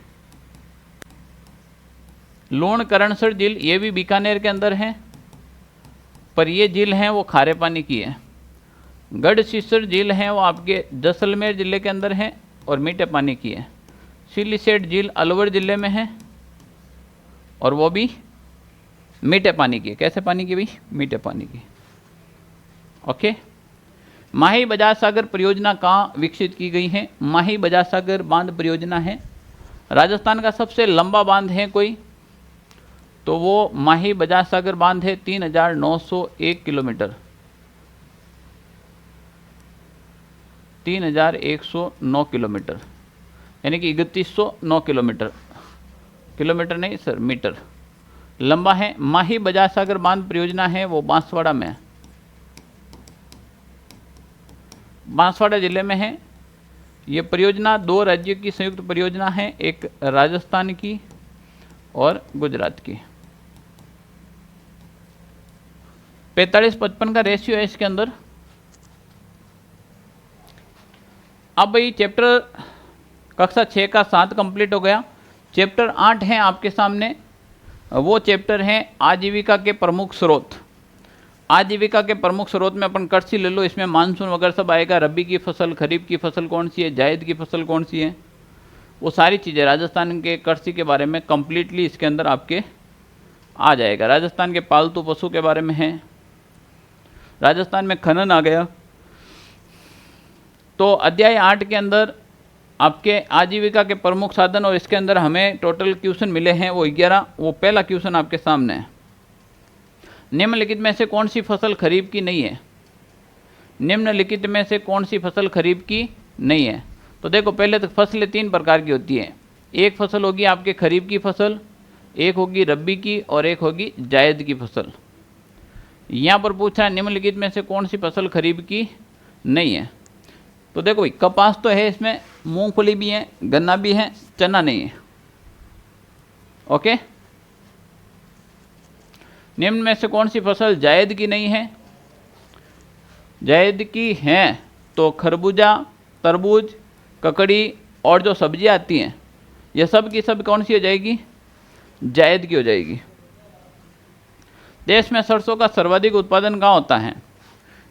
[SPEAKER 1] लूणकरणसर झील ये भी बीकानेर के अंदर है, पर ये झील है वो खारे पानी की है। गढ़सीसर झील है वो आपके जैसलमेर जिले के अंदर है और मीठे पानी की है। सिलीसेट झील अलवर जिले में है और वो भी मीठे पानी की है। कैसे पानी की भाई? मीठे पानी की। ओके, माही बजाज सागर परियोजना कहाँ विकसित की गई है? माही बजाज सागर बांध परियोजना है राजस्थान का सबसे लंबा बांध है कोई, तो वो माही बजाज सागर बांध है। 3901 किलोमीटर, 3109 किलोमीटर यानी कि 3109 किलोमीटर, किलोमीटर नहीं सर, मीटर लंबा है। माही बजाज सागर बांध परियोजना है वो बांसवाड़ा में, बांसवाड़ा जिले में है। ये परियोजना 2 राज्यों की संयुक्त परियोजना है, एक राजस्थान की और गुजरात की। 45-55 का रेशियो है इसके अंदर। अब भाई चैप्टर कक्षा 6 का 7 कंप्लीट हो गया। चैप्टर 8 है आपके सामने, वो चैप्टर है आजीविका के प्रमुख स्रोत। आजीविका के प्रमुख स्रोत में अपन कृषि ले लो, इसमें मानसून वगैरह सब आएगा। रबी की फसल, खरीफ की फसल कौन सी है, जायद की फसल कौन सी है, वो सारी चीज़ें राजस्थान के कृषि के बारे में कंप्लीटली इसके अंदर आपके आ जाएगा। राजस्थान के पालतू पशु के बारे में है, राजस्थान में खनन आ गया। तो अध्याय 8 के अंदर आपके आजीविका के प्रमुख साधन, और इसके अंदर हमें टोटल क्वेश्चन मिले हैं वो 11। वो पहला क्वेश्चन आपके सामने है, निम्नलिखित में से कौन सी फसल खरीफ की नहीं है? निम्नलिखित में से कौन सी फसल खरीफ की नहीं है? तो देखो, पहले तो फसलें 3 प्रकार की होती हैं। एक फसल होगी आपके खरीफ की फसल, एक होगी रबी की और एक होगी जायद की फसल। यहाँ पर पूछा है निम्नलिखित में से कौन सी फसल खरीफ की नहीं है। तो देखो भाई, कपास तो है इसमें, मूंगफली भी है, गन्ना भी है, चना नहीं है। ओके, निम्न में से कौन सी फसल जायद की नहीं है? जायद की है तो खरबूजा, तरबूज, ककड़ी और जो सब्जियां आती हैं ये सब की सब कौन सी हो जाएगी? जायद की हो जाएगी। देश में सरसों का सर्वाधिक उत्पादन कहाँ होता है?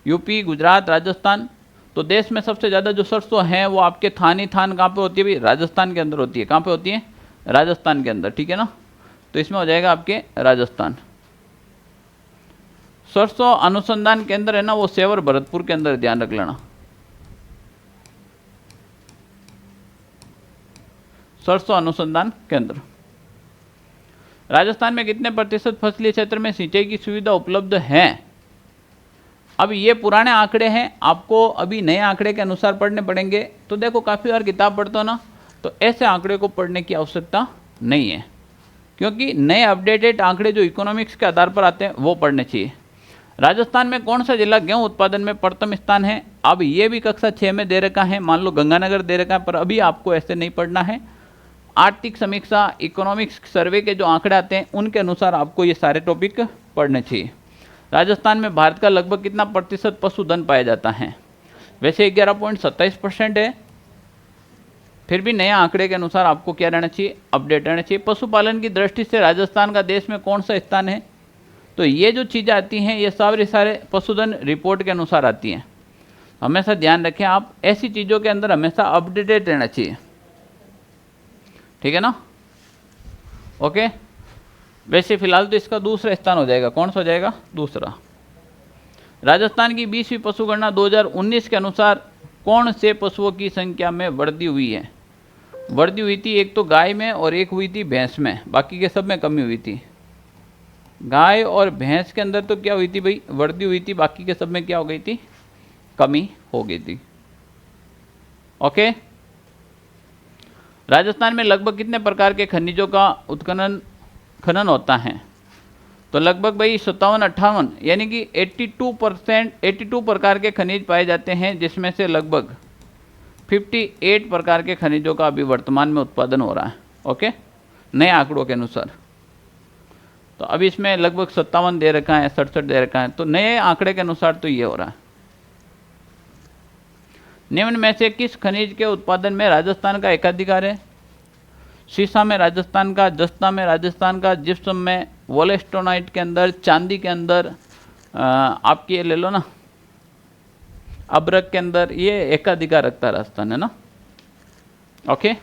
[SPEAKER 1] यूपी, गुजरात, राजस्थान। तो देश में सबसे ज़्यादा जो सरसों है वो आपके थान कहाँ पे होती है भाई? राजस्थान के अंदर होती है। कहाँ पे होती है? राजस्थान के अंदर, ठीक है ना। तो इसमें हो जाएगा आपके राजस्थान। सरसों अनुसंधान केंद्र है ना वो सेवर भरतपुर के अंदर, ध्यान रख लेना। सरसों अनुसंधान केंद्र। राजस्थान में कितने प्रतिशत फसली क्षेत्र में सिंचाई की सुविधा उपलब्ध है? अब ये पुराने आंकड़े हैं, आपको अभी नए आंकड़े के अनुसार पढ़ने पड़ेंगे। तो देखो काफ़ी बार किताब पढ़ते हो ना, तो ऐसे आंकड़े को पढ़ने की आवश्यकता नहीं है, क्योंकि नए अपडेटेड आंकड़े जो इकोनॉमिक्स के आधार पर आते हैं वो पढ़ने चाहिए। राजस्थान में कौन सा जिला गेहूं उत्पादन में प्रथम स्थान है? अब ये भी कक्षा 6 में दे रखा है, मान लो गंगानगर दे रखा है, पर अभी आपको ऐसे नहीं पढ़ना है। आर्थिक समीक्षा, इकोनॉमिक्स सर्वे के जो आंकड़े आते हैं उनके अनुसार आपको ये सारे टॉपिक पढ़ने चाहिए। राजस्थान में भारत का लगभग कितना प्रतिशत पशुधन पाया जाता है? वैसे 11.27% है, फिर भी नए आंकड़े के अनुसार आपको क्या रहना चाहिए? अपडेट रहना चाहिए। पशुपालन की दृष्टि से राजस्थान का देश में कौन सा स्थान है? तो ये जो चीज़ें आती हैं ये सारे पशुधन रिपोर्ट के अनुसार आती हैं। हमेशा ध्यान रखें, आप ऐसी चीज़ों के अंदर हमेशा अपडेटेड रहना चाहिए, ठीक है ना? ओके। वैसे फिलहाल तो इसका दूसरा स्थान हो जाएगा। कौन सा हो जाएगा? दूसरा। राजस्थान की 20वीं पशुगणना 2019 के अनुसार कौन से पशुओं की संख्या में वृद्धि हुई है? वृद्धि हुई थी एक तो गाय में और एक हुई थी भैंस में, बाकी के सब में कमी हुई थी। गाय और भैंस के अंदर तो क्या हुई थी भाई? वृद्धि हुई थी, बाकी के सब में क्या हो गई थी? कमी हो गई थी। ओके। राजस्थान में लगभग कितने प्रकार के खनिजों का खनन होता है? तो लगभग भाई 57-58 यानी कि 82 प्रकार के खनिज पाए जाते हैं, जिसमें से लगभग 58 प्रकार के खनिजों का अभी वर्तमान में उत्पादन हो रहा है। ओके, नए आंकड़ों के अनुसार। तो अभी इसमें लगभग 57 दे रखा है, 67 दे रखा है, तो नए आंकड़े के अनुसार तो ये हो रहा है। निम्न में से किस खनिज के उत्पादन में राजस्थान का एकाधिकार है? सीसा में राजस्थान का, जस्ता में राजस्थान का, जिप्सम में, वोलेस्टोनाइट के अंदर, चांदी के अंदर, आपकी ये ले लो ना अब्रक के अंदर, ये एकाधिकार रखता है राजस्थान, है ना? ओके।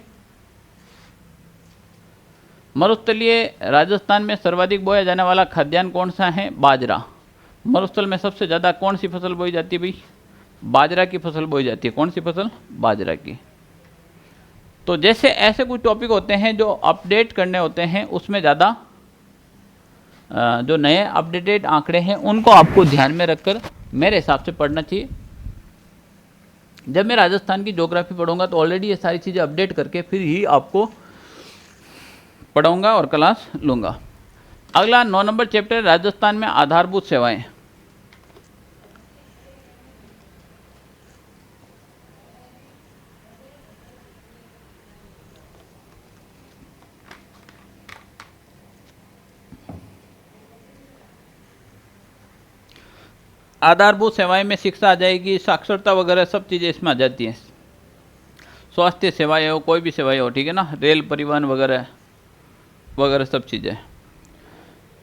[SPEAKER 1] मरुस्थलीय राजस्थान में सर्वाधिक बोया जाने वाला खाद्यान्न कौन सा है? बाजरा। मरुस्थल में सबसे ज़्यादा कौन सी फसल बोई जाती है भाई? बाजरा की फसल बोई जाती है। कौन सी फसल? बाजरा की। तो जैसे ऐसे कुछ टॉपिक होते हैं जो अपडेट करने होते हैं, उसमें ज़्यादा जो नए अपडेटेड आंकड़े हैं उनको आपको ध्यान में रखकर मेरे हिसाब से पढ़ना चाहिए। जब मैं राजस्थान की ज्योग्राफी पढ़ूंगा तो ऑलरेडी ये सारी चीज़ें अपडेट करके फिर ही आपको पढ़ाऊंगा और क्लास लूँगा। अगला 9 नंबर चैप्टर, राजस्थान में आधारभूत सेवाएं। आधारभूत सेवाएं में शिक्षा आ जाएगी, साक्षरता वगैरह सब चीज़ें इसमें आ जाती हैं। स्वास्थ्य सेवाएं हो, कोई भी सेवाएं हो, ठीक है ना, रेल परिवहन वगैरह वगैरह सब चीज़ें।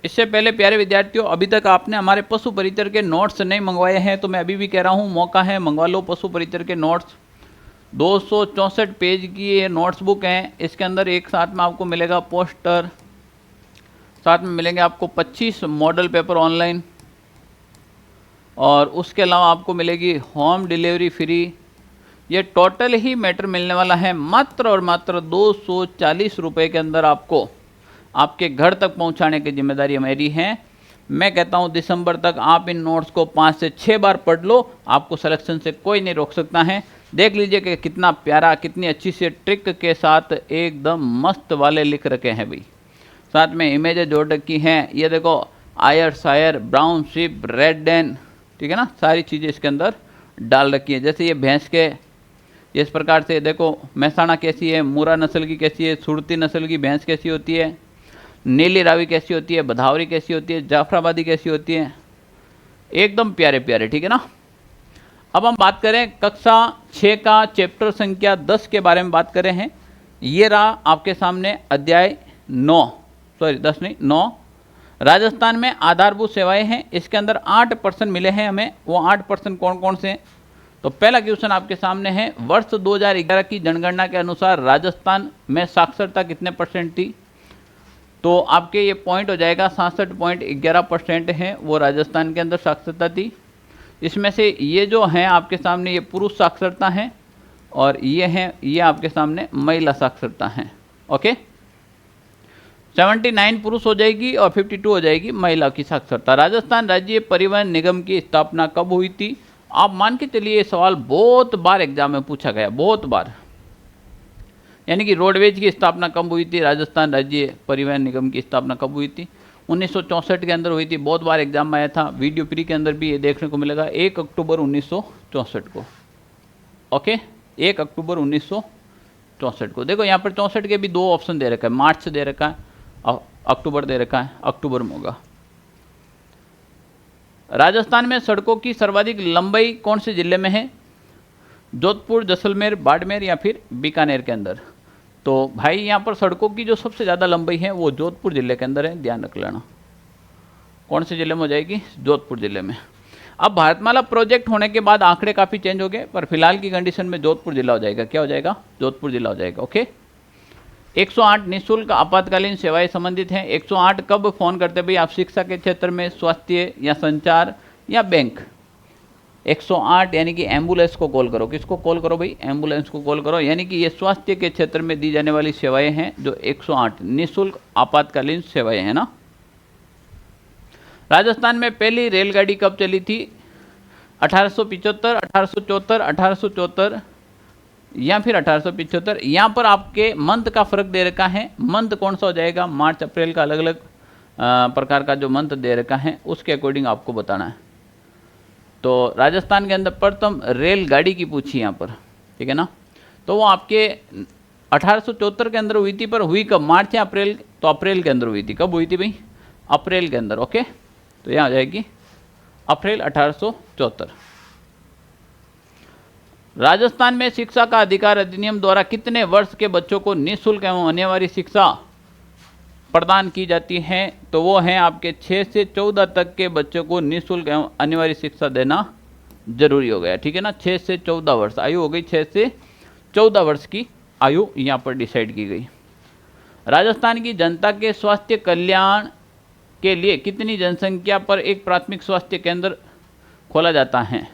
[SPEAKER 1] इससे पहले प्यारे विद्यार्थियों, अभी तक आपने हमारे पशु परिचर के नोट्स नहीं मंगवाए हैं तो मैं अभी भी कह रहा हूँ, मौका है, मंगवा लो पशु परिचर के नोट्स। 264 पेज की ये नोट्स बुक हैं। इसके अंदर एक साथ में आपको मिलेगा पोस्टर, साथ में मिलेंगे आपको 25 मॉडल पेपर ऑनलाइन, और उसके अलावा आपको मिलेगी होम डिलीवरी फ्री। ये टोटल ही मैटर मिलने वाला है मात्र और मात्र 240 रुपये के अंदर आपको आपके घर तक पहुंचाने की जिम्मेदारी मेरी है। मैं कहता हूं दिसंबर तक आप इन नोट्स को 5 से 6 बार पढ़ लो, आपको सिलेक्शन से कोई नहीं रोक सकता है। देख लीजिए कि कितना प्यारा, कितनी अच्छी सी ट्रिक के साथ एकदम मस्त वाले लिख रखे हैं भाई। साथ में इमेजें जोड़ रखी हैं, ये देखो Ayrshire, Brown Swiss, Red Dane, ठीक है ना, सारी चीज़ें इसके अंदर डाल रखी है। जैसे ये भैंस के इस प्रकार से देखो, महसाणा कैसी है, मुरा नस्ल की कैसी है, सुरती नस्ल की भैंस कैसी होती है, नीली रावी कैसी होती है, भदावरी कैसी होती है, जाफराबादी कैसी होती है, एकदम प्यारे प्यारे, ठीक है ना। अब हम बात करें कक्षा 6 का चैप्टर संख्या 10 के बारे में बात करें हैं। ये रहा आपके सामने अध्याय 9, सॉरी 10 नहीं 9, राजस्थान में आधारभूत सेवाएं हैं। इसके अंदर 8% मिले हैं हमें। वो 8% कौन कौन से हैं? तो पहला क्वेश्चन आपके सामने है, वर्ष 2011 की जनगणना के अनुसार राजस्थान में साक्षरता कितने परसेंट थी? तो आपके ये पॉइंट हो जाएगा 66.11% है वो राजस्थान के अंदर साक्षरता थी। इसमें से ये जो हैं आपके सामने ये पुरुष साक्षरता हैं, और ये हैं ये आपके सामने महिला साक्षरता हैं। ओके, 79 पुरुष हो जाएगी और 52 हो जाएगी महिला की साक्षरता। राजस्थान राज्य परिवहन निगम की स्थापना कब हुई थी? आप मान के चलिए ये सवाल बहुत बार एग्जाम में पूछा गया, बहुत बार। यानी कि रोडवेज की स्थापना कब हुई थी, राजस्थान राज्य परिवहन निगम की स्थापना कब हुई थी? 1964 के अंदर हुई थी, बहुत बार एग्जाम में आया था। वीडियो प्री के अंदर भी ये देखने को मिलेगा, 1 अक्टूबर 1964 को। ओके, 1 अक्टूबर 1964 को। देखो यहाँ पर 64 के भी 2 ऑप्शन दे रखा है, मार्च दे रखा है, अक्टूबर दे रखा है, अक्टूबर में होगा। राजस्थान में सड़कों की सर्वाधिक लंबाई कौन से जिले में है? जोधपुर, जैसलमेर, बाड़मेर या फिर बीकानेर के अंदर? तो भाई यहाँ पर सड़कों की जो सबसे ज़्यादा लंबाई है वो जोधपुर जिले के अंदर है, ध्यान रख लेना। कौन से जिले में हो जाएगी? जोधपुर जिले में। अब भारतमाला प्रोजेक्ट होने के बाद आंकड़े काफ़ी चेंज हो गए, पर फिलहाल की कंडीशन में जोधपुर जिला हो जाएगा। क्या हो जाएगा? जोधपुर जिला हो जाएगा। ओके। 108 निःशुल्क आपातकालीन सेवाएं संबंधित हैं। 108 कब फोन करते भाई आप? शिक्षा के क्षेत्र में, स्वास्थ्य या संचार या बैंक? 108 यानी कि एम्बुलेंस को कॉल करो। किसको कॉल करो भाई? एम्बुलेंस को कॉल करो। यानी कि ये स्वास्थ्य के क्षेत्र में दी जाने वाली सेवाएं हैं जो 108 निःशुल्क आपातकालीन सेवाएं हैं ना। राजस्थान में पहली रेलगाड़ी कब चली थी? 1875, 1874, 1874 या फिर 1875। यहाँ पर आपके मंथ का फर्क दे रखा है। मंथ कौन सा हो जाएगा? मार्च अप्रैल का अलग अलग प्रकार का जो मंथ दे रखा है उसके अकॉर्डिंग आपको बताना है। तो राजस्थान के अंदर प्रथम रेलगाड़ी की पूछी यहाँ पर, ठीक है ना। तो वो आपके 1874 के अंदर हुई थी, पर हुई कब? मार्च या अप्रैल? तो अप्रैल के अंदर हुई थी। कब हुई थी भाई? अप्रैल के अंदर। ओके, तो यहाँ आ जाएगी अप्रैल 1874। राजस्थान में शिक्षा का अधिकार अधिनियम द्वारा कितने वर्ष के बच्चों को निःशुल्क एवं अनिवार्य शिक्षा प्रदान की जाती है? तो वो हैं आपके 6 से 14 तक के बच्चों को निःशुल्क एवं अनिवार्य शिक्षा देना जरूरी हो गया, ठीक है ना। 6 से 14 वर्ष आयु हो गई, 6 से 14 वर्ष की आयु यहाँ पर डिसाइड की गई। राजस्थान की जनता के स्वास्थ्य कल्याण के लिए कितनी जनसंख्या पर एक प्राथमिक स्वास्थ्य केंद्र खोला जाता है?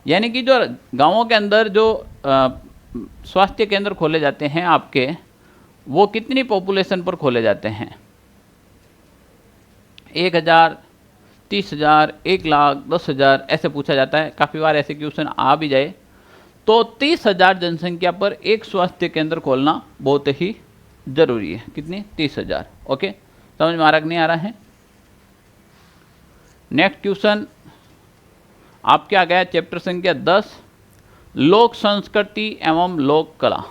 [SPEAKER 1] यानी कि जो गांवों के अंदर जो स्वास्थ्य केंद्र खोले जाते हैं आपके, वो कितनी पॉपुलेशन पर खोले जाते हैं? 1000, 30,000, 1 लाख, 10,000 ऐसे पूछा जाता है। काफ़ी बार ऐसे क्वेश्चन आ भी जाए तो 30,000 जनसंख्या पर एक स्वास्थ्य केंद्र खोलना बहुत ही जरूरी है। कितनी? 30,000। ओके, समझ में आ रहा कि नहीं आ रहा है? नेक्स्ट क्वेश्चन आपके आ गया चैप्टर संख्या 10, लोक संस्कृति एवं लोक कला।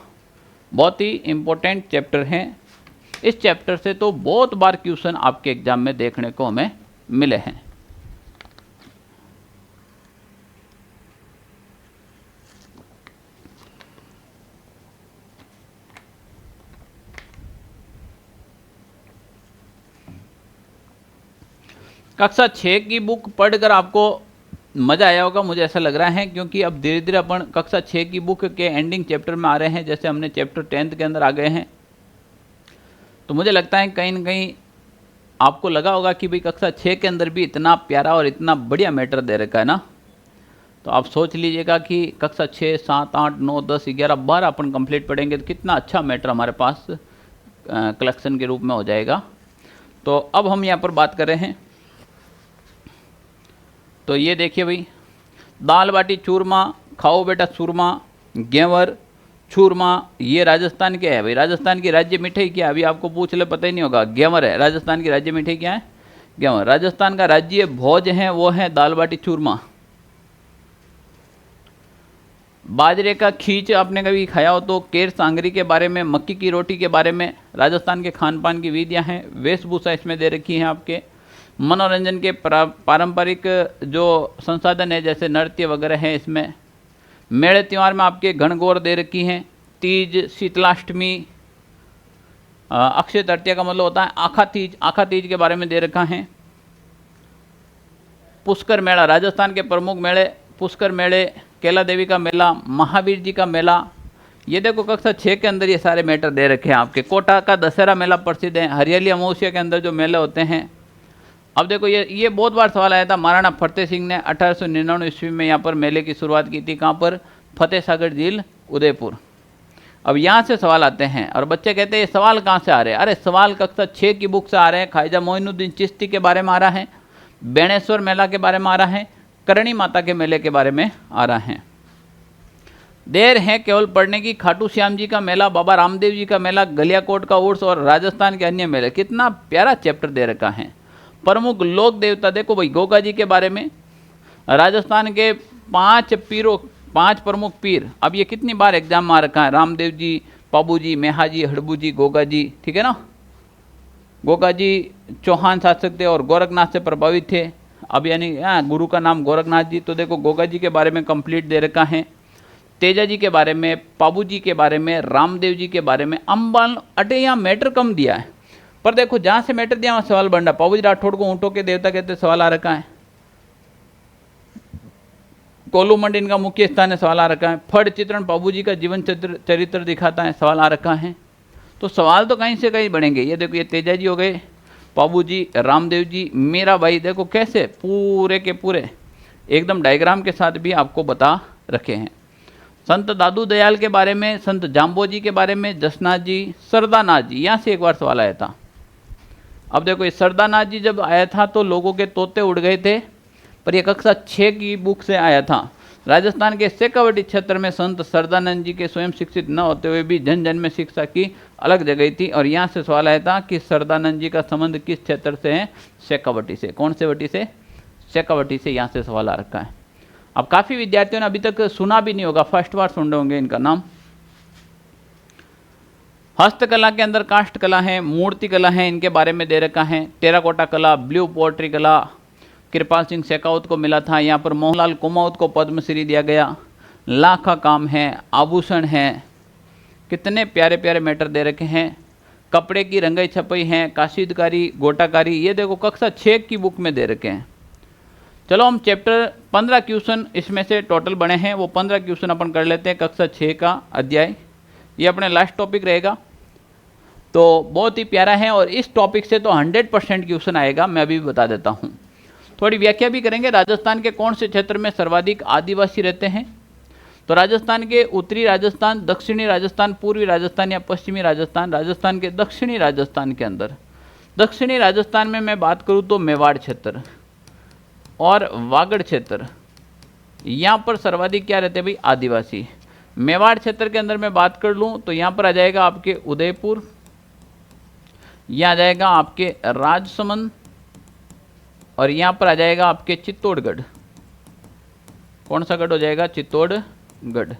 [SPEAKER 1] बहुत ही इंपॉर्टेंट चैप्टर है। इस चैप्टर से तो बहुत बार क्वेश्चन आपके एग्जाम में देखने को हमें मिले हैं। कक्षा 6 की बुक पढ़कर आपको मज़ा आया होगा, मुझे ऐसा लग रहा है, क्योंकि अब धीरे धीरे अपन कक्षा 6 की बुक के एंडिंग चैप्टर में आ रहे हैं। जैसे हमने चैप्टर 10 के अंदर आ गए हैं, तो मुझे लगता है कहीं ना कहीं आपको लगा होगा कि भाई कक्षा 6 के अंदर भी इतना प्यारा और इतना बढ़िया मैटर दे रखा है ना। तो आप सोच लीजिएगा कि कक्षा 6, 7, 8, 9, 10, 11, 12 अपन कंप्लीट पढ़ेंगे तो कितना अच्छा मैटर हमारे पास कलेक्शन के रूप में हो जाएगा। तो अब हम यहाँ पर बात कर रहे हैं, तो ये देखिए भाई, दाल बाटी चूरमा, खाओ बेटा चूरमा, गेवर, चूरमा, ये राजस्थान के है भाई। राजस्थान की राज्य मिठाई क्या है? अभी आपको पूछ ले पता ही नहीं होगा, गेवर है। राजस्थान की राज्य मिठाई क्या है? गेवर। राजस्थान का राज्य भोज है वो है दाल बाटी चूरमा। बाजरे का खींच आपने कभी खाया हो तो, केर सांगरी के बारे में, मक्की की रोटी के बारे में, राजस्थान के खान पान की विधियाँ हैं, वेशभूषा इसमें दे रखी है आपके, मनोरंजन के पारंपरिक जो संसाधन है जैसे नृत्य वगैरह है इसमें, मेले त्यौहार में आपके घनघोर दे रखी हैं, तीज, शीतलाष्टमी, अक्षय तृतीया का मतलब होता है आखा तीज, आखा तीज के बारे में दे रखा है, पुष्कर मेला, राजस्थान के प्रमुख मेले, पुष्कर मेले, कैला देवी का मेला, महावीर जी का मेला। ये देखो कक्षा 6 के अंदर ये सारे मैटर दे रखे हैं आपके। कोटा का दशहरा मेला प्रसिद्ध है, हरियाली अमावस्या के अंदर जो मेले होते हैं। अब देखो ये बहुत बार सवाल आया था, महाराणा फतेह सिंह ने 1899 ईस्वी में यहाँ पर मेले की शुरुआत की थी। कहाँ पर? फतेह सागर झील, उदयपुर। अब यहाँ से सवाल आते हैं और बच्चे कहते हैं ये सवाल कहाँ से आ रहे हैं? अरे सवाल कक्षा 6 की बुक से आ रहे हैं। ख्वाजा मोइनुद्दीन चिश्ती के बारे में आ रहा है, बेणेश्वर मेला के बारे में आ रहा है, करणी माता के मेले के बारे में आ रहा है। देर है केवल पढ़ने की। खाटू श्याम जी का मेला, बाबा रामदेव जी का मेला, गलियाकोट का उर्स और राजस्थान के अन्य मेले। कितना प्यारा चैप्टर दे रखा है। प्रमुख लोक देवता देखो भाई, गोगा जी के बारे में, राजस्थान के 5 प्रमुख पीर। अब ये कितनी बार एग्जाम में आ रखा है, रामदेव जी, पाबू जी, मेहा जी, हड़बू जी, गोगा जी, ठीक है ना। गोगा जी चौहान शासक थे और गोरखनाथ से प्रभावित थे। अब यानी गुरु का नाम गोरखनाथ जी, तो देखो गोगा जी के बारे में कंप्लीट दे रखा है, तेजा जी के बारे में, पाबू जी के बारे में, रामदेव जी के बारे में। अंबाल अटे यहाँ मैटर कम दिया है, पर देखो जहाँ से मैटर दिया वहाँ सवाल बन रहा। पाबू जी राठौड़ को ऊँटों के देवता कहते सवाल आ रखा है। कोलू मंडी इनका मुख्य स्थान है, सवाल आ रखा है। फड़ चित्रण पाबू जी का जीवन चरित्र दिखाता है, सवाल आ रखा है। तो सवाल तो कहीं से कहीं बढ़ेंगे। ये देखो, ये तेजा जी हो गए, पाबू जी, रामदेव जी, मीरा भाई, देखो कैसे पूरे के पूरे एकदम डायग्राम के साथ भी आपको बता रखे हैं। संत दादू दयाल के बारे में, संत जाम्बो जी के बारे में, जसनाथ जी, सरदानाथ जी, यहाँ से एक बार सवाल आया था। अब देखो, ये सरदानाथ जी जब आया था तो लोगों के तोते उड़ गए थे, पर यह कक्षा 6 की बुक से आया था। राजस्थान के शेखावटी क्षेत्र में संत सरदानंद जी के स्वयं शिक्षित न होते हुए भी जन जन में शिक्षा की अलग जगह थी, और यहाँ से सवाल आया था कि सरदानंद जी का संबंध किस क्षेत्र से है? शेखावटी से। कौन से वटी से? शेखावटी से। यहाँ से सवाल आ रखा है। अब काफ़ी विद्यार्थियों ने अभी तक सुना भी नहीं होगा, फर्स्ट बार सुन रहे होंगे इनका नाम। हस्तकला के अंदर काष्ठ कला है, मूर्ति कला है, इनके बारे में दे रखा है। टेराकोटा कला, ब्लू पोट्री कला कृपाल सिंह शेखावत को मिला था। यहाँ पर मोहनलाल कुमाऊत को पद्मश्री दिया गया। लाखा काम है, आभूषण है, कितने प्यारे प्यारे मैटर दे रखे हैं। कपड़े की रंगाई छपाई है, काशीदकारी, गोटाकारी, ये देखो कक्षा 6 की बुक में दे रखे हैं। चलो हम चैप्टर 15 क्वेश्चन इसमें से टोटल बने हैं, वो 15 क्वेश्चन अपन कर लेते हैं। कक्षा 6 का अध्याय, ये अपने लास्ट टॉपिक रहेगा, तो बहुत ही प्यारा है। और इस टॉपिक से तो 100% क्वेश्चन आएगा, मैं अभी बता देता हूँ। थोड़ी व्याख्या भी करेंगे। राजस्थान के कौन से क्षेत्र में सर्वाधिक आदिवासी रहते हैं? तो राजस्थान के उत्तरी राजस्थान, दक्षिणी राजस्थान, पूर्वी राजस्थान या पश्चिमी राजस्थान। राजस्थान के दक्षिणी राजस्थान के अंदर, दक्षिणी राजस्थान में मैं बात करूँ तो मेवाड़ क्षेत्र और वागड़ क्षेत्र, यहाँ पर सर्वाधिक क्या रहते हैं भाई? आदिवासी। मेवाड़ क्षेत्र के अंदर मैं बात कर लूँ तो यहाँ पर आ जाएगा आपके उदयपुर, यहाँ आ जाएगा आपके राजसमंद, और यहाँ पर आ जाएगा आपके चित्तौड़गढ़। कौन सा गढ़ हो जाएगा? चित्तौड़गढ़।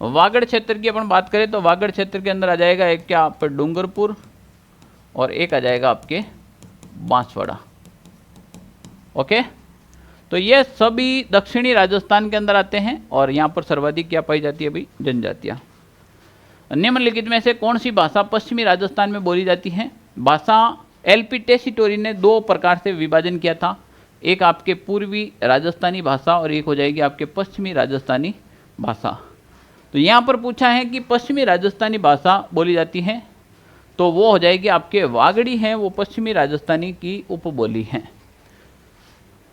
[SPEAKER 1] वागड़ क्षेत्र की अपन बात करें तो वागड़ क्षेत्र के अंदर आ जाएगा एक क्या आप डूंगरपुर, और एक आ जाएगा आपके बांसवाड़ा। ओके, तो ये सभी दक्षिणी राजस्थान के अंदर आते हैं, और यहाँ पर सर्वाधिक क्या पाई जाती है भाई? जनजातियाँ। निम्नलिखित में से कौन सी भाषा पश्चिमी राजस्थान में बोली जाती है? भाषा एलपी टेसीटोरी ने 2 प्रकार से विभाजन किया था, एक आपके पूर्वी राजस्थानी भाषा और एक हो जाएगी आपके पश्चिमी राजस्थानी भाषा। तो यहाँ पर पूछा है कि पश्चिमी राजस्थानी भाषा बोली जाती है, तो वो हो जाएगी आपके वागड़ी है, वो पश्चिमी राजस्थानी की उपबोली है।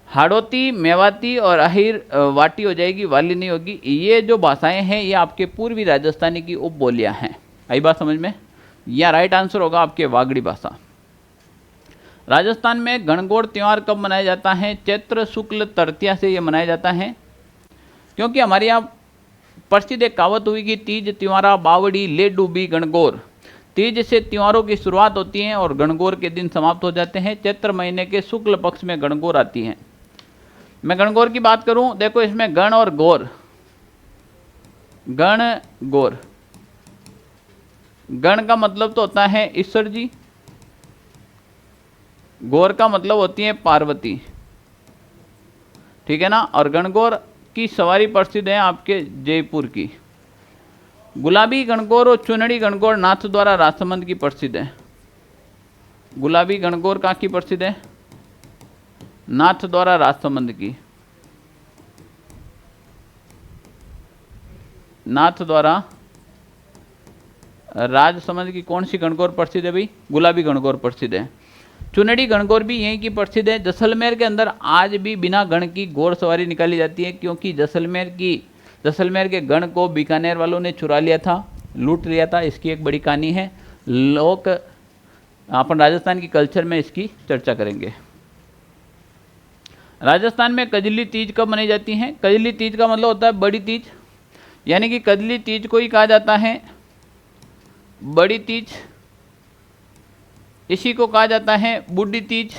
[SPEAKER 1] हाड़ौती, मेवाती और अहिर वाटी हो जाएगी, वाली नहीं होगी। ये जो भाषाएं हैं ये आपके पूर्वी राजस्थानी की उपबोलियाँ हैं। आई बात समझ में? या राइट आंसर होगा आपके वागड़ी भाषा। राजस्थान में गणगौर त्यौहार कब मनाया जाता है? चैत्र शुक्ल तृतीया से ये मनाया जाता है, क्योंकि हमारे यहाँ प्रसिद्ध एक कहावत हुई कि तीज त्योहारा बावड़ी ले डूबी गणगौर। तीज से त्योहारों की शुरुआत होती है और गणगौर के दिन समाप्त हो जाते हैं। चैत्र महीने के शुक्ल पक्ष में गणगौर आती है। मैं गणगौर की बात करूं, देखो इसमें गण और गौर, गण गौर, गण का मतलब तो होता है ईश्वर जी, गौर का मतलब होती है पार्वती, ठीक है ना। और गणगौर की सवारी प्रसिद्ध है आपके जयपुर की। गुलाबी गणगौर और चुनड़ी गणगौर नाथ द्वारा राजसमंद की प्रसिद्ध है। गुलाबी गणगौर कहाँ की प्रसिद्ध है? नाथ द्वारा राजसमंद की। नाथ द्वारा राजसमंद की कौन सी गणगौर प्रसिद्ध है भाई? गुलाबी गणगौर प्रसिद्ध है। चुनड़ी गणगौर भी यहीं की प्रसिद्ध है। जैसलमेर के अंदर आज भी बिना गण की घोड़ सवारी निकाली जाती है, क्योंकि जैसलमेर के गण को बीकानेर वालों ने चुरा लिया था। लूट लिया था, इसकी एक बड़ी कहानी है। लोग अपन राजस्थान की कल्चर में इसकी चर्चा करेंगे। राजस्थान में कजली तीज कब मनाई जाती है? कजली तीज का मतलब होता है बड़ी तीज, यानी कि कजली तीज को ही कहा जाता है बड़ी तीज। इसी को कहा जाता है बूढ़ी तीज,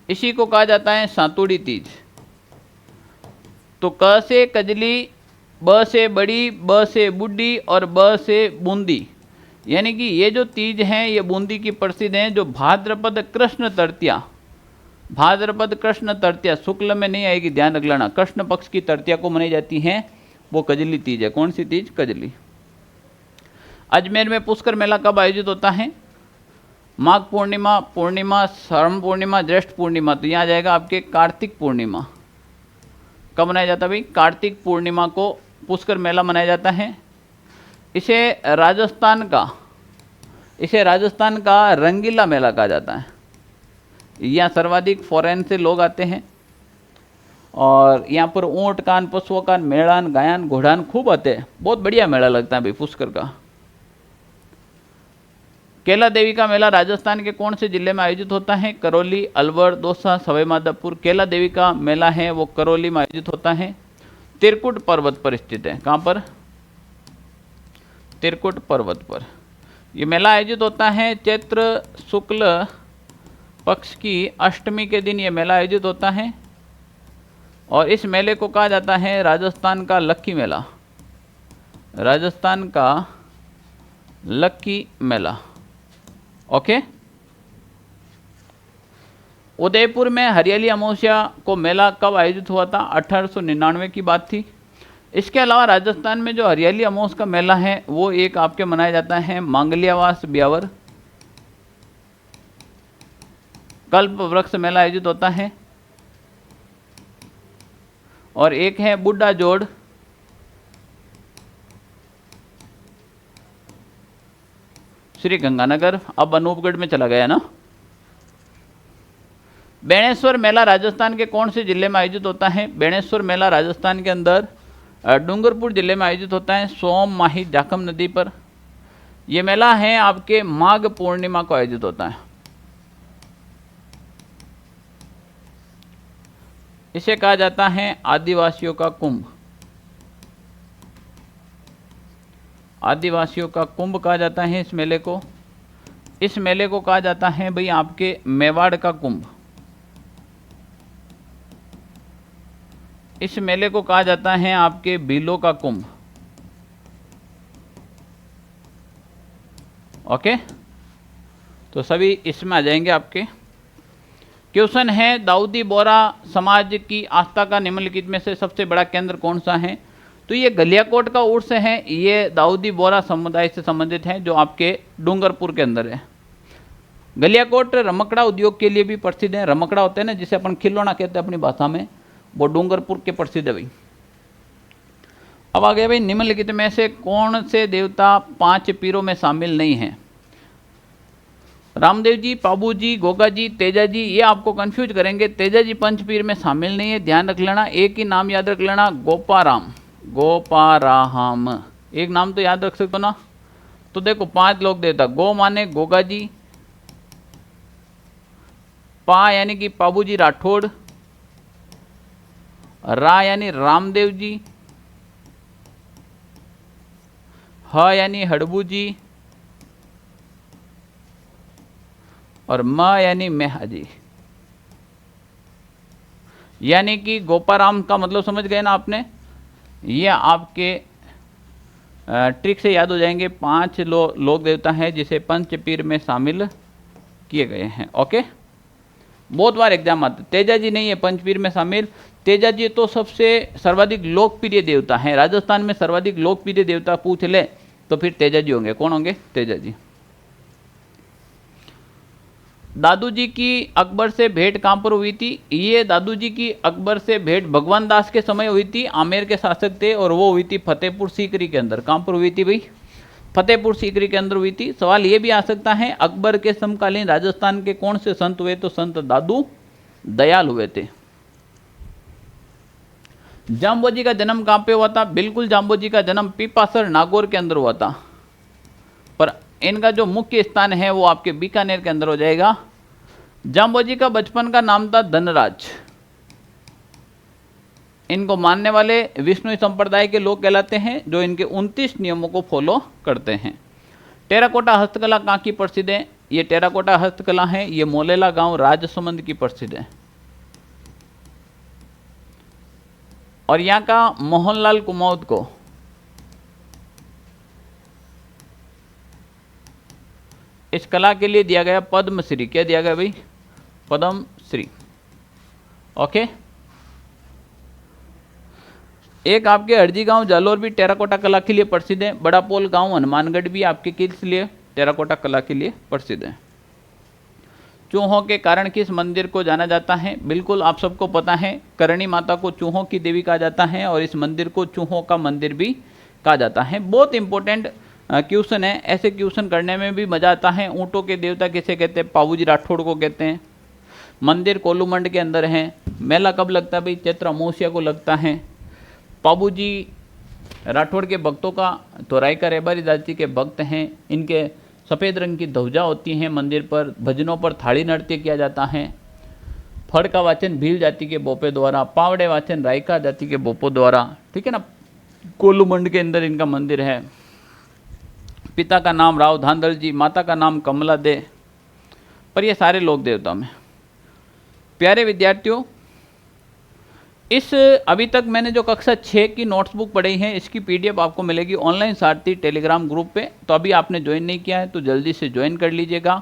[SPEAKER 1] इसी को कहा जाता है सातुड़ी तीज। तो क से कजली, ब से बड़ी, ब से बूढ़ी और ब से बूंदी, यानी कि ये जो तीज हैं ये बूंदी की प्रसिद्ध हैं, जो भाद्रपद कृष्ण तृतीया, भाद्रपद कृष्ण तृतीया, शुक्ल में नहीं आएगी, ध्यान रख लेना, कृष्ण पक्ष की तृतीया को मनाई जाती है, वो कजली तीज है। कौन सी तीज? कजली। अजमेर में पुष्कर मेला कब आयोजित होता है? माघ पूर्णिमा, पूर्णिमा, श्रावण पूर्णिमा, ज्येष्ठ पूर्णिमा। तो यहाँ जाएगा आपके कार्तिक पूर्णिमा। कब मनाया जाता है भाई? कार्तिक पूर्णिमा को पुष्कर मेला मनाया जाता है। इसे राजस्थान का रंगीला मेला कहा जाता है। यहाँ सर्वाधिक फॉरेन से लोग आते हैं और यहाँ पर ऊँट कान, पशुओं कान, मेड़ान, गायन, घोड़ान खूब आते हैं। बहुत बढ़िया मेला लगता है भाई पुष्कर का। केला देवी का मेला राजस्थान के कौन से जिले में आयोजित होता है? करौली, अलवर, दौसा, सवाई माधोपुर। केला देवी का मेला है वो करौली में आयोजित होता है, त्रिकुट पर्वत पर स्थित है। कहाँ पर? त्रिकुट पर्वत पर। ये मेला आयोजित होता है चैत्र शुक्ल पक्ष की अष्टमी के दिन ये मेला आयोजित होता है और इस मेले को कहा जाता है राजस्थान का लक्की मेला, राजस्थान का लक्की मेला। ओके। उदयपुर में हरियाली अमावस्या को मेला कब आयोजित हुआ था? 1899 की बात थी। इसके अलावा राजस्थान में जो हरियाली अमावस्या का मेला है वो एक आपके मनाया जाता है मांगलियावास ब्यावर। कल्प वृक्ष मेला आयोजित होता है और एक है बुड्ढा जोड़, श्री गंगानगर, अब अनूपगढ़ में चला गया ना। बेणेश्वर मेला राजस्थान के कौन से जिले में आयोजित होता है? बेणेश्वर मेला राजस्थान के अंदर डूंगरपुर जिले में आयोजित होता है, सोम माही जाखम नदी पर। यह मेला है आपके माघ पूर्णिमा को आयोजित होता है। इसे कहा जाता है आदिवासियों का कुंभ, आदिवासियों का कुंभ कहा जाता है इस मेले को। इस मेले को कहा जाता है भाई आपके मेवाड़ का कुंभ। इस मेले को कहा जाता है आपके भीलों का कुंभ। ओके, तो सभी इसमें आ जाएंगे आपके। क्वेश्चन है दाऊदी बोहरा समाज की आस्था का निम्नलिखित में से सबसे बड़ा केंद्र कौन सा है? तो ये गलियाकोट का उर्स है, ये दाऊदी बोहरा समुदाय से संबंधित है जो आपके डूंगरपुर के अंदर है। गलियाकोट रमकड़ा उद्योग के लिए भी प्रसिद्ध है। रमकड़ा होते हैं ना जिसे अपन खिलौना कहते हैं अपनी भाषा में, वो डूंगरपुर के प्रसिद्ध है भाई। अब आ गया भाई निम्नलिखित में से कौन से देवता 5 पीरों में शामिल नहीं हैं? रामदेव जी, पाबू जी, गोगा जी, तेजा जी, ये आपको कंफ्यूज करेंगे। तेजा जी पंचपीर में शामिल नहीं है, ध्यान रख लेना। एक ही नाम याद रख लेना, गोपाराम, गोपाराम, एक नाम तो याद रख सकते हो ना। तो देखो 5 लोग देवता, गो माने गोगा जी, पा यानी कि पाबू जी राठौड़, रा यानी रामदेव जी, ह यानी हड़बू जी और म यानी मेहा जी। यानी कि गोपाराम का मतलब समझ गए ना आपने। ये आपके ट्रिक से याद हो जाएंगे। 5 लोक देवता हैं जिसे पंचपीर में शामिल किए गए हैं। ओके, बहुत बार एग्जाम आते। तेजा जी नहीं है पंचपीर में शामिल। तेजा जी तो सबसे सर्वाधिक लोकप्रिय देवता हैं। राजस्थान में सर्वाधिक लोकप्रिय देवता पूछ ले तो फिर तेजा जी होंगे। कौन होंगे? तेजा जी। दादू जी की अकबर से भेंट कहाँ पर हुई थी? ये दादू जी की अकबर से भेंट भगवान दास के समय हुई थी। आमेर के शासक थे और वो हुई थी फतेहपुर सीकरी के अंदर। कहाँ पर हुई थी भाई? फतेहपुर सीकरी के अंदर हुई थी। सवाल ये भी आ सकता है अकबर के समकालीन राजस्थान के कौन से संत हुए? तो संत दादू दयाल हुए थे। जाम्बोजी का जन्म कहाँ पे हुआ था? बिल्कुल जाम्बोजी का जन्म पीपासर नागौर के अंदर हुआ था, पर इनका जो मुख्य स्थान है वो आपके बीकानेर के अंदर हो जाएगा। जाम्बोजी का बचपन का नाम था धनराज। इनको मानने वाले विष्णु संप्रदाय के लोग कहलाते हैं, जो इनके 29 नियमों को फॉलो करते हैं। टेराकोटा हस्तकला कहाँ की प्रसिद्ध है? ये टेराकोटा हस्तकला है, ये मोलेला गांव राजसमंद की प्रसिद्ध है। और यहाँ का मोहनलाल कुमाऊद को इस कला के लिए दिया गया पद्मश्री। क्या दिया गया भाई? पद्मश्री। ओके। एक आपके हरजी गांव जालोर भी टेराकोटा कला के लिए प्रसिद्ध है। बड़ा पोल गांव हनुमानगढ़ भी आपके किस लिए? टेराकोटा कला के लिए प्रसिद्ध है। चूहों के कारण किस मंदिर को जाना जाता है? बिल्कुल आप सबको पता है, करणी माता को चूहों की देवी कहा जाता है और इस मंदिर को चूहों का मंदिर भी कहा जाता है। बहुत इंपॉर्टेंट क्वेश्चन है, ऐसे क्वेश्चन करने में भी मजा आता है। ऊँटों के देवता किसे कहते हैं? पाबूजी राठौड़ को कहते हैं। मंदिर कोलूमंड के अंदर है। मेला कब लगता है भाई? चैत्र अमावस्या को लगता है। पाबूजी राठौड़ के भक्तों का तो रायका रेबारी जाति के भक्त हैं। इनके सफ़ेद रंग की ध्वजा होती हैं मंदिर पर। भजनों पर थाली नृत्य किया जाता है। फड़ का वाचन भील जाति के बोपे द्वारा, पावड़े वाचन रायका जाति के बोपों द्वारा। ठीक है ना। कोलूमंड के अंदर इनका मंदिर है। पिता का नाम राव धांधल जी, माता का नाम कमला दे। पर ये सारे लोक देवता में। प्यारे विद्यार्थियों, इस अभी तक मैंने जो कक्षा 6 की नोट्स बुक पढ़ी है, इसकी पीडीएफ आपको मिलेगी ऑनलाइन सारथी टेलीग्राम ग्रुप पे। तो अभी आपने ज्वाइन नहीं किया है तो जल्दी से ज्वाइन कर लीजिएगा।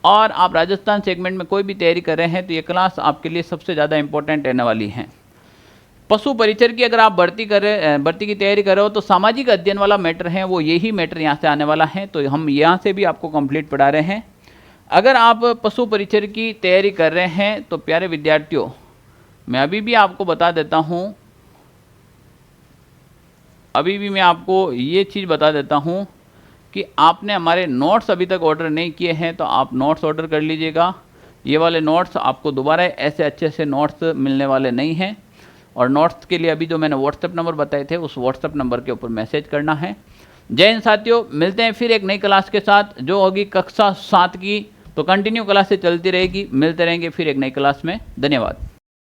[SPEAKER 1] और आप राजस्थान सेगमेंट में कोई भी तैयारी कर रहे हैं तो ये क्लास आपके लिए सबसे ज़्यादा इंपॉर्टेंट रहने वाली है। पशु परिचर की अगर आप भर्ती की तैयारी कर रहे हो तो सामाजिक अध्ययन वाला मैटर है, वो यही मैटर यहाँ से आने वाला है। तो हम यहाँ से भी आपको कंप्लीट पढ़ा रहे हैं। अगर आप पशु परिचर की तैयारी कर रहे हैं तो प्यारे विद्यार्थियों, मैं अभी भी आपको बता देता हूँ, ये चीज़ बता देता हूँ कि आपने हमारे नोट्स अभी तक ऑर्डर नहीं किए हैं तो आप नोट्स ऑर्डर कर लीजिएगा। ये वाले नोट्स आपको दोबारा ऐसे अच्छे से नोट्स मिलने वाले नहीं हैं। और नोट्स के लिए अभी जो मैंने व्हाट्सएप नंबर बताए थे, उस व्हाट्सएप नंबर के ऊपर मैसेज करना है। जय हिंद साथियों, मिलते हैं फिर एक नई क्लास के साथ जो होगी कक्षा 7 की। तो कंटिन्यू क्लासें चलती रहेगी, मिलते रहेंगे फिर एक नई क्लास में। धन्यवाद।